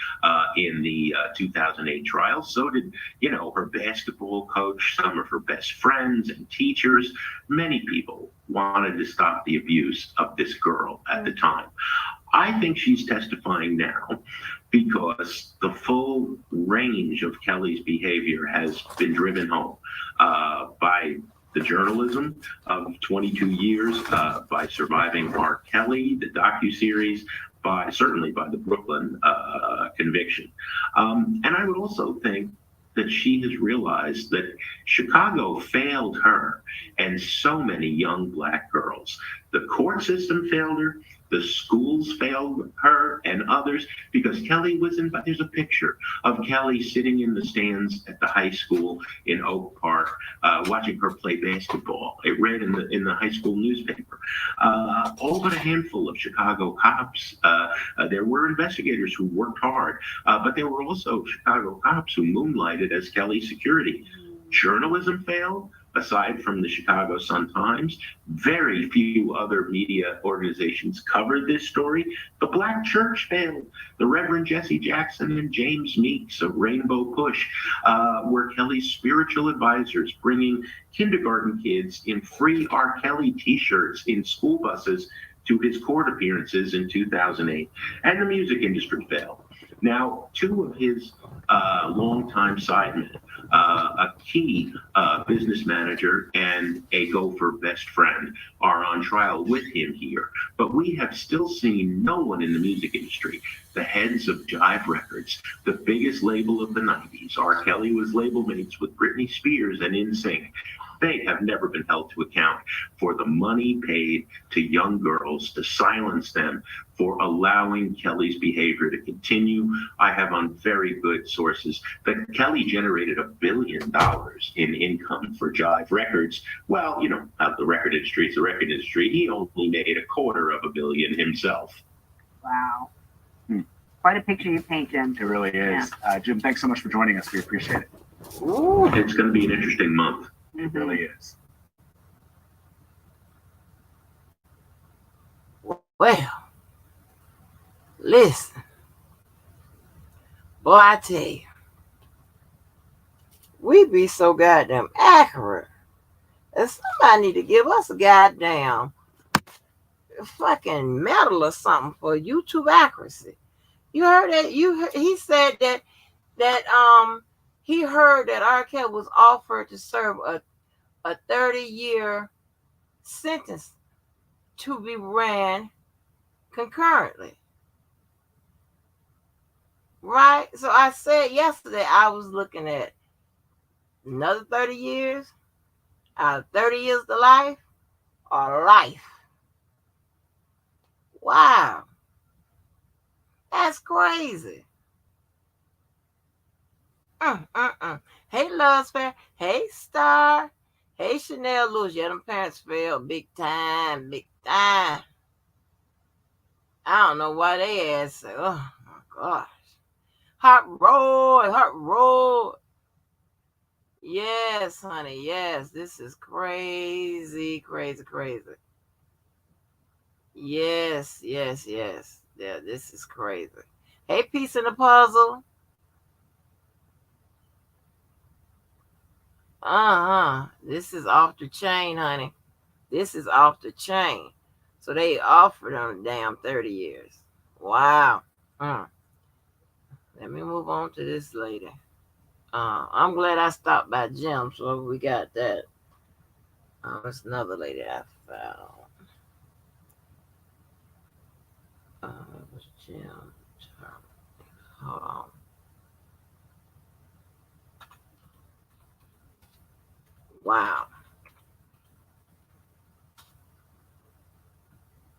in the 2008 trial. So did, her basketball coach, some of her best friends and teachers. Many people wanted to stop the abuse of this girl at the time. I think she's testifying now because the full range of Kelly's behavior has been driven home by the journalism of 22 years, by Surviving R. Kelly, the docuseries, certainly by the Brooklyn conviction. And I would also think that she has realized that Chicago failed her and so many young Black girls. The court system failed her. The schools failed her and others because Kelly was in. There's a picture of Kelly sitting in the stands at the high school in Oak Park, watching her play basketball. It read in the high school newspaper. All but a handful of Chicago cops. There were investigators who worked hard, but there were also Chicago cops who moonlighted as Kelly's security. Journalism failed. Aside from the Chicago Sun-Times, very few other media organizations covered this story. The Black church failed. The Reverend Jesse Jackson and James Meeks of Rainbow Push were Kelly's spiritual advisors, bringing kindergarten kids in free R. Kelly t-shirts in school buses to his court appearances in 2008. And the music industry failed. Now, two of his longtime sidemen, a key business manager and a gopher best friend, are on trial with him here. But we have still seen no one in the music industry, the heads of Jive Records, the biggest label of the 90s. R. Kelly was label mates with Britney Spears and NSYNC. They have never been held to account for the money paid to young girls to silence them for allowing Kelly's behavior to continue. I have on very good sources that Kelly generated $1 billion in income for Jive Records. Well, the record industry is the record industry. He only made $250 million himself. Wow. Quite a picture you paint, Jim. It really is. Yeah. Jim, thanks so much for joining us. We appreciate it. Ooh. It's going to be an interesting month. It really is. Well, listen, boy, I tell you, we be so goddamn accurate. And somebody need to give us a goddamn fucking medal or something for YouTube accuracy. You heard that? He said that he heard that R. Kelly was offered to serve a 30-year sentence to be ran concurrently. Right? So I said yesterday I was looking at another 30 years, 30 years to life, or life. Wow. That's crazy. Hey, Love's Fair. Hey, Star. Hey, Chanel Lewis. Yeah, them parents failed big time, big time. I don't know why they asked. Oh, my gosh. Hot roll. Yes, honey. Yes, this is crazy. Yes. Yeah, this is crazy. Hey, Piece in the Puzzle. This is off the chain, honey. This is off the chain. So they offered them damn 30 years. Wow. Let me move on to this lady. I'm glad I stopped by Jim, so we got that. It's another lady I found. It was Jim. Hold on. Wow.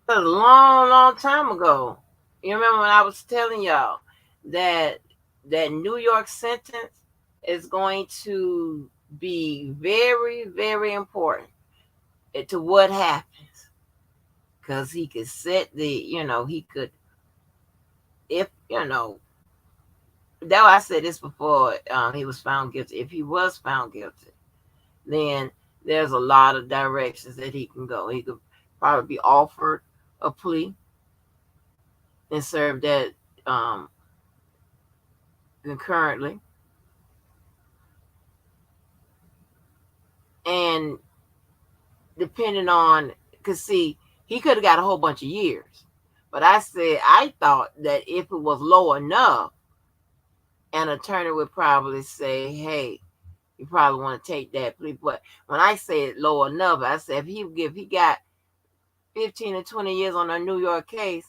That was a long time ago. You remember when I was telling y'all that New York sentence is going to be very, very important to what happens. Because he could set he could, if you know, though I said this before, he was found guilty. If he was found guilty, then there's a lot of directions that he can go. He could probably be offered a plea and serve that concurrently. And depending on, because see, he could have got a whole bunch of years. But I thought that if it was low enough, an attorney would probably say, hey, you probably want to take that plea. But when I say low enough, I said if he got 15 or 20 years on a New York case,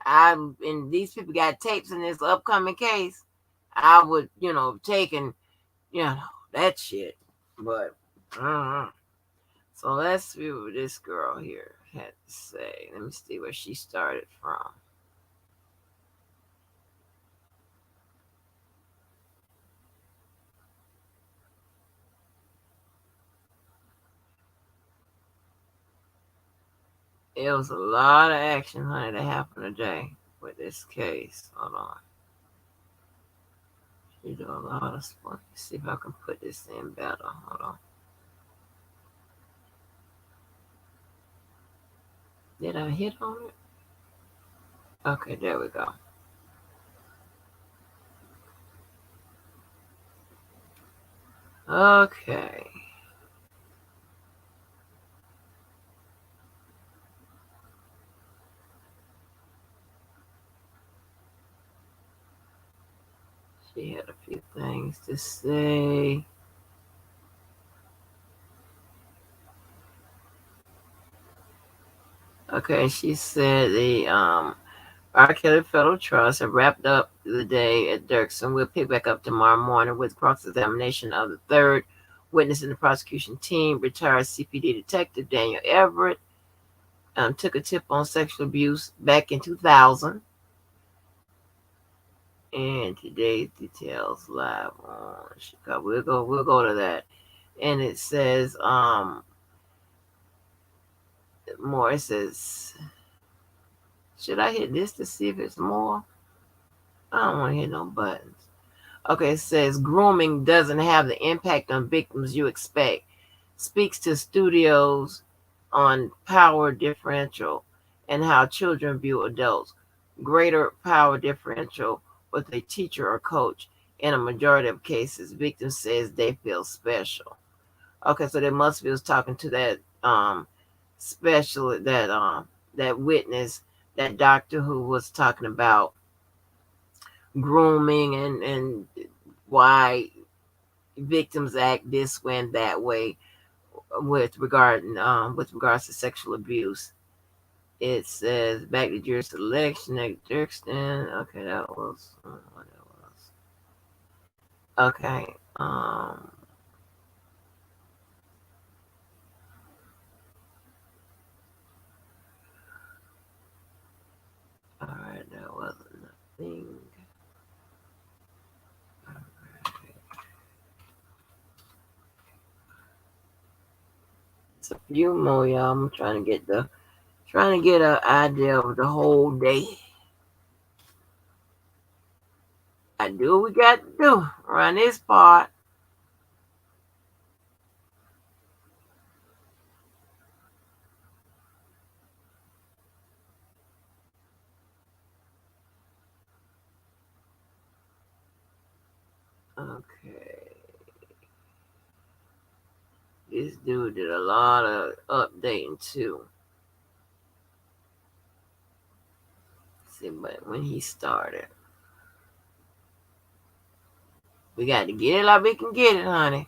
and these people got tapes in this upcoming case, I would, taking, that shit. But so let's see what this girl here had to say. Let me see where she started from. It was a lot of action, honey, that happened today with this case. Hold on. She do a lot of stuff. Let's see if I can put this in better. Hold on. Did I hit on it? Okay, there we go. Okay. She had a few things to say. Okay, she said the R. Kelly Federal Trust have wrapped up the day at Dirksen. We'll pick back up tomorrow morning with cross-examination of the third witness in the prosecution team, retired CPD Detective Daniel Everett. Took a tip on sexual abuse back in 2000. And today's details live on Chicago. We'll go to that. And it says more. It says, should I hit this to see if it's more? I don't want to hit no buttons. Okay, it says grooming doesn't have the impact on victims you expect. Speaks to studios on power differential and how children view adults. Greater power differential with a teacher or coach. In a majority of cases, victim says they feel special. Okay, so they must be was talking to that special that witness, that doctor who was talking about grooming and why victims act this way and that way with regards to sexual abuse. It says back to jury selection at Dirksen. Okay, that was what that was. Okay. All right, that wasn't nothing. All right. It's a few more, y'all. I'm trying to get an idea of the whole day. I do what we got to do around this part. Okay. This dude did a lot of updating too. See, but when he started, we got to get it like we can get it, honey.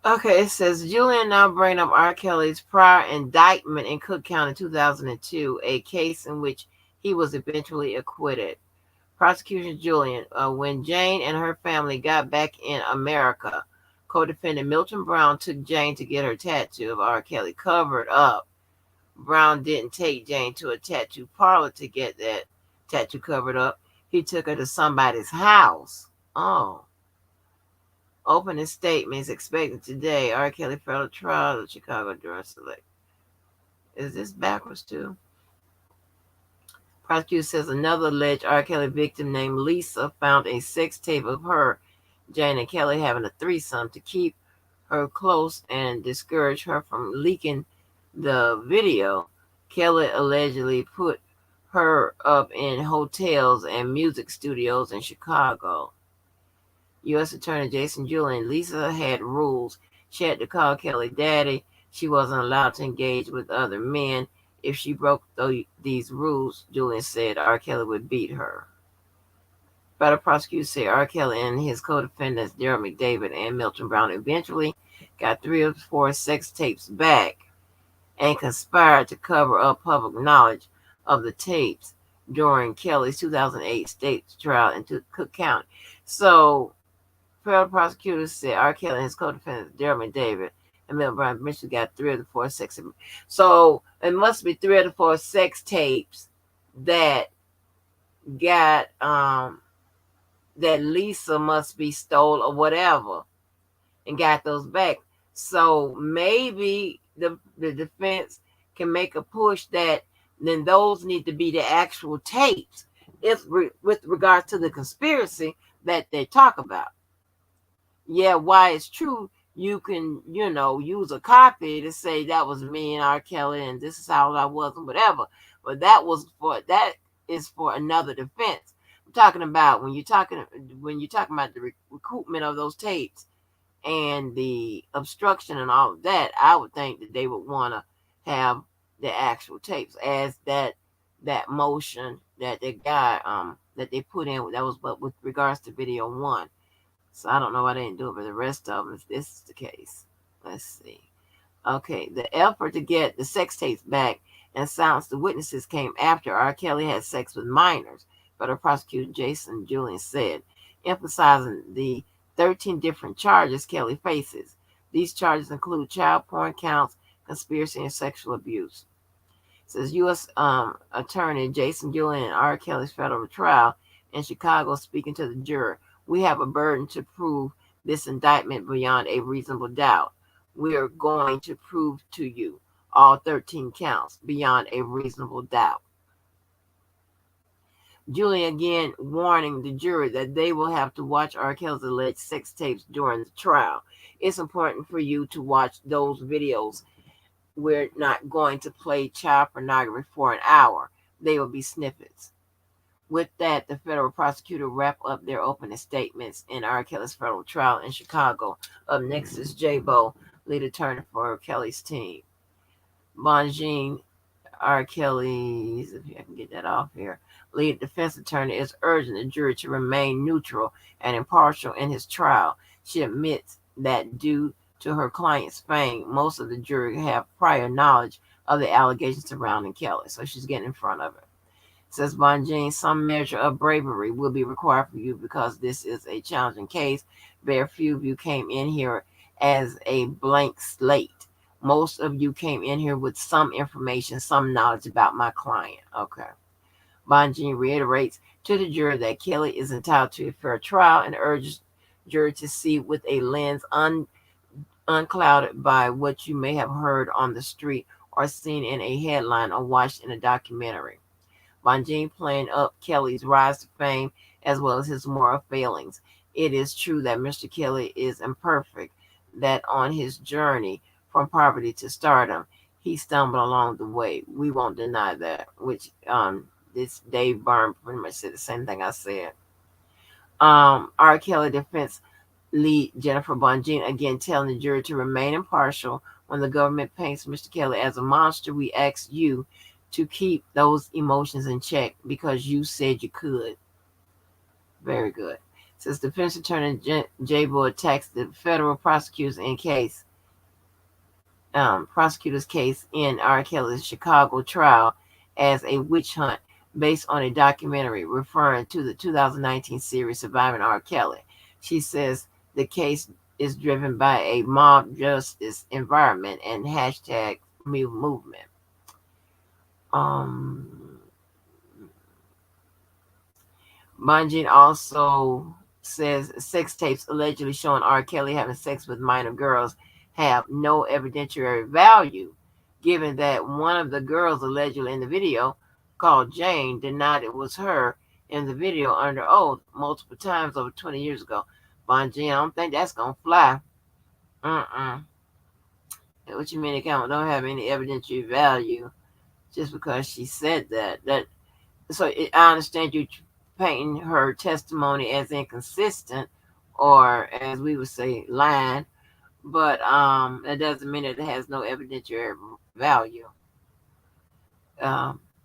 Okay, it says Julian now bringing up R. Kelly's prior indictment in Cook County 2002, a case in which he was eventually acquitted. Prosecution Julian, when Jane and her family got back in America, co-defendant Milton Brown took Jane to get her tattoo of R. Kelly covered up Brown didn't take Jane to a tattoo parlor to get that tattoo covered up. He took her to somebody's house. Oh. Opening statements expected today. R. Kelly federal trial of Chicago Juror Select. Is this backwards too? Prosecutor says another alleged R. Kelly victim named Lisa found a sex tape of her, Jane, and Kelly having a threesome to keep her close and discourage her from leaking the video. Kelly allegedly put her up in hotels and music studios in Chicago. U.S. Attorney Jason Julian, Lisa had rules. She had to call Kelly daddy. She wasn't allowed to engage with other men. If she broke these rules, Julian said R. Kelly would beat her. Federal prosecutors say R. Kelly and his co-defendants, Daryl McDavid and Milton Brown, eventually got 3 of 4 sex tapes back and conspired to cover up public knowledge of the tapes during Kelly's 2008 state trial in Cook County. So, federal prosecutors said R. Kelly and his co-defendants, Daryl McDavid and Milton Brown, eventually got 3 of the 4 sex tapes. So, it must be 3 of the 4 sex tapes that got, that Lisa must be stole or whatever and got those back. So maybe the defense can make a push that then those need to be the actual tapes with regard to the conspiracy that they talk about. Yeah, why it's true, you can, use a copy to say that was me and R. Kelly and this is how I was and whatever. But that is for another defense. I'm talking about when you're talking about the recoupment of those tapes and the obstruction and all of that, I would think that they would want to have the actual tapes as that motion that they got that they put in. That was but with regards to video 1. So I don't know why they didn't do it for the rest of them if this is the case. Let's see. Okay, the effort to get the sex tapes back and silence the witnesses came after R. Kelly had sex with minors, federal prosecutor Jason Julian said, emphasizing the 13 different charges Kelly faces. These charges include child porn counts, conspiracy, and sexual abuse. It says U.S. Attorney Jason Julian in R. Kelly's federal trial in Chicago speaking to the juror. We have a burden to prove this indictment beyond a reasonable doubt. We are going to prove to you all 13 counts beyond a reasonable doubt. Julian again warning the jury that they will have to watch R. Kelly's alleged sex tapes during the trial. It's important for you to watch those videos. We're not going to play child pornography for an hour. They will be snippets. With that, the federal prosecutor wrap up their opening statements in R. Kelly's federal trial in Chicago. Up next is J-Bo, lead attorney for Kelly's team. Bonjean, R. Kelly's, if I can get that off here, lead defense attorney, is urging the jury to remain neutral and impartial in his trial. She admits that due to her client's fame, most of the jury have prior knowledge of the allegations surrounding Kelly. So she's getting in front of it. Says Bonjean, some measure of bravery will be required for you because this is a challenging case. Very few of you came in here as a blank slate. Most of you came in here with some information, some knowledge about my client. Okay. Bonjean reiterates to the jury that Kelly is entitled to a fair trial and urges jury to see with a lens unclouded by what you may have heard on the street or seen in a headline or watched in a documentary. Bonjean playing up Kelly's rise to fame as well as his moral failings. It is true that Mr. Kelly is imperfect, that on his journey from poverty to stardom, he stumbled along the way. We won't deny that, which this Dave Byrne pretty much said the same thing I said. R. Kelly defense lead Jennifer Bonjean again telling the jury to remain impartial. When the government paints Mr. Kelly as a monster, we ask you to keep those emotions in check because you said you could. Very good. Says defense attorney J-Bo attacks the federal prosecutor's case in R. Kelly's Chicago trial as a witch hunt based on a documentary referring to the 2019 series Surviving R. Kelly. She says the case is driven by a mob justice environment and hashtag #MeToo movement. Bungie also says sex tapes allegedly showing R. Kelly having sex with minor girls have no evidentiary value, given that one of the girls allegedly in the video, called Jane, denied it was her in the video under oath multiple times over 20 years ago. Bungie, I don't think that's going to fly. What you mean it don't have any evidentiary value just because she said that? So I understand you painting her testimony as inconsistent, or as we would say, lying, but that doesn't mean that it has no evidentiary value,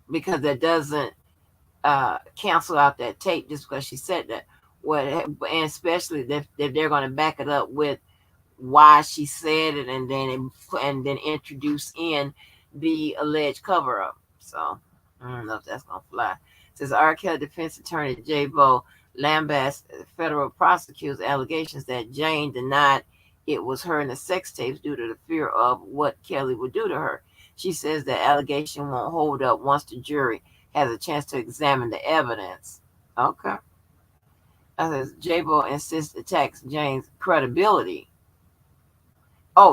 because that doesn't cancel out that tape just because she said that. And especially if they're going to back it up with why she said it, and then introduce in the alleged cover up. So I don't know if that's gonna fly. It says R. Kelly defense attorney J. Bo lambasted federal prosecutors' allegations that Jane denied it was her in the sex tapes due to the fear of what Kelly would do to her. She says the allegation won't hold up once the jury has a chance to examine the evidence. Okay. Says J. Bo insists attacks Jane's credibility.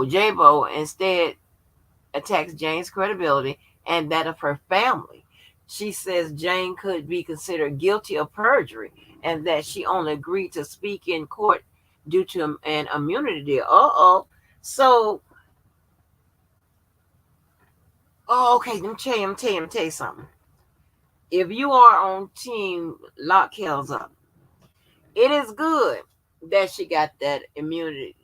J-Bo instead attacks Jane's credibility and that of her family. She says Jane could be considered guilty of perjury and that she only agreed to speak in court due to an immunity deal. So, okay, let me tell you something. If you are on team lock Kells up, it is good that she got that immunity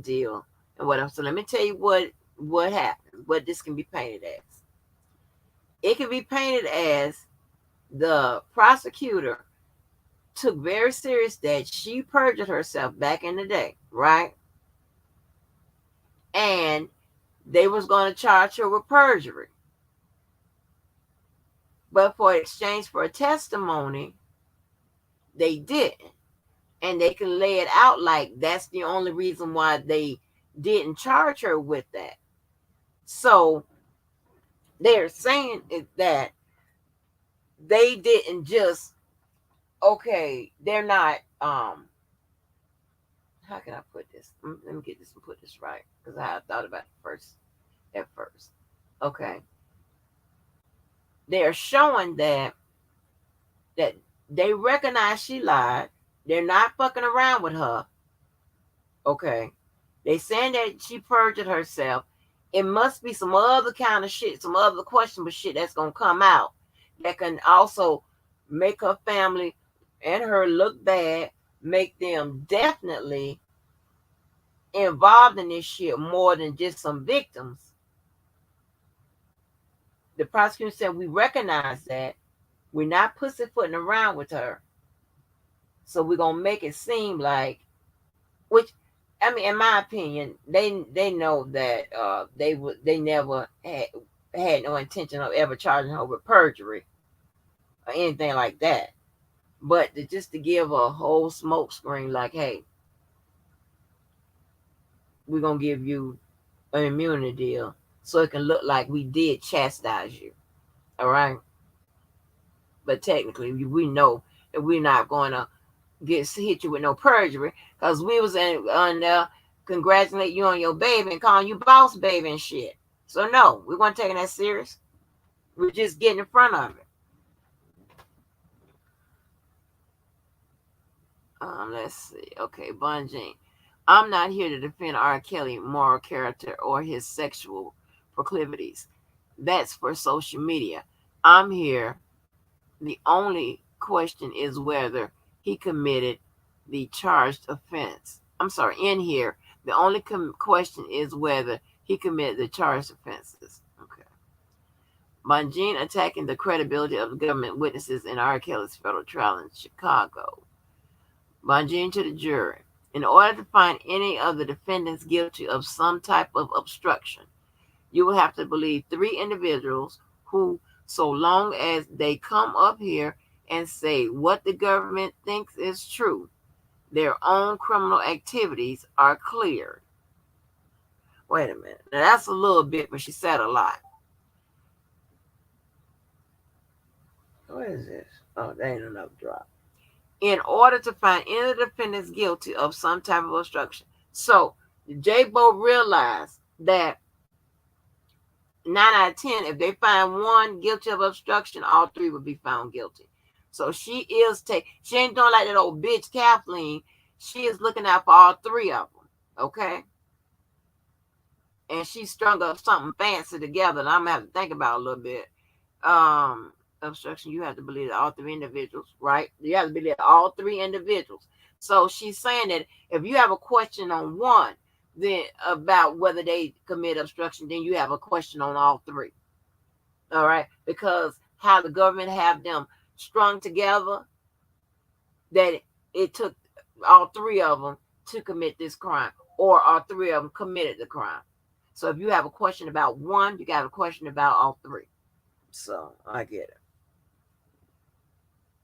deal. And what else? So let me tell you what happens, what this can be painted as. It can be painted as the prosecutor took very serious that she perjured herself back in the day, right? And they was going to charge her with perjury. But for exchange for a testimony, they didn't. And they can lay it out like that's the only reason why they didn't charge her with that. So they're saying that they didn't just, they're not, how can I put this? Let me get this and put this right, because I thought about it at first. Okay. They're showing that they recognize she lied. They're not fucking around with her. Okay. They saying that she perjured herself. It must be some other kind of shit, some other questionable shit that's going to come out that can also make her family and her look bad, make them definitely involved in this shit more than just some victims. The prosecutor said, we recognize that. We're not pussyfooting around with her. So we're going to make it seem like, which, I mean, in my opinion, they know that they never had no intention of ever charging her with perjury or anything like that. But just to give a whole smoke screen, like, hey, we're gonna give you an immunity deal so it can look like we did chastise you. All right. But technically, we know that we're not going to hit you with no perjury, because we was on there congratulate you on your baby and calling you boss baby and shit. So no, we weren't taking that serious. We're just getting in front of it. Let's see. Okay, Bungie. I'm not here to defend R. Kelly's moral character or his sexual proclivities. That's for social media. I'm here. The only question is whether he committed the charged offense. In here, the only question is whether he committed the charged offenses. Okay. Bungie attacking the credibility of the government witnesses in R. Kelly's federal trial in Chicago. Bungie to the jury. In order to find any of the defendants guilty of some type of obstruction, you will have to believe 3 individuals who, so long as they come up here and say what the government thinks is true, their own criminal activities are cleared. Wait a minute. Now that's a little bit, but she said a lot. What is this? Oh, that ain't enough drop. In order to find any defendants guilty of some type of obstruction. So J-Bo realized that 9 out of 10, if they find one guilty of obstruction, all three would be found guilty. So she ain't doing like that old bitch Kathleen. She is looking out for all three of them. Okay? And she strung up something fancy together, and I'm gonna have to think about it a little bit. Obstruction, you have to believe that all three individuals, right? You have to believe all three individuals. So she's saying that if you have a question on one, then about whether they commit obstruction, then you have a question on all three. All right, because how the government have them strung together, that it took all three of them to commit this crime, or all three of them committed the crime. So if you have a question about one, you got a question about all three. So I get it.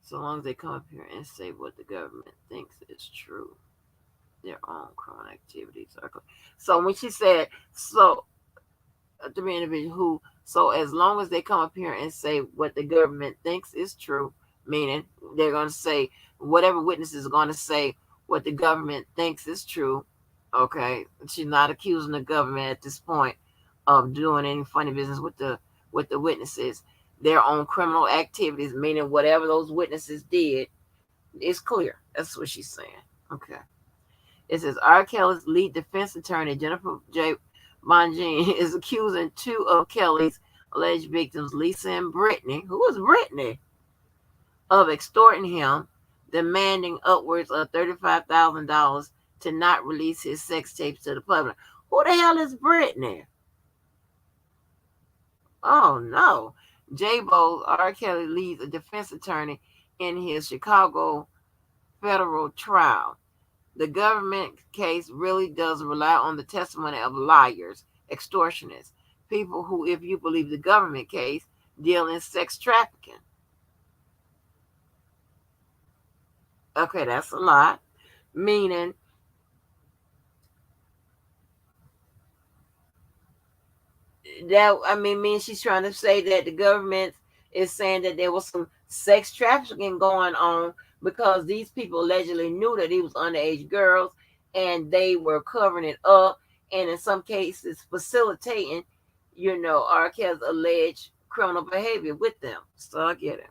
So long as they come up here and say what the government thinks is true, their own criminal activities are. So when she said, so three individuals who, so as long as they come up here and say what the government thinks is true, meaning they're going to say whatever witnesses are going to say what the government thinks is true. Okay, she's not accusing the government at this point of doing any funny business with the witnesses. Their own criminal activities, meaning whatever those witnesses did, is clear. That's what she's saying. Okay. It says R. Kelly's lead defense attorney, Jennifer J. Bonjean, is accusing two of Kelly's alleged victims, Lisa and Brittany. Who is Brittany? Of extorting him, demanding upwards of $35,000 to not release his sex tapes to the public. Who the hell is Brittany? Oh no. J-Bo, R. Kelly leads a defense attorney in his Chicago federal trial. The government case really does rely on the testimony of liars, extortionists, people who, if you believe the government case, deal in sex trafficking. Okay, that's a lot. Meaning that, mean she's trying to say that the government is saying that there was some sex trafficking going on because these people allegedly knew that he was underage girls and they were covering it up, and in some cases facilitating, R. Kelly's alleged criminal behavior with them. So I get it.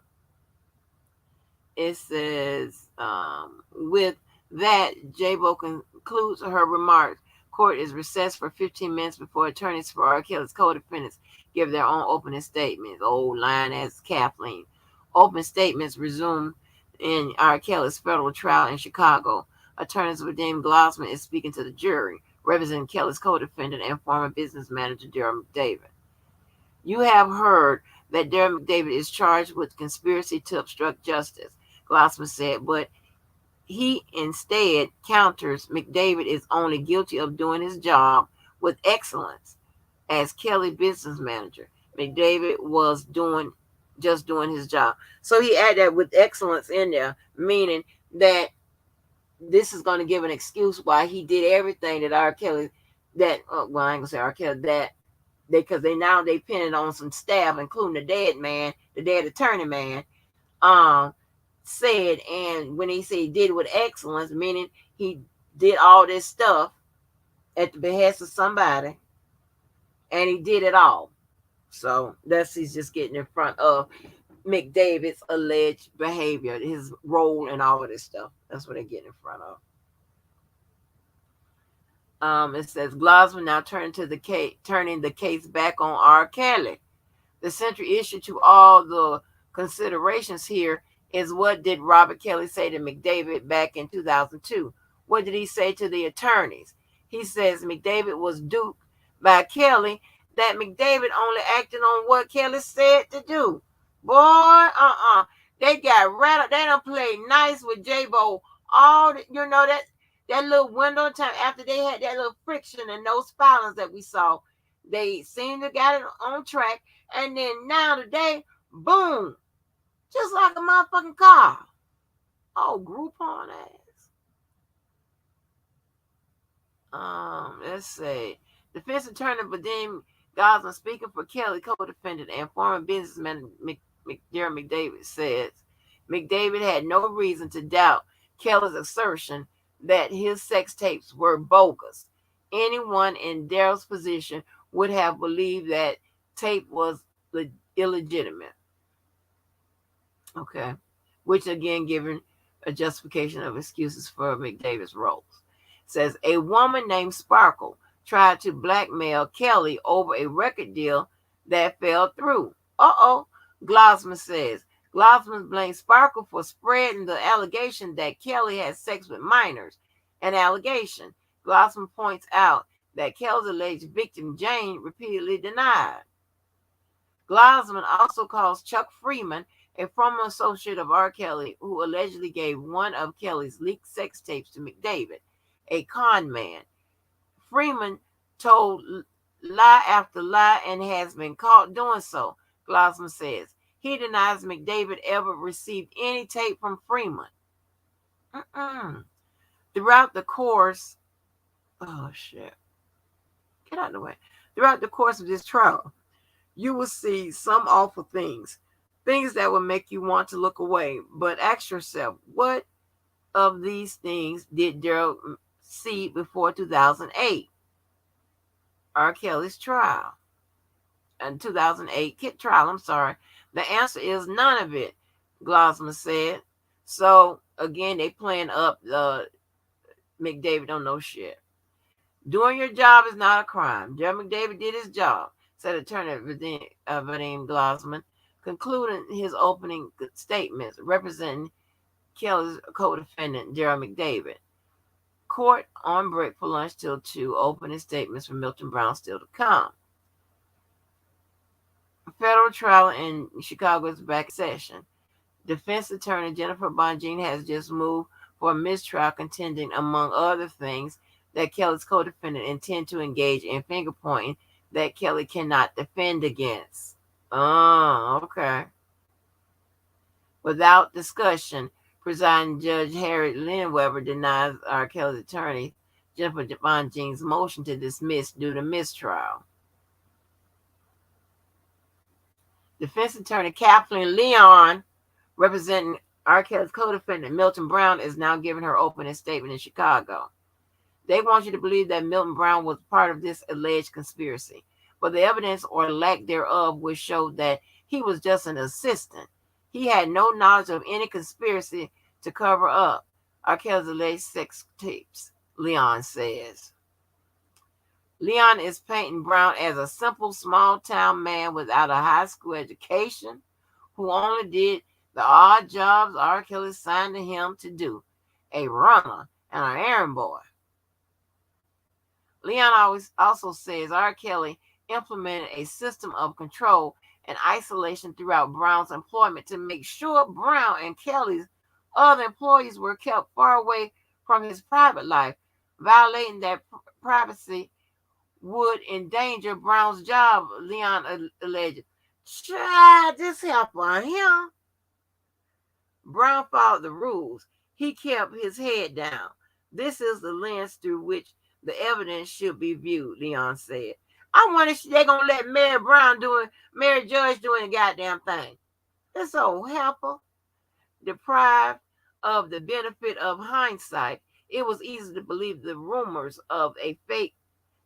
It says, with that, J-Bo concludes her remarks. Court is recessed for 15 minutes before attorneys for R. Kelly's co-defendants give their own opening statements. Old line as Kathleen. Open statements resumed in R. Kelly's federal trial in Chicago. Attorneys Vadim Glossman is speaking to the jury, representing Kelly's co-defendant and former business manager Daryl McDavid. You have heard that Daryl McDavid is charged with conspiracy to obstruct justice, Glossman said, but he instead counters McDavid is only guilty of doing his job with excellence as Kelly business manager. McDavid was just doing his job. So he added that with excellence in there, meaning that this is going to give an excuse why he did everything that R. Kelly, I ain't going to say R. Kelly, that because they pinning on some staff, including the dead attorney man, said, and when he said he did it with excellence, meaning he did all this stuff at the behest of somebody, and he did it all. So he's just getting in front of McDavid's alleged behavior, his role, and all of this stuff. That's what they're getting in front of. It says Glossman now turning the case back on R. Kelly. The central issue to all the considerations here is, what did Robert Kelly say to McDavid back in 2002? What did he say to the attorneys? He says McDavid was duped by Kelly, that McDavid only acted on what Kelly said to do. Boy, they got rattled. They done played nice with J-Bo. All that little window of time after they had that little friction and those filings that we saw, they seemed to got it on track. And then now today, boom, just like a motherfucking car. Oh, Groupon ass. Let's see. Defense attorney Vadim Gosling, speaking for Kelly, co-defendant and former businessman Jerry McDavid says McDavid had no reason to doubt Kelly's assertion that his sex tapes were bogus. Anyone in Daryl's position would have believed that tape was illegitimate. Okay. Which again, given a justification of excuses for McDavid's roles. Says a woman named Sparkle tried to blackmail Kelly over a record deal that fell through. Glossman says. Glossman blames Sparkle for spreading the allegation that Kelly had sex with minors. An allegation. Glossman points out that Kelly's alleged victim, Jane, repeatedly denied. Glossman also calls Chuck Freeman, a former associate of R. Kelly, who allegedly gave one of Kelly's leaked sex tapes to McDavid, a con man. Freeman told lie after lie and has been caught doing so, Glossman says. He denies McDavid ever received any tape from Freeman. Throughout the course, get out of the way. Throughout the course of this trial, you will see some awful things that will make you want to look away. But ask yourself, what of these things did Daryl see before 2008? R. Kelly's trial. And 2008 Kit trial, I'm sorry. The answer is none of it, Glossman said. So, again, they playing up McDavid don't know shit. Doing your job is not a crime. Jerry McDavid did his job, said attorney Vadim Glossman, concluding his opening statements representing Kelly's co-defendant, Jerry McDavid. Court on break for lunch till 2. Opening statements from Milton Brown still to come. Federal trial in Chicago is back in session. Defense attorney Jennifer Bonjean has just moved for a mistrial, contending, among other things, that Kelly's co-defendant intend to engage in finger pointing that Kelly cannot defend against. Oh, okay. Without discussion, presiding Judge Harry Linweber denies R. Kelly's attorney Jennifer Bonjean's motion to dismiss due to mistrial. Defense attorney Kathleen Leon, representing R. Kelly's co-defendant Milton Brown, is now giving her opening statement in Chicago. They want you to believe that Milton Brown was part of this alleged conspiracy, but the evidence or lack thereof would show that he was just an assistant. He had no knowledge of any conspiracy to cover up R. Kelly's alleged sex tapes, Leon says. Leon is painting Brown as a simple small-town man without a high school education who only did the odd jobs R. Kelly assigned to him to do, a runner and an errand boy. Leon also says R. Kelly implemented a system of control and isolation throughout Brown's employment to make sure Brown and Kelly's other employees were kept far away from his private life. Violating that privacy would endanger Brown's job, Leon alleged. Child, this help on him. Brown followed the rules. He kept his head down. This is the lens through which the evidence should be viewed, Leon said. I wonder if they're going to let Mary Judge doing the goddamn thing. This old helper, deprived of the benefit of hindsight, it was easy to believe the rumors of a fake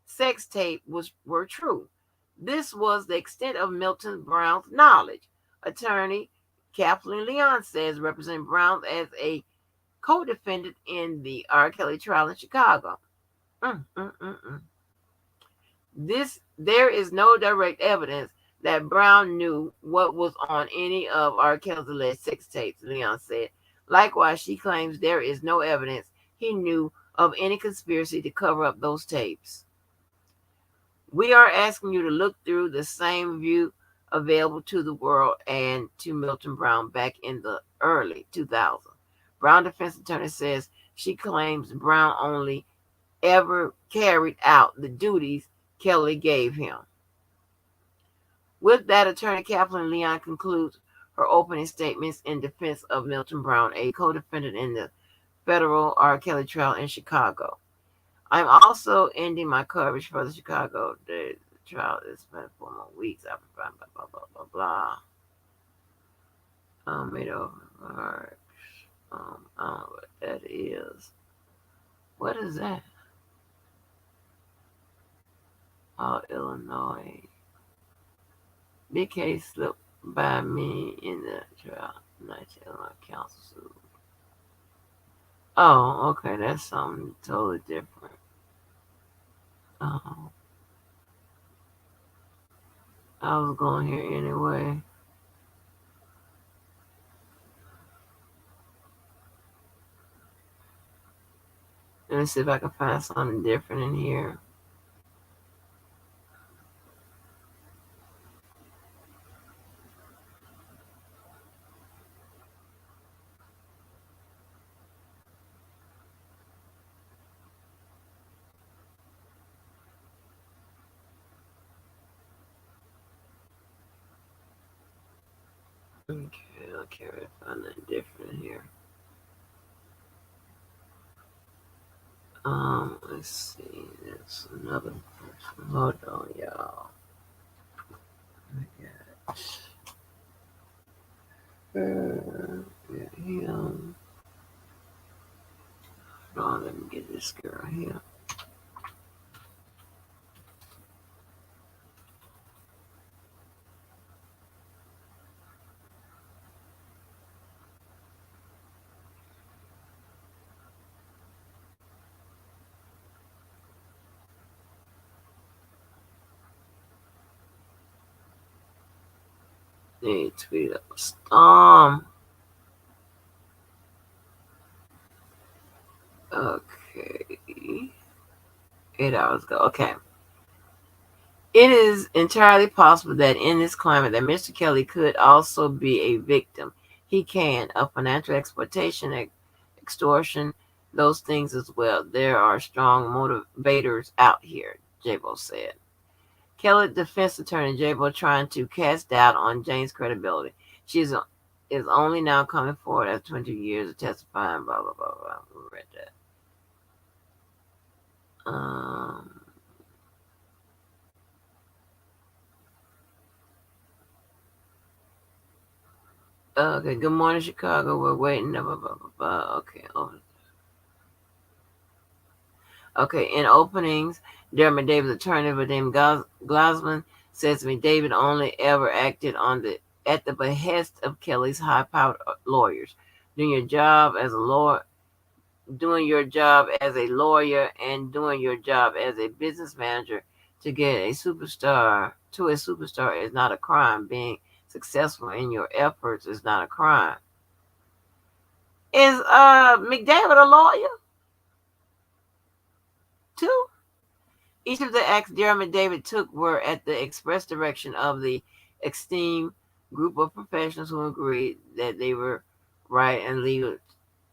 sex tape were true. This was the extent of Milton Brown's knowledge. Attorney Kathleen Leon says, representing Brown as a co-defendant in the R. Kelly trial in Chicago. There is no direct evidence that Brown knew what was on any of R. Kelly's alleged sex tapes, Leon said. Likewise, she claims there is no evidence he knew of any conspiracy to cover up those tapes. We are asking you to look through the same view available to the world and to Milton Brown back in the early 2000s. Brown defense attorney says she claims Brown only ever carried out the duties Kelly gave him. With that, attorney Kathleen Leon concludes her opening statements in defense of Milton Brown, a co-defendant in the federal R. Kelly trial in Chicago. I'm also ending my coverage for the Chicago trial. It's been 4 more weeks. Blah, blah, blah, blah, blah, blah. Made over arch. I don't know what that is. What is that? Oh, Illinois. Big case slipped by me in the trial. 19 Illinois council suit. Oh, okay, that's something totally different. Oh, I was going here anyway. Let me see if I can find something different in here. Okay, I can't really find nothing different in here. Let's see. There's another person. Hold on, y'all. I got him. Hold on, let me get this girl here. Need to tweet up a storm. Okay. 8 hours ago. Okay. It is entirely possible that in this climate that Mr. Kelly could also be a victim. He can of financial exploitation, extortion, those things as well. There are strong motivators out here, Jabo said. Kelly defense attorney Jabo trying to cast doubt on Jane's credibility. She is only now coming forward after 20 years of testifying, blah, blah, blah, blah. We read that. Okay, good morning, Chicago. We're waiting. Blah, blah, blah, blah. Okay, okay, in openings, Dermot Davis' attorney, Vadim Glasman, says to me, David only ever acted at the behest of Kelly's high-powered lawyers. Doing your job as a lawyer, and doing your job as a business manager to get a superstar is not a crime. Being successful in your efforts is not a crime. Is McDavid a lawyer too? Each of the acts Dermot David took were at the express direction of the esteemed group of professionals who agreed that they were right and legal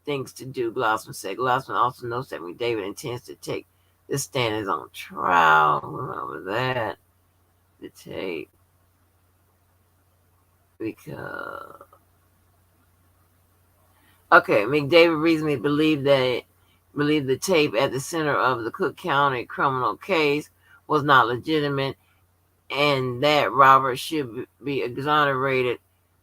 things to do, Glossman said. Glossman also notes that McDavid intends to take this stand as on trial. Remember that. The tape. Because okay, McDavid reasonably believed the tape at the center of the Cook County criminal case was not legitimate and that Robert should be exonerated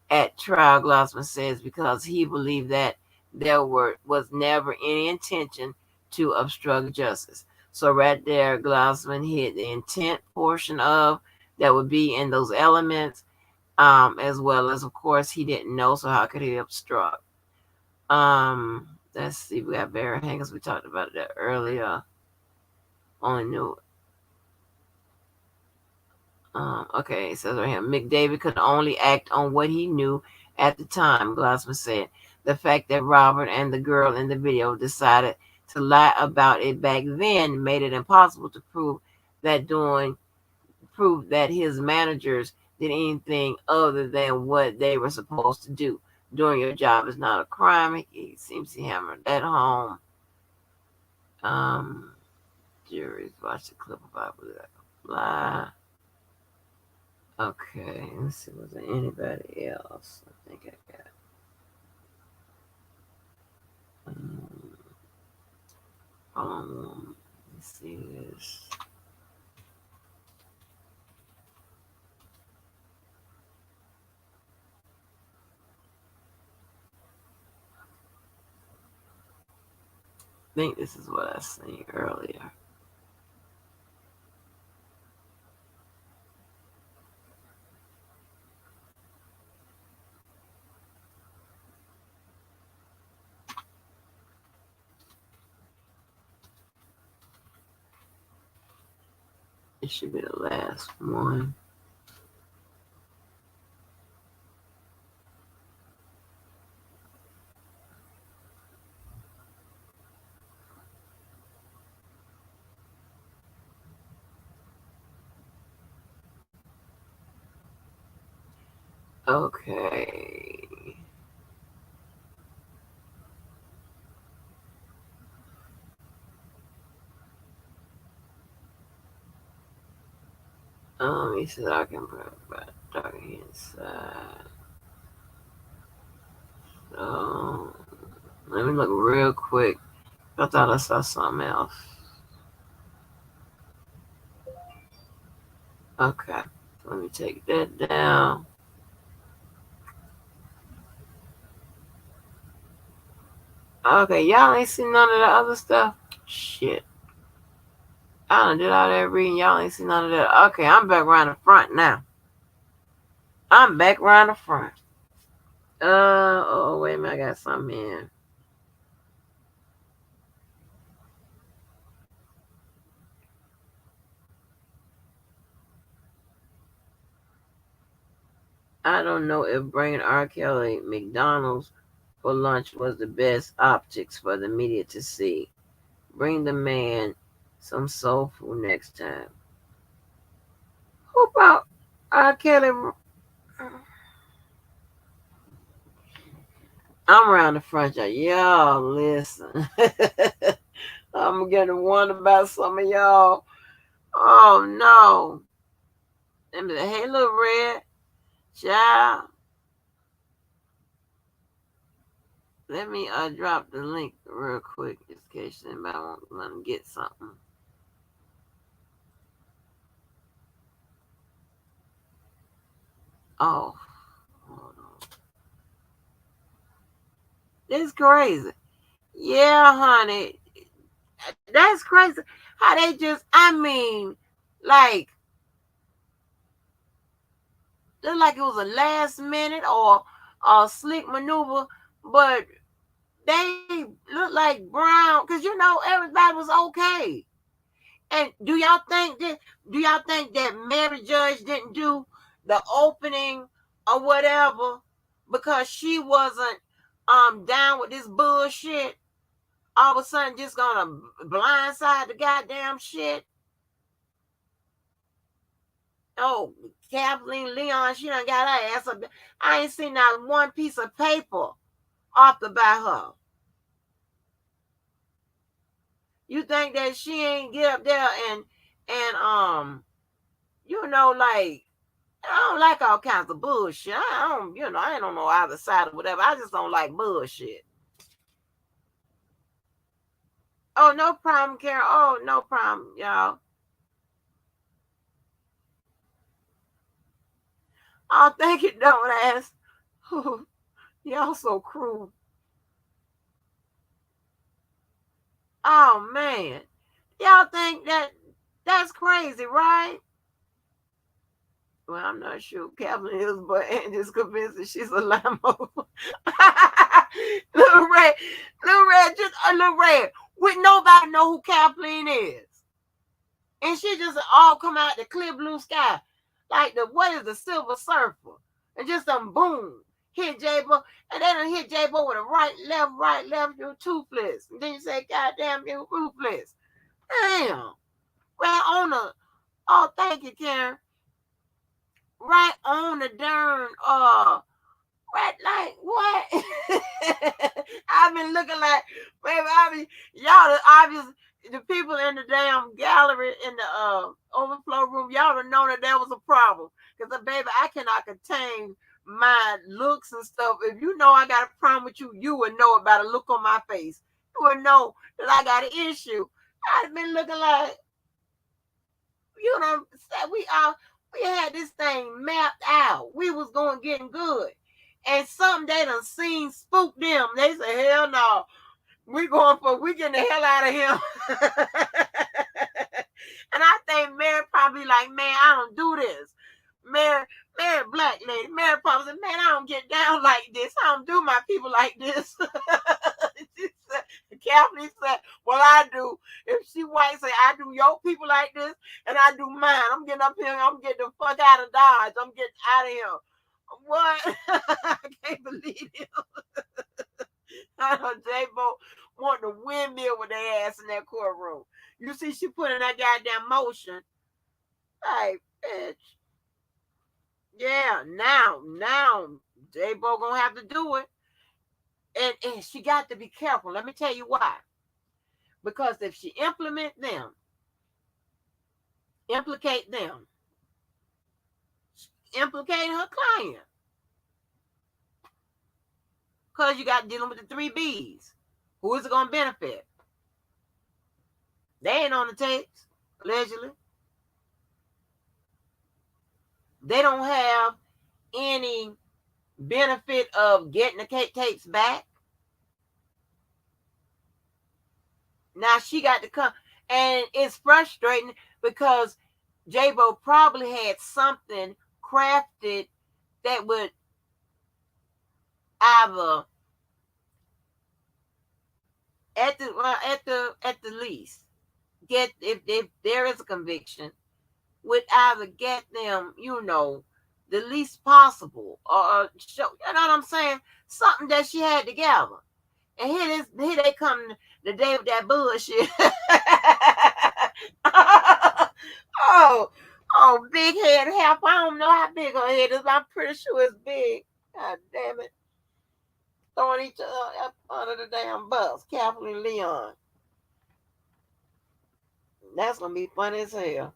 at trial, Glossman says, because he believed that there was never any intention to obstruct justice. So right there, Glossman hit the intent portion of that would be in those elements, as well as, of course, he didn't know, so how could he obstruct? Let's see, we got Barry Hangers. We talked about that earlier. Only knew. Okay, it says right here, McDavid could only act on what he knew at the time, Glossman said. The fact that Robert and the girl in the video decided to lie about it back then made it impossible to prove that his managers did anything other than what they were supposed to do. Doing your job is not a crime. He seems to hammer that home. Juries watch the clip of I believe I can fly. Okay, let's see, was there anybody else? I think I got. Let's see this. think this is what I seen earlier. It should be the last one. Okay. He said I can put about dark inside. So let me look real quick. I thought I saw something else. Okay. Let me take that down. Okay, y'all ain't seen none of the other stuff? Shit. I done did all that reading. Y'all ain't seen none of that. Okay, I'm back around the front now. I'm back around the front. Oh, wait a minute. I got something in. I don't know if bringing R. Kelly McDonald's for lunch was the best optics for the media to see. Bring the man some soul food next time. Who about R. Kelly? I'm around the front, y'all. Y'all listen. I'm getting one about some of y'all. Oh no. Hey, little red child. Let me drop the link real quick in case anybody wants to let them get something. Oh, hold on. It's crazy. Yeah, honey. That's crazy. How they just, I mean, like, look like it was a last minute or a slick maneuver, but they look like Brown, because you know everybody was okay. And do y'all think that Mary Judge didn't do the opening or whatever because she wasn't down with this bullshit? All of a sudden just gonna blindside the goddamn shit. Oh, Kathleen Leon, she done got her ass up. I ain't seen not one piece of paper authored by her. You think that she ain't get up there and you know, like, I don't like all kinds of bullshit. I don't, you know, I don't know either side or whatever. I just don't like bullshit. Oh, no problem, Karen. Oh, no problem, y'all. Oh, thank you, don't ask. Y'all so cruel. Oh, man. Y'all think that's crazy, right? Well, I'm not sure Kathleen is, but Angie's convinced that she's a limo. Little Red, just a Little Red. With nobody know who Kathleen is. And she just all come out the clear blue sky. Like what is the Silver Surfer? And just boom, hit J-Bo. And they done hit J-Bo with a right, left, you're toothless. And then you say, goddamn, you're ruthless. Damn. Right on the, oh, thank you, Karen. Right on the darn, right, like, what? I've been looking like, baby, y'all, obviously, the people in the damn gallery in the overflow room, y'all would know that there was a problem. Because, baby, I cannot contain my looks and stuff. If you know I got a problem with you, you would know about a look on my face. You would know that I got an issue. I've been looking like, you know, we had this thing mapped out. We was going getting good. And something they done seen spook them. They say, hell no. We getting the hell out of here. And I think Mary probably like, man, I don't do this. Mary, black lady, Mary probably said, man, I don't get down like this. I don't do my people like this. Kathleen said, well, I do. If she white, say, I do your people like this, and I do mine. I'm getting up here. I'm getting the fuck out of Dodge. I'm getting out of here. What? I can't believe it. I know J-Bo want to windmill with their ass in that courtroom. You see, she put in that goddamn motion. Like, bitch. Yeah, now, J-Bo gonna have to do it. And she got to be careful. Let me tell you why. Because if she implicate them, implicating her client. Because you got dealing with the 3 Bs. Who is it going to benefit? They ain't on the tapes, allegedly. They don't have any benefit of getting the tapes back. Now she got to come. And it's frustrating because J-Bo probably had something crafted that would either at the least get, if there is a conviction, would either get them, the least possible, or show, you know what I'm saying, something that she had together. And here they come today with that bullshit. oh, big head half. I don't know how big her head is, but I'm pretty sure it's big. God damn it. Throwing each other up under the damn bus. Kathleen Leon. That's going to be funny as hell.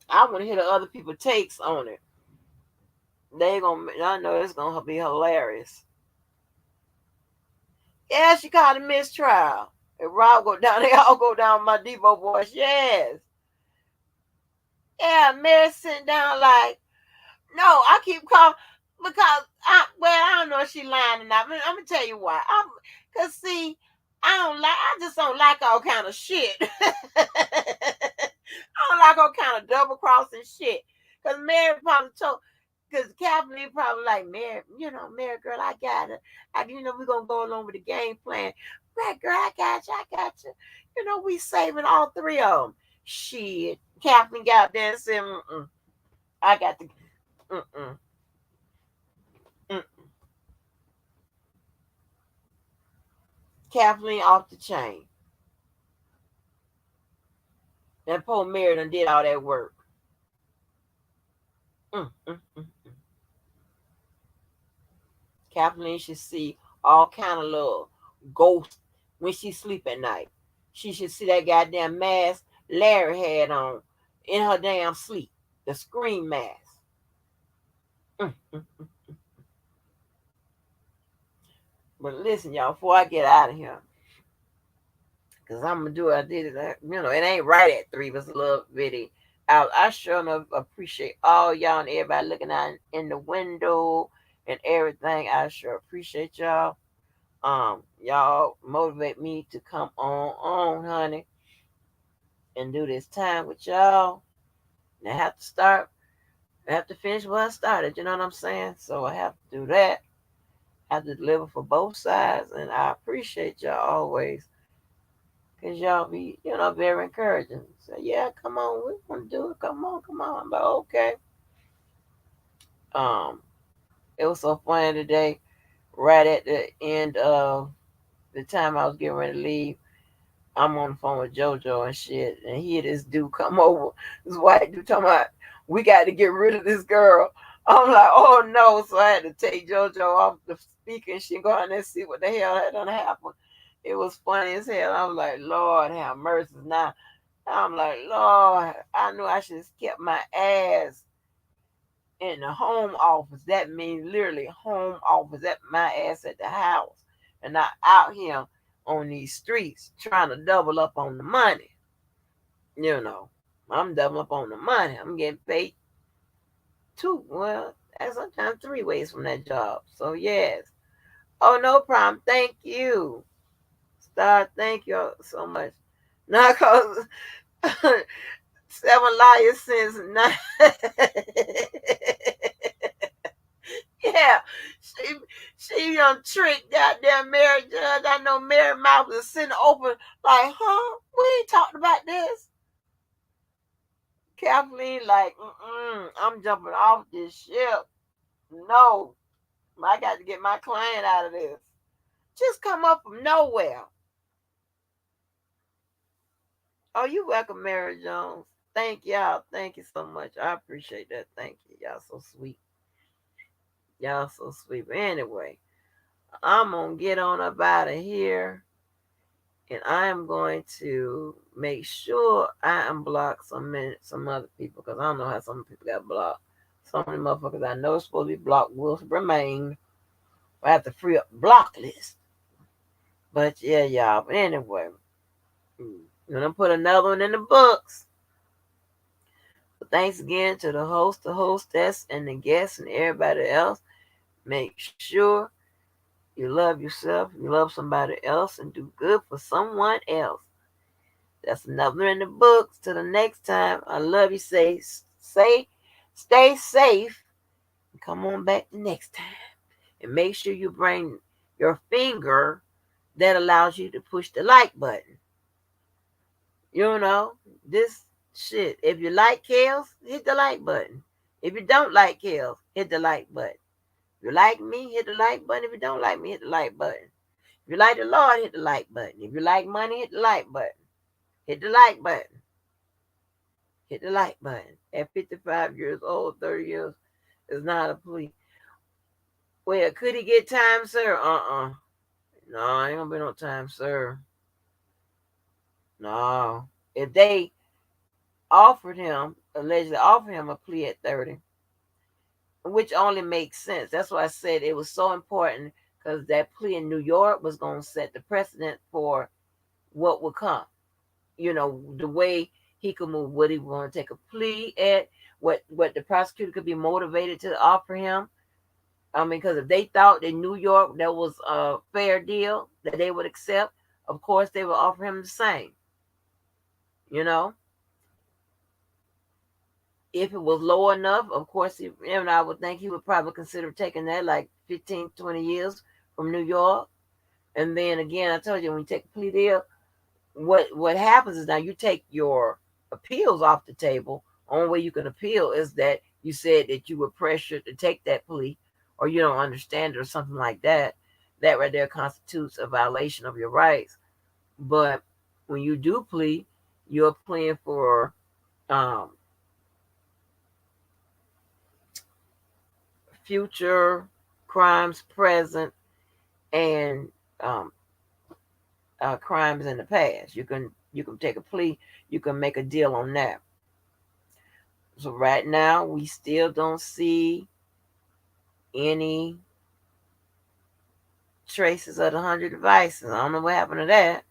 I want to hear the other people takes on it. I know it's going to be hilarious. Yeah, she called a mistrial. And Rob go down, they all go down with my Debo voice. Yes. Yeah, Mary sitting down like, no, I keep calling because I don't know if she lying or not. I'm gonna tell you why. Cause see, I just don't like all kind of shit. I don't like all kind of double crossing shit. Cause Mary probably told, because Kathleen probably like, Mary, Mary girl, I got it. We're gonna go along with the game plan. Right, girl, I got you. We saving all 3 of them. Shit. Kathleen got there and said, I got the Kathleen off the chain. And poor Mary done did all that work. Kathleen should see all kind of little ghosts when she sleep at night. She should see that goddamn mask Larry had on in her damn sleep. The scream mask. But listen, y'all, before I get out of here, because I'm going to do it, I did it, it ain't right at 3, but it's a little bitty. I sure enough appreciate all y'all and everybody looking out in the window and everything. I sure appreciate y'all. Y'all motivate me to come on, honey, and do this time with y'all. And I have to finish what I started, you know what I'm saying? So I have to do that. I have to deliver for both sides, and I appreciate y'all always. Because y'all be, very encouraging. So, yeah, come on, we want to do it. Come on. I'm like, okay. It was so funny today, right at the end of the time I was getting ready to leave. I'm on the phone with JoJo and shit, and this dude come over, this white dude talking about, we got to get rid of this girl. I'm like, oh no. So I had to take JoJo off the speaker and she go out there and see what the hell had done happened. It was funny as hell. I was like, Lord have mercy. Now I'm like, Lord, I knew I should have kept my ass in the home office. That means literally home office. That my ass at the house and not out here on these streets trying to double up on the money. I'm doubling up on the money. I'm getting paid 2, well, sometimes 3 ways from that job. So yes. Oh, no problem. Thank you. Star, thank you so much. Now, cause 7 liars since 9. Yeah, she tricked goddamn Mary Judge. I know Mary mouth was sitting open like, huh? We ain't talked about this. Kathleen like, I'm jumping off this ship. No, I got to get my client out of this. Just come up from nowhere. Oh, you welcome, Mary Jones. Thank y'all. Thank you so much. I appreciate that. Thank you. Y'all so sweet. Y'all so sweet. But anyway, I'm going to get on up out of here. And I am going to make sure I unblock some other people, because I don't know how some people got blocked. Some of the motherfuckers I know are supposed to be blocked will remain. I have to free up the block list. But yeah, y'all. But anyway, I'm going to put another one in the books. So thanks again to the host, the hostess, and the guests, and everybody else. Make sure you love yourself, you love somebody else, and do good for someone else. That's another in the books. Till the next time, I love you. Stay safe. And come on back the next time. And make sure you bring your finger that allows you to push the like button. You know, this shit. If you like Kales, hit the like button. If you don't like Kales, hit the like button. If you like me, hit the like button. If you don't like me, hit the like button. If you like the Lord, hit the like button. If you like money, hit the like button. Hit the like button. Hit the like button. At 55 years old, 30 years is not a plea. Well, could he get time, sir? No, ain't gonna be no time, sir. No. If they allegedly offered him a plea at 30, which only makes sense. That's why I said it was so important, because that plea in New York was going to set the precedent for what would come. You know, the way he could move. Would he want to take a plea at? What the prosecutor could be motivated to offer him? I mean, because if they thought in New York there was a fair deal that they would accept, of course they would offer him the same. You know? If it was low enough, of course, I would think he would probably consider taking that, like 15, 20 years from New York. And then again, I told you, when you take a plea deal, what happens is now you take your appeals off the table. Only way you can appeal is that you said that you were pressured to take that plea, or you don't understand it, or something like that. That right there constitutes a violation of your rights. But when you do plea, you're pleading for future crimes, present, and crimes in the past. You can take a plea. You can make a deal on that. So right now, we still don't see any traces of the 100 devices. I don't know what happened to that.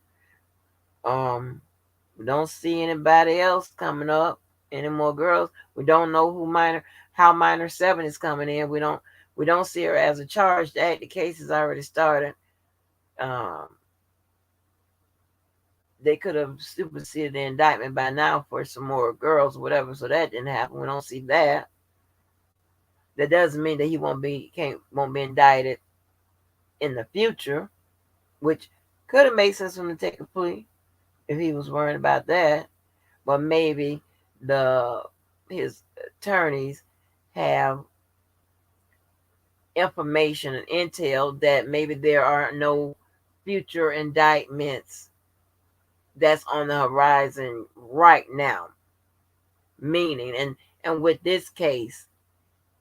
We don't see anybody else coming up. Any more girls? We don't know how minor 7 is coming in. We don't see her as a charged act. The case has already started. They could have superseded the indictment by now for some more girls or whatever, so that didn't happen. We don't see that. That doesn't mean that he won't be indicted in the future, which could have made sense for him to take a plea if he was worried about that. But maybe his attorneys have information and intel that maybe there are no future indictments that's on the horizon right now. Meaning, and with this case,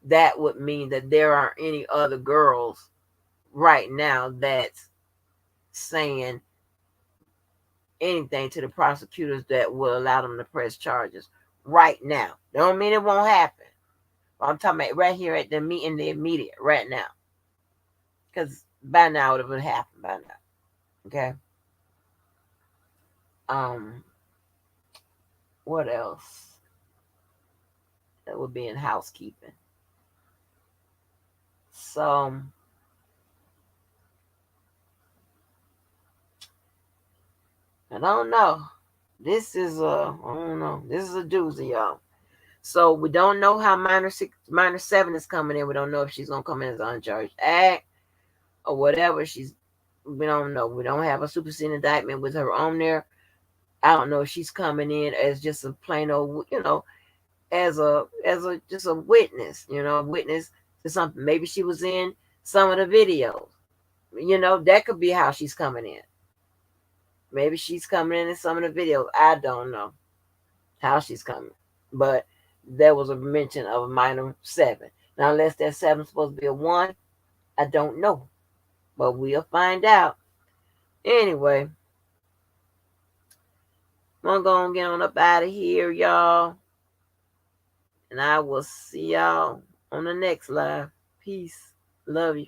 that would mean that there aren't any other girls right now that's saying anything to the prosecutors that will allow them to press charges right now. Don't mean it won't happen. I'm talking about right here at the immediate, right now. Because by now it would have happened by now. Okay. What else? That would be in housekeeping. So I don't know. This is I don't know. This is a doozy, y'all. So we don't know how minor 7 is coming in. We don't know if she's gonna come in as an uncharged act or whatever. We don't know. We don't have a superseding indictment with her on there. I don't know if she's coming in as just a plain old, as a just a witness, witness to something. Maybe she was in some of the videos. That could be how she's coming in. Maybe she's coming in some of the videos. I don't know how she's coming. But there was a mention of a minor 7. Now, unless that 7 is supposed to be a 1, I don't know. But we'll find out. Anyway, I'm going to get on up out of here, y'all. And I will see y'all on the next live. Peace. Love you.